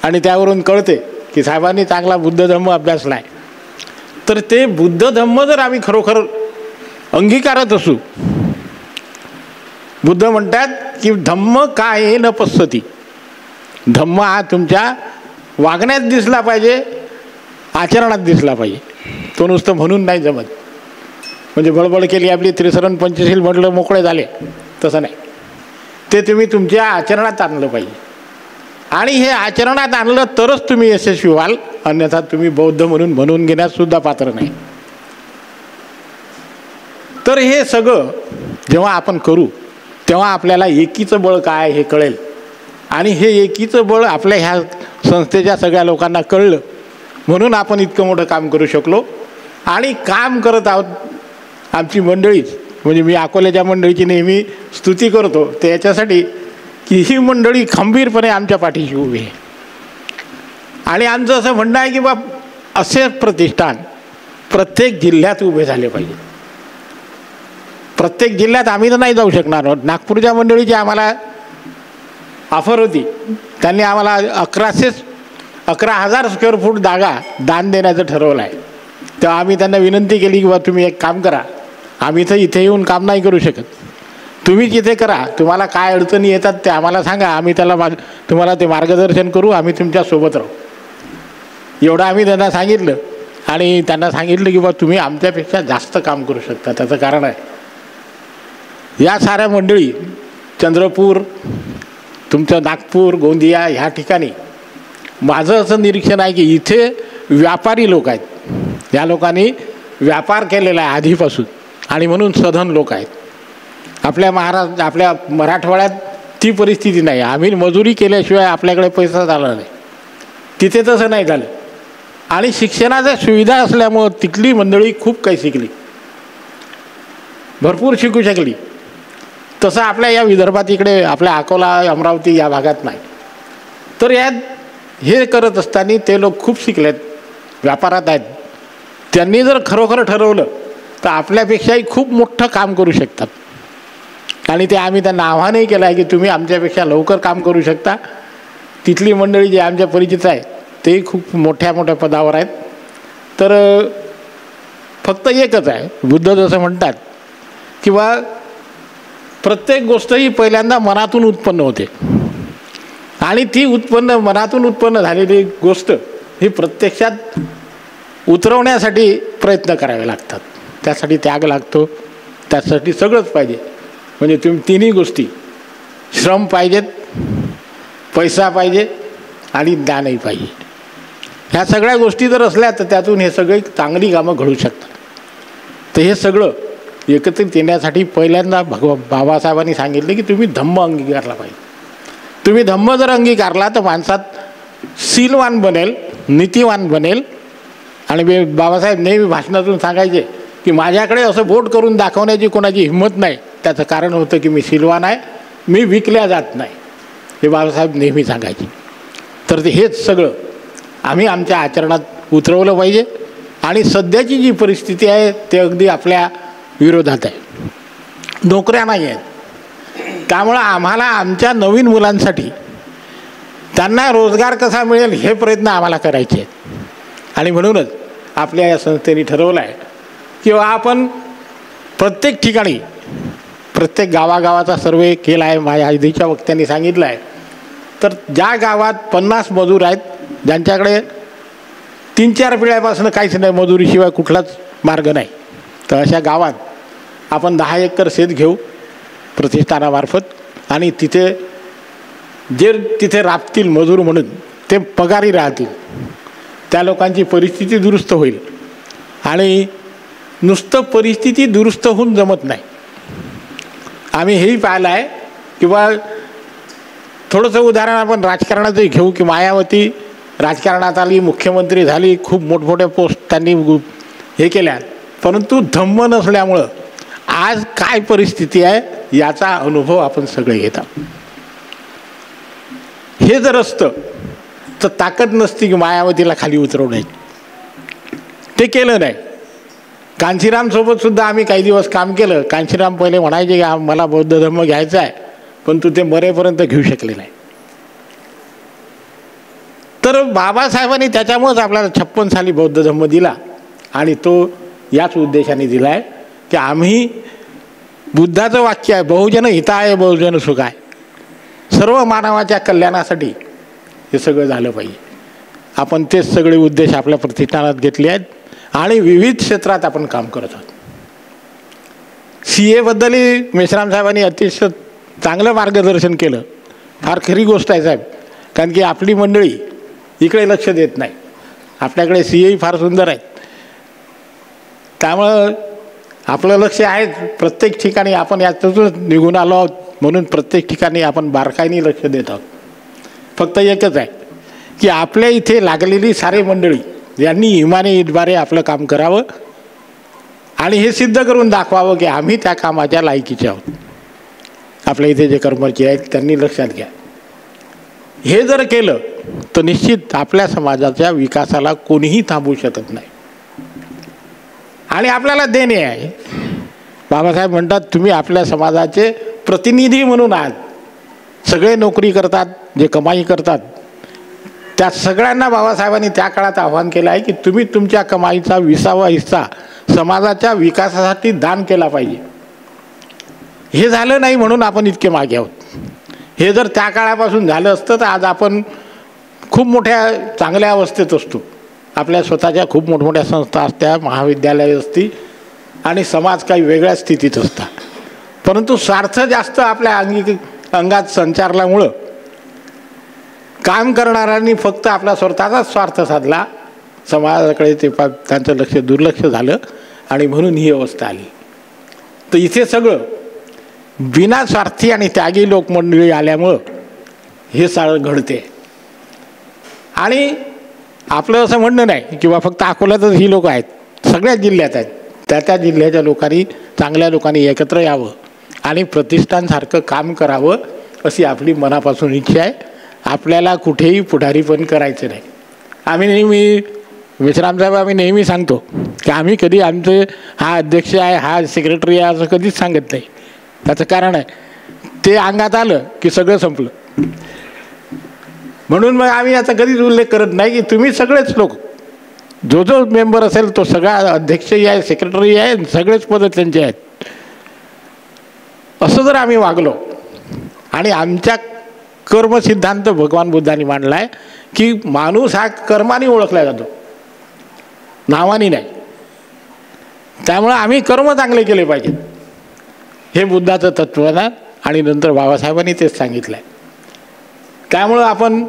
Speaker 8: आणि त्यावरून कळते की साहेबांनी चांगला बुद्ध धम्म अभ्यासला आहे. तर ते बुद्ध धम्म जर आम्ही खरोखर अंगीकारत असू, बुद्ध म्हणतात की धम्म काय न पश्यती, धम्म हा तुमच्या वागण्यात दिसला पाहिजे, आचरणात दिसला पाहिजे. तो नुसतं म्हणून नाही जमत, म्हणजे बळबळ केली आपली त्रिसरण पंचशील म्हटलं मोकळे झाले, तसं नाही. ते तुम्ही तुमच्या आचरणात आणलं पाहिजे. आणि हे आचरणात आणलं तरच तुम्ही यशस्वी व्हाल, अन्यथा तुम्ही बौद्ध म्हणून घेण्यास सुद्धा पात्र नाही. तर तर हे सगळं जेव्हा आपण करू तेव्हा आपल्याला एकीचं बळ काय हे कळेल. आणि हे एकीचं बळ आपल्या ह्या संस्थेच्या सगळ्या लोकांना कळलं म्हणून आपण इतकं मोठं काम करू शकलो. आणि काम करत आहोत आमची मंडळीच, म्हणजे मी अकोल्याच्या मंडळीची नेहमी स्तुती करतो ते याच्यासाठी की ही मंडळी खंबीरपणे आमच्या पाठीशी उभी आहे. आणि आमचं असं म्हणणं आहे की बा असे प्रतिष्ठान प्रत्येक जिल्ह्यात उभे झाले पाहिजे. प्रत्येक जिल्ह्यात आम्ही तर नाही जाऊ शकणार आहोत. नागपूरच्या मंडळीची आम्हाला ऑफर होती, त्यांनी आम्हाला 11,000 स्क्वेअर फूट जागा दान देण्याचं ठरवलं आहे. तेव्हा आम्ही त्यांना विनंती केली की बा तुम्ही एक काम करा, आम्ही तर इथे येऊन काम नाही करू शकत, तुम्हीच इथे करा, तुम्हाला काय अडचणी येतात ते आम्हाला सांगा, आम्ही तुम्हाला ते मार्गदर्शन करू, आम्ही तुमच्यासोबत राहू. एवढं आम्ही त्यांना सांगितलं. आणि त्यांना सांगितलं की बा तुम्ही आमच्यापेक्षा जास्त काम करू शकता. त्याचं कारण आहे या साऱ्या मंडळी चंद्रपूर, तुमचं नागपूर, गोंदिया ह्या ठिकाणी माझं असं निरीक्षण आहे की इथे व्यापारी लोक आहेत. या लोकांनी व्यापार केलेला आहे आधीपासून आणि म्हणून सधन लोक आहेत. आपल्या मराठवाड्यात ती परिस्थिती नाही. आम्ही मजुरी केल्याशिवाय आपल्याकडे पैसा झाला नाही. तिथे तसं नाही झालं. आणि शिक्षणाच्या सुविधा असल्यामुळं तिथली मंडळी खूप काही शिकली, भरपूर शिकू शकली. तसं आपल्या या विदर्भात इकडे आपल्या अकोला, अमरावती या भागात नाही. तर यात हे करत असताना ते लोक खूप शिकलेत, व्यापारात आहेत. त्यांनी जर खरोखर ठरवलं तर आपल्यापेक्षाही खूप मोठं काम करू शकतात. आणि ते आम्ही त्यांना आव्हानही केलं आहे की तुम्ही आमच्यापेक्षा लवकर काम करू शकता. तिथली मंडळी जी आमच्या परिचित आहे तेही खूप मोठ्या मोठ्या पदावर आहेत. तर फक्त एकच आहे, बुद्ध जसं म्हणतात की बा प्रत्येक गोष्ट ही पहिल्यांदा मनातून उत्पन्न होते आणि ती मनातून उत्पन्न झालेली गोष्ट ही प्रत्यक्षात उतरवण्यासाठी प्रयत्न करावे लागतात. त्यासाठी त्याग लागतो, त्यासाठी सगळंच पाहिजे. म्हणजे तुम्ही तिन्ही गोष्टी, श्रम पाहिजेत, पैसा पाहिजे आणि ज्ञानही पाहिजे. ह्या सगळ्या गोष्टी जर असल्या तर त्यातून हे सगळे चांगली कामं घडू शकतात. तर हे सगळं एकत्रित येण्यासाठी पहिल्यांदा बाबासाहेबांनी सांगितले की तुम्ही धम्म अंगीकारला पाहिजे. तुम्ही धम्म जर अंगीकारला तर माणसात शीलवान बनेल, नीतिवान बनेल. आणि बाबासाहेब नेहमी भाषणातून सांगायचे की माझ्याकडे असं बोट करून दाखवण्याची कोणाची हिंमत नाही. त्याचं कारण होतं की मी शीलवान आहे, मी विकल्या जात नाही, हे बाबासाहेब नेहमी सांगायचे. तर हेच सगळं आम्ही आमच्या आचरणात उतरवलं पाहिजे. आणि सध्याची जी परिस्थिती आहे ते अगदी आपल्या विरोधात आहे. नोकऱ्या नाही आहेत, त्यामुळं आम्हाला आमच्या नवीन मुलांसाठी त्यांना रोजगार कसा मिळेल हे प्रयत्न आम्हाला करायचे आहेत. आणि म्हणूनच आपल्या या संस्थेने ठरवलं आहे की आपण प्रत्येक ठिकाणी, प्रत्येक गावागावाचा सर्वे केला आहे. माझ्या आधीच्या वक्त्यांनी सांगितलं आहे. तर ज्या गावात 50 मजूर आहेत, ज्यांच्याकडे 3-4 पिढ्यापासून काहीच नाही, मजुरीशिवाय कुठलाच मार्ग नाही, तर अशा गावात आपण 10 एकर शेत घेऊ प्रतिष्ठानामार्फत. आणि तिथे राबतील मजूर म्हणून ते पगारी राहतील. त्या लोकांची परिस्थिती दुरुस्त होईल. आणि नुसतं परिस्थिती दुरुस्त होऊन जमत नाही. आम्ही हेही पाहिलं आहे की बा थोडंसं उदाहरण आपण राजकारणाचंही घेऊ की मायावती राजकारणात आली, मुख्यमंत्री झाली, खूप मोठमोठ्या पोस्ट त्यांनी हे केल्या, परंतु धम्म नसल्यामुळं आज काय परिस्थिती आहे याचा अनुभव आपण सगळे घेतात. हे जर असतं तर ताकद नसती की मायावतीला खाली उतरवण्याची. ते केलं नाही. कांशीरामसोबत सुद्धा आम्ही काही दिवस काम केलं. कांशीराम पहिले म्हणायचे की मला बौद्ध धर्म घ्यायचा आहे, पण ते मरेपर्यंत घेऊ शकले नाही. तर बाबासाहेबांनी त्याच्यामुळेच आपल्याला 56 साली बौद्ध धर्म दिला. आणि तो याच उद्देशाने दिला आहे की आम्ही, बुद्धाचं वाक्य आहे बहुजन हिताय बहुजन सुखाय, सर्व मानवाच्या कल्याणासाठी हे सगळं झालं पाहिजे. आपण तेच सगळे उद्देश आपल्या प्रतिष्ठानात घेतले आहेत आणि विविध क्षेत्रात आपण काम करत आहोत. CA बद्दलही मेश्राम साहेबांनी अतिशय चांगलं मार्गदर्शन केलं. फार खरी गोष्ट आहे साहेब, कारण की आपली मंडळी इकडे लक्ष देत नाही. आपल्याकडे CA फार सुंदर आहेत. त्यामुळं आपलं लक्ष आहे प्रत्येक ठिकाणी, आपण यातूनच निघून आलो आहोत म्हणून प्रत्येक ठिकाणी आपण बारकाईने लक्ष देत आहोत. फक्त एकच आहे की आपल्या इथे लागलेली सारी मंडळी यांनी इमानीद्वारे आपलं काम करावं आणि हे सिद्ध करून दाखवावं की आम्ही त्या कामाच्या लायकीचे आहोत. आपल्या इथे जे कर्मचारी आहेत त्यांनी लक्षात घ्या. हे जर केलं तर निश्चित आपल्या समाजाच्या विकासाला कोणीही थांबवू शकत नाही. आणि आपल्याला देणे आहे. बाबासाहेब म्हणतात तुम्ही आपल्या समाजाचे प्रतिनिधी म्हणून आहात. सगळे नोकरी करतात, जे कमाई करतात, त्या सगळ्यांना बाबासाहेबांनी त्या काळात आव्हान केलं आहे की तुम्ही तुमच्या कमाईचा 20वा हिस्सा समाजाच्या विकासासाठी दान केला पाहिजे. हे झालं नाही म्हणून आपण इतके मागे आहोत. हे जर त्या काळापासून झालं असतं तर आज आपण खूप मोठ्या चांगल्या अवस्थेत असतो. आपल्या स्वतःच्या खूप मोठमोठ्या संस्था असत्या, महाविद्यालय असती आणि समाज काही वेगळ्या स्थितीत असता. परंतु स्वार्थ जास्त आपल्या अंगात संचारल्यामुळं काम करणाऱ्यांनी फक्त आपला स्वतःचाच स्वार्थ साधला, समाजाकडे ते त्यांचं दुर्लक्ष झालं आणि म्हणून ही अवस्था आली. तर इथे सगळं बिना स्वार्थी आणि त्यागी लोकमंडळी आल्यामुळं हे सगळं घडते. आणि आपलं असं म्हणणं नाही किंवा फक्त अकोल्यातच ही लोक आहेत, सगळ्याच जिल्ह्यात आहेत. त्या जिल्ह्याच्या लोकांनी, चांगल्या लोकांनी एकत्र यावं आणि प्रतिष्ठानसारखं काम करावं अशी आपली मनापासून इच्छा आहे. आपल्याला कुठेही पुढारीपण करायचं नाही. आम्ही नेहमी विश्रामसाहेब आम्ही नेहमी सांगतो की आम्ही कधी आमचे हा अध्यक्ष आहे, हा सेक्रेटरी आहे असं कधीच सांगत नाही. त्याचं कारण आहे ते अंगात आलं की सगळं संपलं. म्हणून मग आम्ही याचा कधीच उल्लेख करत नाही की तुम्ही सगळेच लोक, जो जो मेंबर असेल तो सगळा अध्यक्षही आहे, सेक्रेटरी आहे, सगळेच पद त्यांचे आहेत. असं जर आम्ही वागलो आणि आमच्या कर्मसिद्धांत भगवान बुद्धांनी मांडला आहे की माणूस हा कर्माने ओळखला जातो, नावाने नाही. त्यामुळे आम्ही कर्म चांगले केले पाहिजेत. हे बुद्धाचं तत्त्वज्ञान आणि नंतर बाबासाहेबांनी तेच सांगितलं आहे. त्यामुळं आपण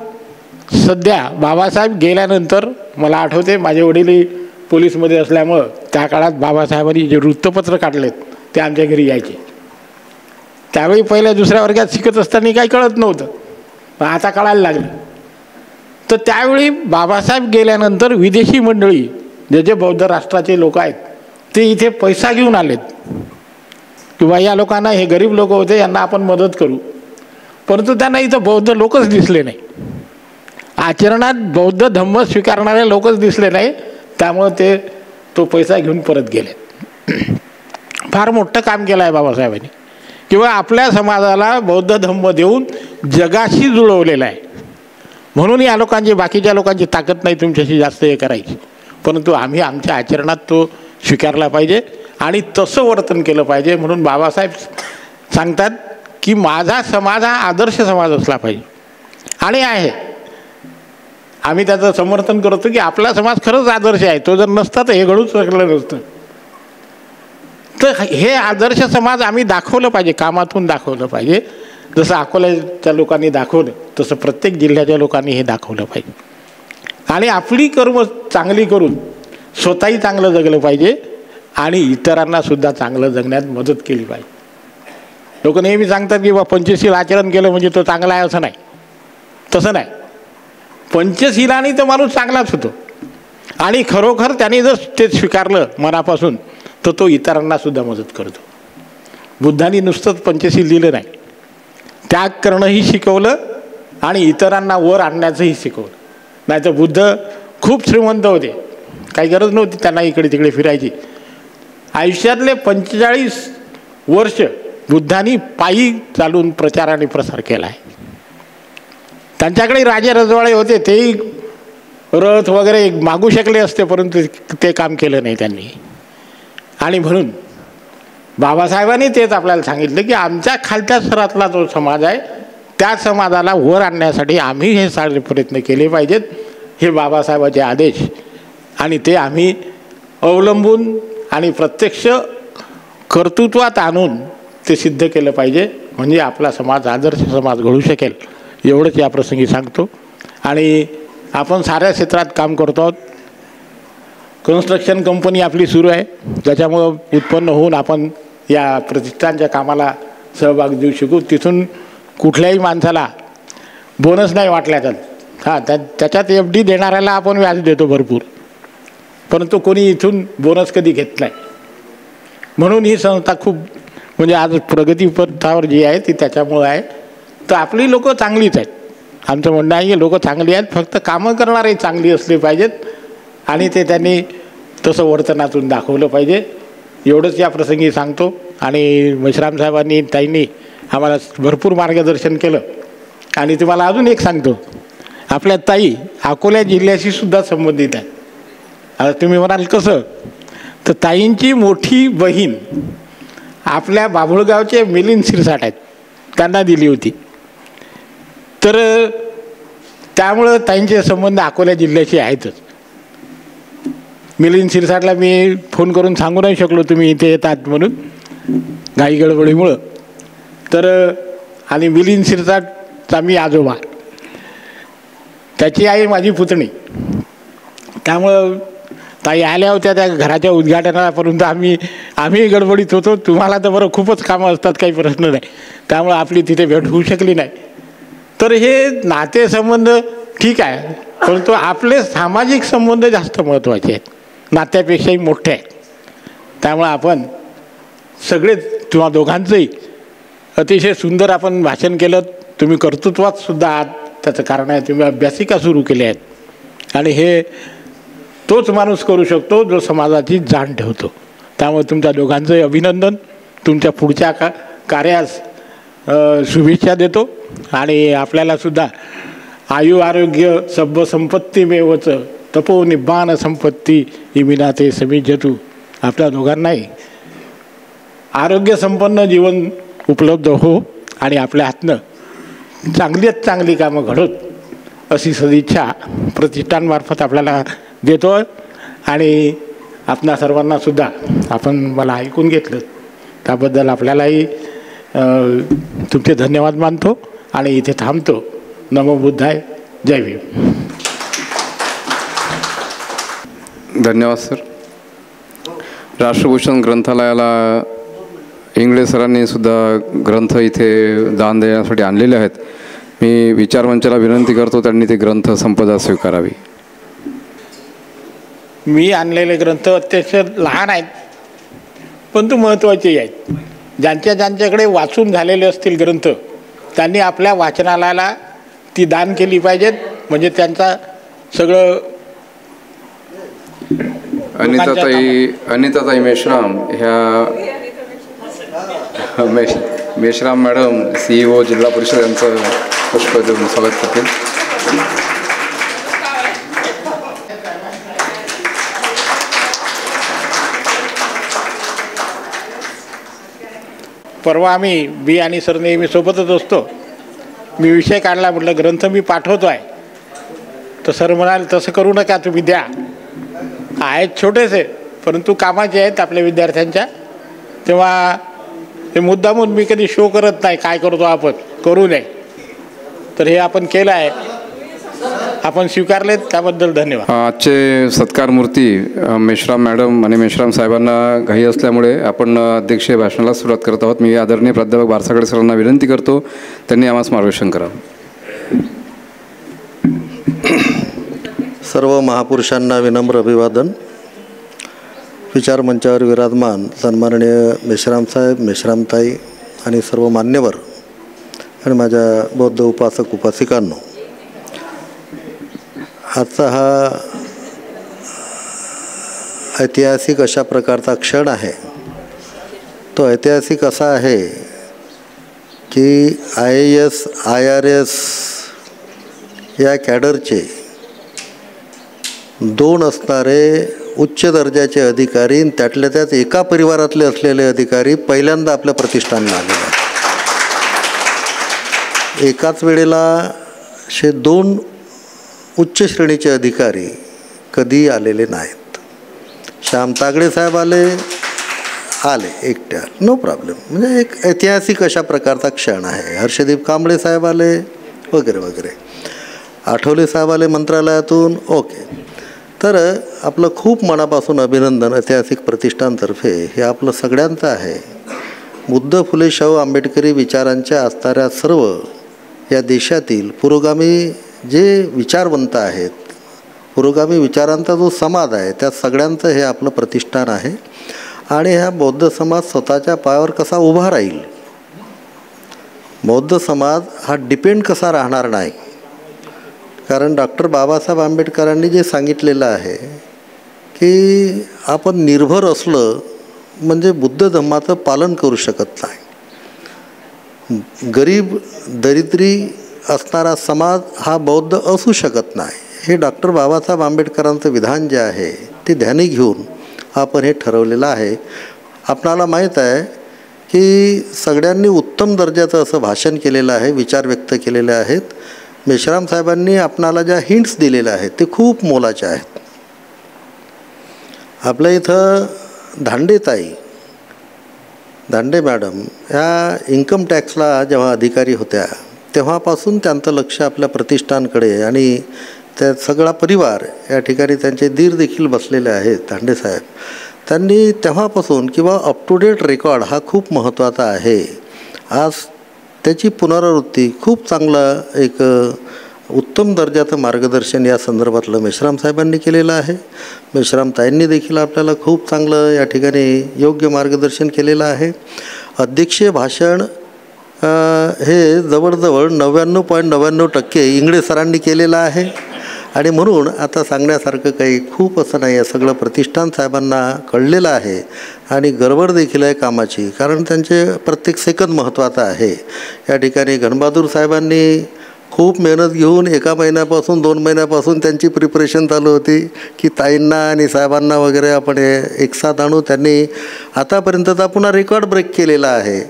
Speaker 8: सध्या बाबासाहेब गेल्यानंतर मला आठवते माझे वडील पोलीसमध्ये असल्यामुळं त्या काळात बाबासाहेबांनी जे वृत्तपत्र काढलेत ते आमच्या घरी यायचे. त्यावेळी पहिल्या दुसऱ्या वर्गात शिकत असताना काही कळत नव्हतं, पण आता कळायला लागलं. तर त्यावेळी बाबासाहेब गेल्यानंतर विदेशी मंडळी जे जे बौद्ध राष्ट्राचे लोक आहेत ते इथे पैसा घेऊन आलेत किंवा या लोकांना, हे गरीब लोक होते, यांना आपण मदत करू. परंतु त्यांना इथं बौद्ध लोकच दिसले नाही. आचरणात बौद्ध धम्म स्वीकारणारे लोकच दिसले नाही. त्यामुळं ते तो पैसा घेऊन परत गेले. फार मोठं काम केलं आहे बाबासाहेबांनी किंवा आपल्या समाजाला बौद्ध धम्म देऊन जगाशी जुळवलेलं आहे. म्हणून या लोकांची, बाकीच्या लोकांची ताकद नाही तुमच्याशी जास्त हे करायची. परंतु आम्ही आमच्या आचरणात तो स्वीकारला पाहिजे आणि तसं वर्तन केलं पाहिजे. म्हणून बाबासाहेब सांगतात की माझा समाज हा आदर्श समाज असला पाहिजे आणि आहे. आम्ही त्याचं समर्थन करतो की आपला समाज खरंच आदर्श आहे. तो जर नसता तर हे घडूच शकलं नसतं. तर हे आदर्श समाज आम्ही दाखवलं पाहिजे, कामातून दाखवलं पाहिजे. जसं अकोल्याच्या लोकांनी दाखवलं तसं प्रत्येक जिल्ह्याच्या लोकांनी हे दाखवलं पाहिजे. आणि आपली कर्म चांगली करून स्वतःही चांगलं जगलं पाहिजे आणि इतरांना सुद्धा चांगलं जगण्यात मदत केली पाहिजे. लोक नेहमी सांगतात की बा पंचशील आचरण केलं म्हणजे तो चांगला आहे, असं नाही. तसं नाही. पंचशीलाने तर माणूस चांगलाच होतो आणि खरोखर त्याने जर ते स्वीकारलं मनापासून तर तो इतरांना सुद्धा मदत करतो. बुद्धांनी नुसतंच पंचशील दिलं नाही, त्याग करणंही शिकवलं आणि इतरांना वर आणण्याचंही शिकवलं. नाही तर बुद्ध खूप श्रीमंत होते, काही गरज नव्हती त्यांना इकडे तिकडे फिरायची. आयुष्यातले 45 वर्ष बुद्धांनी पायी चालून प्रचार आणि प्रसार केला आहे. त्यांच्याकडे राजे रजवाडे होते, तेही रथ वगैरे मागू शकले असते, परंतु ते काम केलं नाही त्यांनी. आणि म्हणून बाबासाहेबांनी तेच आपल्याला सांगितलं की आमच्या खालच्या स्तरातला जो समाज आहे त्या समाजाला वर आणण्यासाठी आम्ही हे सारे प्रयत्न केले पाहिजेत. हे बाबासाहेबांचे आदेश आणि ते आम्ही अवलंबून आणि प्रत्यक्ष कर्तृत्वात आणून ते सिद्ध केलं पाहिजे. म्हणजे आपला समाज आदर्श समाज घडू शकेल. एवढंच या प्रसंगी सांगतो. आणि आपण साऱ्या क्षेत्रात काम करतो आहोत. कन्स्ट्रक्शन कंपनी आपली सुरू आहे, ज्याच्यामुळं उत्पन्न होऊन आपण या प्रतिष्ठानच्या कामाला सहभाग देऊ शकू. तिथून कुठल्याही माणसाला बोनस नाही वाटला तर त्याच्यात FD देणाऱ्याला आपण व्याज देतो भरपूर, परंतु कोणी इथून बोनस कधी घेत नाही. म्हणून ही संस्था खूप म्हणजे आज प्रगतीपथावर जी आहे ती त्याच्यामुळं आहे. तर आपली लोकं चांगलीच आहेत. आमचं म्हणणं आहे की लोकं चांगली आहेत, फक्त कामं करणारे चांगली असले पाहिजेत आणि ते त्यांनी तसं वर्तनातून दाखवलं पाहिजे. एवढंच या प्रसंगी सांगतो. आणि मेश्राम साहेबांनी ताईंनी आम्हाला भरपूर मार्गदर्शन केलं. आणि तुम्हाला अजून एक सांगतो, आपल्या ताई अकोला जिल्ह्याशी सुद्धा संबंधित आहे. आता तुम्ही म्हणाल कसं, तर ताईंची मोठी बहीण आपल्या बाभुळगावचे मिलिंद शिरसाट आहेत, त्यांना दिली होती. तर त्यामुळं ताईंचे संबंध अकोला जिल्ह्याशी आहेतच. मिलिंद शिरसाटला मी फोन करून सांगू नाही शकलो तुम्ही इथे येतात म्हणून, घाई गडबडीमुळं. तर आणि मिलिंद शिरसाटचा मी आजोबा, त्याची आई माझी पुतणी. त्यामुळं ताई आल्या होत्या त्या घराच्या उद्घाटनापर्यंत आम्ही गडबडीत होतो. तुम्हाला तर बरं खूपच कामं असतात, काही प्रश्न नाही, त्यामुळं आपली तिथे भेट होऊ शकली नाही. तर हे नातेसंबंध ठीक आहे, परंतु आपले सामाजिक संबंध जास्त महत्त्वाचे आहेत, नात्यापेक्षाही मोठे आहेत. त्यामुळं आपण सगळेच किंवा दोघांचंही अतिशय सुंदर आपण भाषण केलं. तुम्ही कर्तृत्वात सुद्धा आहात, त्याचं कारण आहे तुम्ही अभ्यासिका सुरू केल्या आहेत. आणि हे तोच माणूस करू शकतो जो समाजाची जाण ठेवतो. त्यामुळे तुमच्या दोघांचंही अभिनंदन. तुमच्या पुढच्या कार्यास शुभेच्छा देतो. आणि आपल्याला सुद्धा आयु आरोग्य सब्ब संपत्ती मेवच तपो निब्बान संपत्ती इमिनाते समिजतू. आपल्या दोघांनाही आरोग्य संपन्न जीवन उपलब्ध हो आणि आपल्या हातनं चांगलीच चांगली कामं घडोत अशी सदिच्छा प्रतिष्ठानमार्फत आपल्याला देतो. आणि आपणा सर्वांना सुद्धा आपण मला ऐकून घेतलं त्याबद्दल आपल्यालाही तुमचे धन्यवाद मानतो आणि इथे थांबतो. नमो बुद्धाय. जय भीम.
Speaker 4: धन्यवाद सर. राष्ट्रभूषण ग्रंथालयाला इंगळे सरांनी सुद्धा ग्रंथ इथे दान देण्यासाठी आणलेले आहेत. मी विचारमंचाला विनंती करतो त्यांनी ते ग्रंथ संपदा स्वीकारावी.
Speaker 8: मी आणलेले ग्रंथ अत्यंत लहान आहेत, परंतु महत्त्वाचे आहेत. ज्यांच्याकडे वाचून झालेले असतील ग्रंथ त्यांनी आपल्या वाचनालयाला ती दान केली पाहिजेत. म्हणजे त्यांचा सगळं
Speaker 4: अनिताताई मेश्राम ह्या मेश्राम मॅडम CEO जिल्हा परिषद यांचं पुष्प देऊन स्वागत करतील.
Speaker 8: परवा आम्ही बी आणि सर नेहमी सोबतच असतो. मी विषय काढला, म्हटलं ग्रंथ मी पाठवतो आहे. तर सर म्हणाले तसं करू नका, तुम्ही द्या. आहेत छोटेसे परंतु कामाचे आहेत आपल्या विद्यार्थ्यांच्या. तेव्हा हे मुद्दामून मी कधी शो करत नाही काय करतो आपण, करू नये. तर हे आपण केलं आहे, आपण स्वीकारलेत, त्याबद्दल धन्यवाद.
Speaker 4: आजचे सत्कार मूर्ती मेश्राम मॅडम आणि मेश्राम साहेबांना घाई असल्यामुळे आपण अध्यक्षीय भाषणाला सुरुवात करत आहोत. मी आदरणीय प्राध्यापक बारसागडे सरांना विनंती करतो त्यांनी आम्हास मार्गदर्शन करावं.
Speaker 9: सर्व महापुरुषांना विनम्र अभिवादन. विचारमंचावर विराजमान सन्माननीय मेश्राम साहेब, मेश्रामताई आणि सर्व मान्यवर आणि माझ्या बौद्ध उपासक उपासिकांनो, आजचा हा ऐतिहासिक अशा प्रकारचा क्षण आहे. तो ऐतिहासिक असा आहे की IAS IRS या कॅडरचे 2 असणारे उच्च दर्जाचे अधिकारी, त्यातल्या त्यात एका परिवारातले असलेले अधिकारी पहिल्यांदा आपल्या प्रतिष्ठानला आलेले आहेत. एकाच वेळेला 2 उच्च श्रेणीचे अधिकारी कधी आलेले नाहीत. श्याम तागडे साहेब आले एकटे आले, नो प्रॉब्लेम. म्हणजे एक ऐतिहासिक अशा प्रकारचा क्षण आहे. हर्षदीप कांबळे साहेब आले वगैरे वगैरे. आठवले साहेब आले मंत्रालयातून, ओके. तर आपलं खूप मनापासून अभिनंदन ऐतिहासिक प्रतिष्ठानतर्फे. हे आपलं सगळ्यांचं आहे. बुद्ध फुले शाहू आंबेडकरी विचारांच्या असणाऱ्या सर्व या देशातील पुरोगामी जे विचारवंत आहेत, पुरोगामी विचारांचा जो समाज आहे, त्या सगळ्यांचं हे आपलं प्रतिष्ठान आहे. आणि हा बौद्ध समाज स्वतःच्या पायावर कसा उभा राहील, बौद्ध समाज हा डिपेंड कसा राहणार नाही. कारण डॉक्टर बाबासाहेब आंबेडकरांनी जे सांगितलेलं आहे की आपण निर्भर असलं म्हणजे बुद्ध धम्माचं पालन करू शकत नाही. गरीब दरिद्री असणारा समाज हा बौद्ध असू शकत नाही. हे डॉक्टर बाबासाहेब आंबेडकरांचं विधान जे आहे ते ध्यानी घेऊन आपण हे ठरवलेलं आहे. आपणाला माहीत आहे की सगळ्यांनी उत्तम दर्जाचं असं भाषण केलेलं आहे, विचार व्यक्त केलेले आहेत. मेश्राम साहेबांनी आपणाला ज्या हिंट्स दिलेल्या आहेत ते खूप मोलाच्या आहेत. आपल्या इथं दांडे मॅडम ह्या इन्कम टॅक्सला जेव्हा अधिकारी होत्या तेव्हापासून त्यांचं लक्ष आपल्या प्रतिष्ठानकडे आणि त्या सगळा परिवार या ठिकाणी त्यांचे दीर देखील बसलेले आहेत. दांडे साहेब त्यांनी तेव्हापासून किंवा अप टू डेट रेकॉर्ड हा खूप महत्त्वाचा आहे. आज त्याची पुनरावृत्ती खूप चांगलं एक उत्तम दर्जाचं मार्गदर्शन या संदर्भातलं मेश्राम साहेबांनी केलेलं आहे. मेश्राम ताईंनी देखील आपल्याला खूप चांगलं या ठिकाणी योग्य मार्गदर्शन केलेलं आहे. अध्यक्षीय भाषण हे जवळजवळ 99.99% इंगळे सरांनी केलेलं आहे. आणि म्हणून आता सांगण्यासारखं काही खूप असं नाही आहे. सगळं प्रतिष्ठान साहेबांना कळलेलं आहे आणि गडबड देखील आहे कामाची, कारण त्यांचे प्रत्येक सेकंद महत्त्वाचा आहे. या ठिकाणी गणबहादूर साहेबांनी खूप मेहनत घेऊन 1 महिन्यापासून 2 महिन्यापासून त्यांची प्रिपरेशन चालू होती की ताईंना आणि साहेबांना वगैरे आपण एकसाथ आणू. त्यांनी आतापर्यंतचा पुन्हा रेकॉर्ड ब्रेक केलेला आहे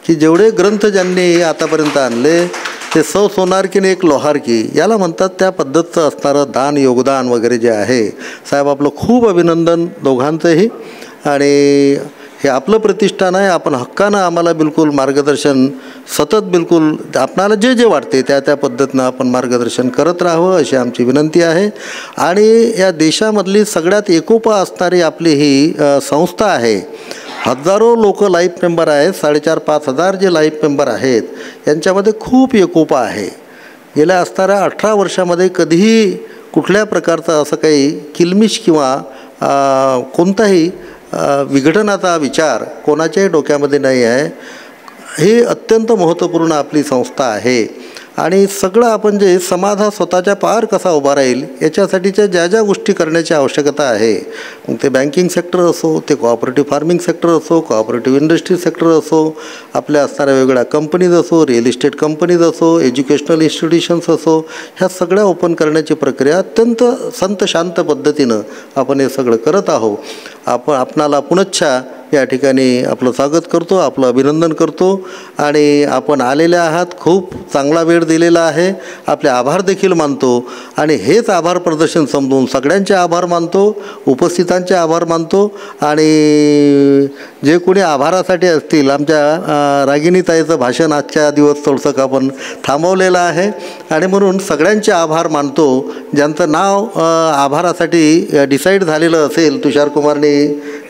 Speaker 9: की जेवढे ग्रंथ ज्यांनी आतापर्यंत आणले ते 100 सोनार की एक लोहार की याला म्हणतात, त्या पद्धतीचं असणारं दान योगदान वगैरे जे आहे. साहेब आपलं खूप अभिनंदन दोघांचंही. आणि हे आपलं प्रतिष्ठान आहे. आपण हक्कानं आम्हाला बिलकुल मार्गदर्शन सतत बिलकुल आपणाला जे जे वाटते त्या पद्धतीनं आपण मार्गदर्शन करत राहावं अशी आमची विनंती आहे. आणि या देशामधली सगळ्यात एकोपा असणारी आपली ही संस्था आहे. हजारो लोक लाईफ मेंबर आहेत. 4,500-5,000 हजार जे लाईफ मेंबर आहेत यांच्यामध्ये खूप एकोपा आहे. गेल्या असणाऱ्या 18 वर्षामध्ये कधीही कुठल्या प्रकारचा असं काही किलमिश किंवा कोणताही विघटनाचा विचार कोणाच्याही डोक्यामध्ये नाही आहे. ही अत्यंत महत्त्वपूर्ण आपली संस्था आहे. आणि सगळं आपण जे समाज हा स्वतःच्या पायावर कसा उभा राहील याच्यासाठीच्या ज्या गोष्टी करण्याची आवश्यकता आहे, मग ते बँकिंग सेक्टर असो, ते कोऑपरेटिव्ह फार्मिंग सेक्टर असो, कोऑपरेटिव्ह इंडस्ट्री सेक्टर असो, आपल्या असणाऱ्या वेगळ्या कंपनीज असो, रिअल इस्टेट कंपनीज असो, एज्युकेशनल इन्स्टिट्यूशन्स असो, ह्या सगळ्या ओपन करण्याची प्रक्रिया अत्यंत संत शांत पद्धतीनं आपण हे सगळं करत आहोत. आपणाला पुनच्छा या ठिकाणी आपलं स्वागत करतो, आपलं अभिनंदन करतो. आणि आपण आलेले आहात, खूप चांगला वेळ दिलेला आहे. आपले आभार देखील मानतो आणि हेच आभार प्रदर्शन समजून सगळ्यांचे आभार मानतो, उपस्थितांचे आभार मानतो. आणि जे कोणी आभारासाठी असतील, आमच्या रागिणीताईचं भाषण आजच्या दिवस थोडंसं आपण थांबवलेलं आहे आणि म्हणून सगळ्यांचे आभार मानतो. ज्यांचं नाव आभारासाठी डिसाईड झालेलं असेल, तुषार कुमारने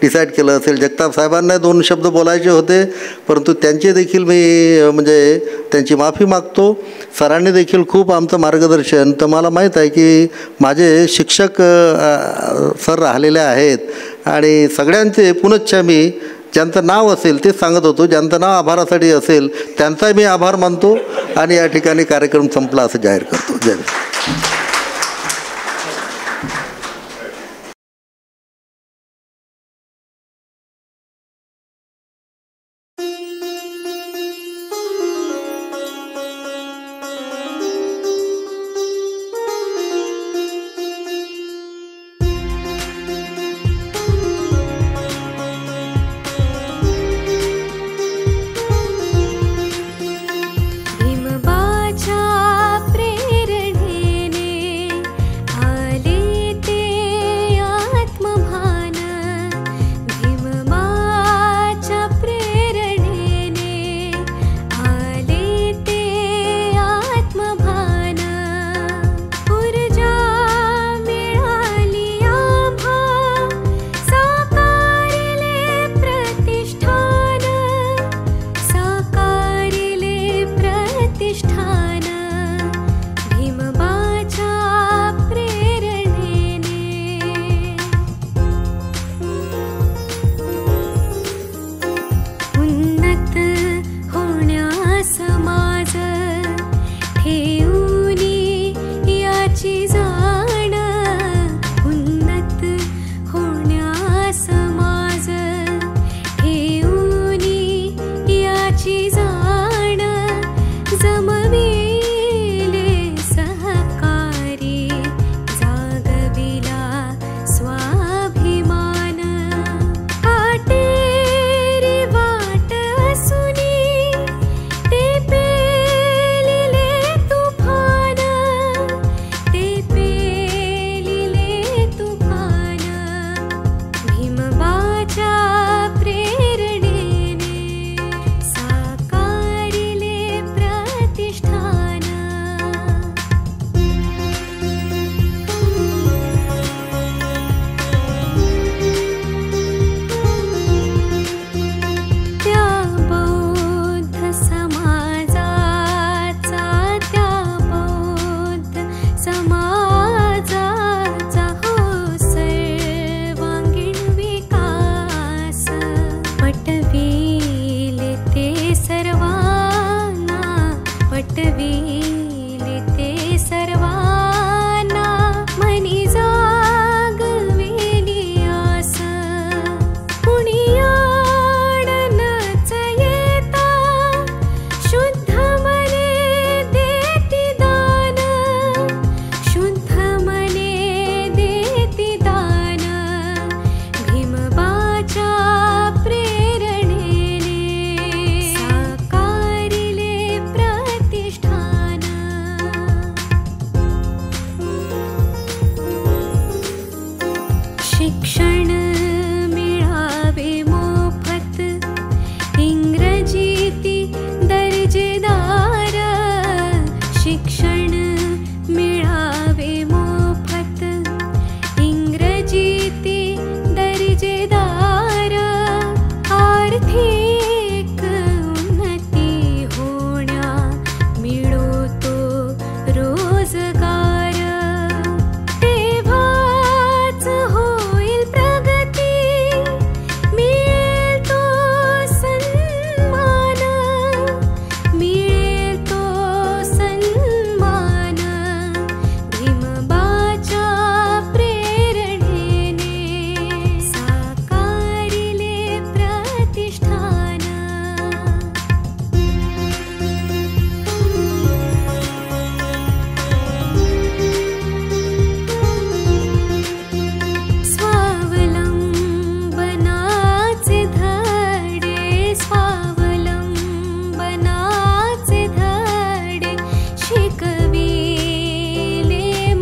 Speaker 9: डिसाईड केलं असेल, जगताप साहेबांना 2 शब्द बोलायचे होते परंतु त्यांचे देखील मी म्हणजे त्यांची माफी मागतो. सरांनी देखील खूप आमचं मार्गदर्शन, तर मला माहीत आहे की माझे शिक्षक सर राहिलेले आहेत आणि सगळ्यांचे पुनच्छा मी ज्यांचं नाव असेल ते सांगत होतो, ज्यांचं नाव आभारासाठी असेल त्यांचाही मी आभार मानतो आणि या ठिकाणी कार्यक्रम संपला असं जाहीर करतो. जय हिंद.
Speaker 10: प्रेरणेने समाज ठेऊनी याची जाण जमविले सहकारी जागविला स्वाभिमान काटेरी वाट असुनी ते पेलिले तुफान ते पेलिले तुफान भीमबाच्या प्रेरणेने साकारिले प्रतिष्ठान त्या बौद्ध समाजाचा त्या बौद्ध समाजाचा हो सर्वांगीण विकास पटविले ते सर्वांना पटविले ते सर्वांना मनी जागविली आस कुणी आड नच येता शुद्ध मने देती दान शुद्ध मने देती दान भीमबाच्या प्रेरणेने साकारिले प्रतिष्ठान शिक्षण मिळावे मोफत इंग्रजीती दर्जेदार शिक्षण मिळावे मोफत इंग्रजीती दर्जेदार आर्थिक उन्नती होण्या मिळो तो रोजगार तेव्हाच होईल प्रगती मिळेल तो सन्मान मिळेल तो सन्मान भीमबाच्या प्रेरणेने साकारिले प्रतिष्ठान स्वावलंबनाचे धडे स्वावलंबनाचे धडे शिकविले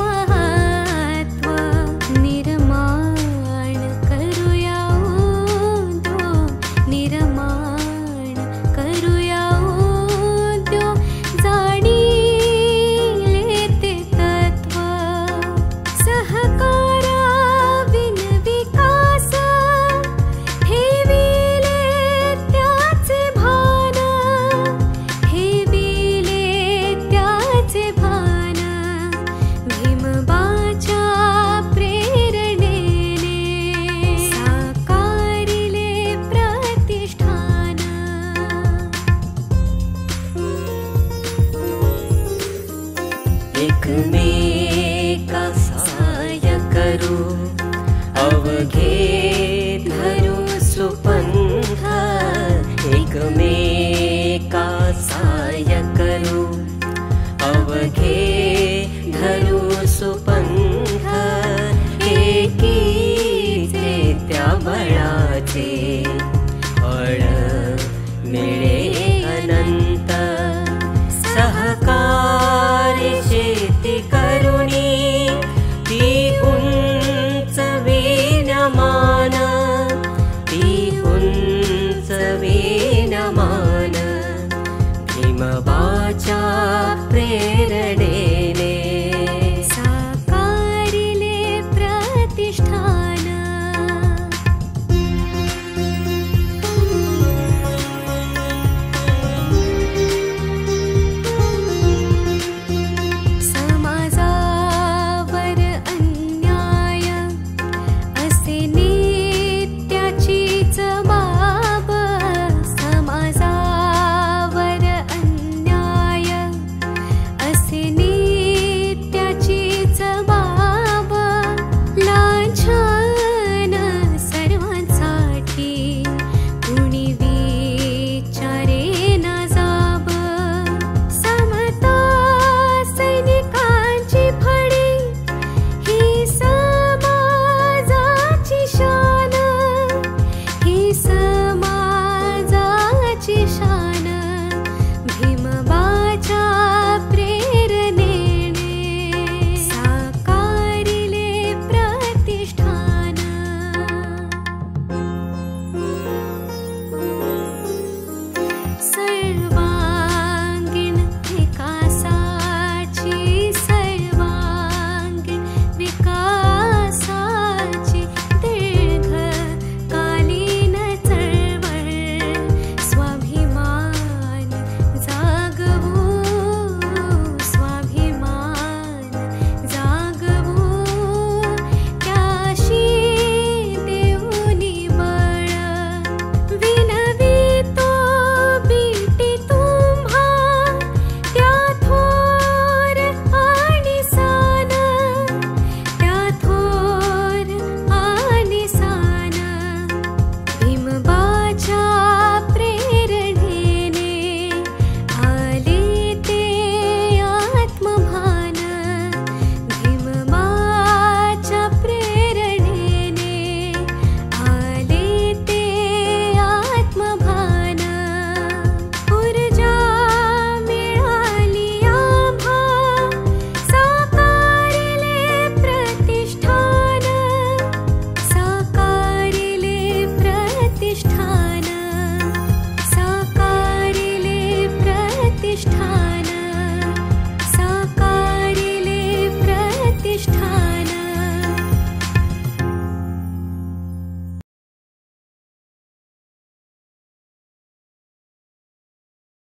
Speaker 10: महत्व निर्माण करूया उद्योग निर्माण करूया उद्योग जाणीले ते तत्व सहकाराविन विकास ठेविले त्याचे भान ठेविले त्याचे भान भीमबाच्या प्रेरणेने साकारिले प्रतिष्ठान एकमेका सहाय्य करू अवघे धरू सुपंथ एकमेका सहाय्य करू अवघे धरू सुपंथ एकीचे त्या बळाचे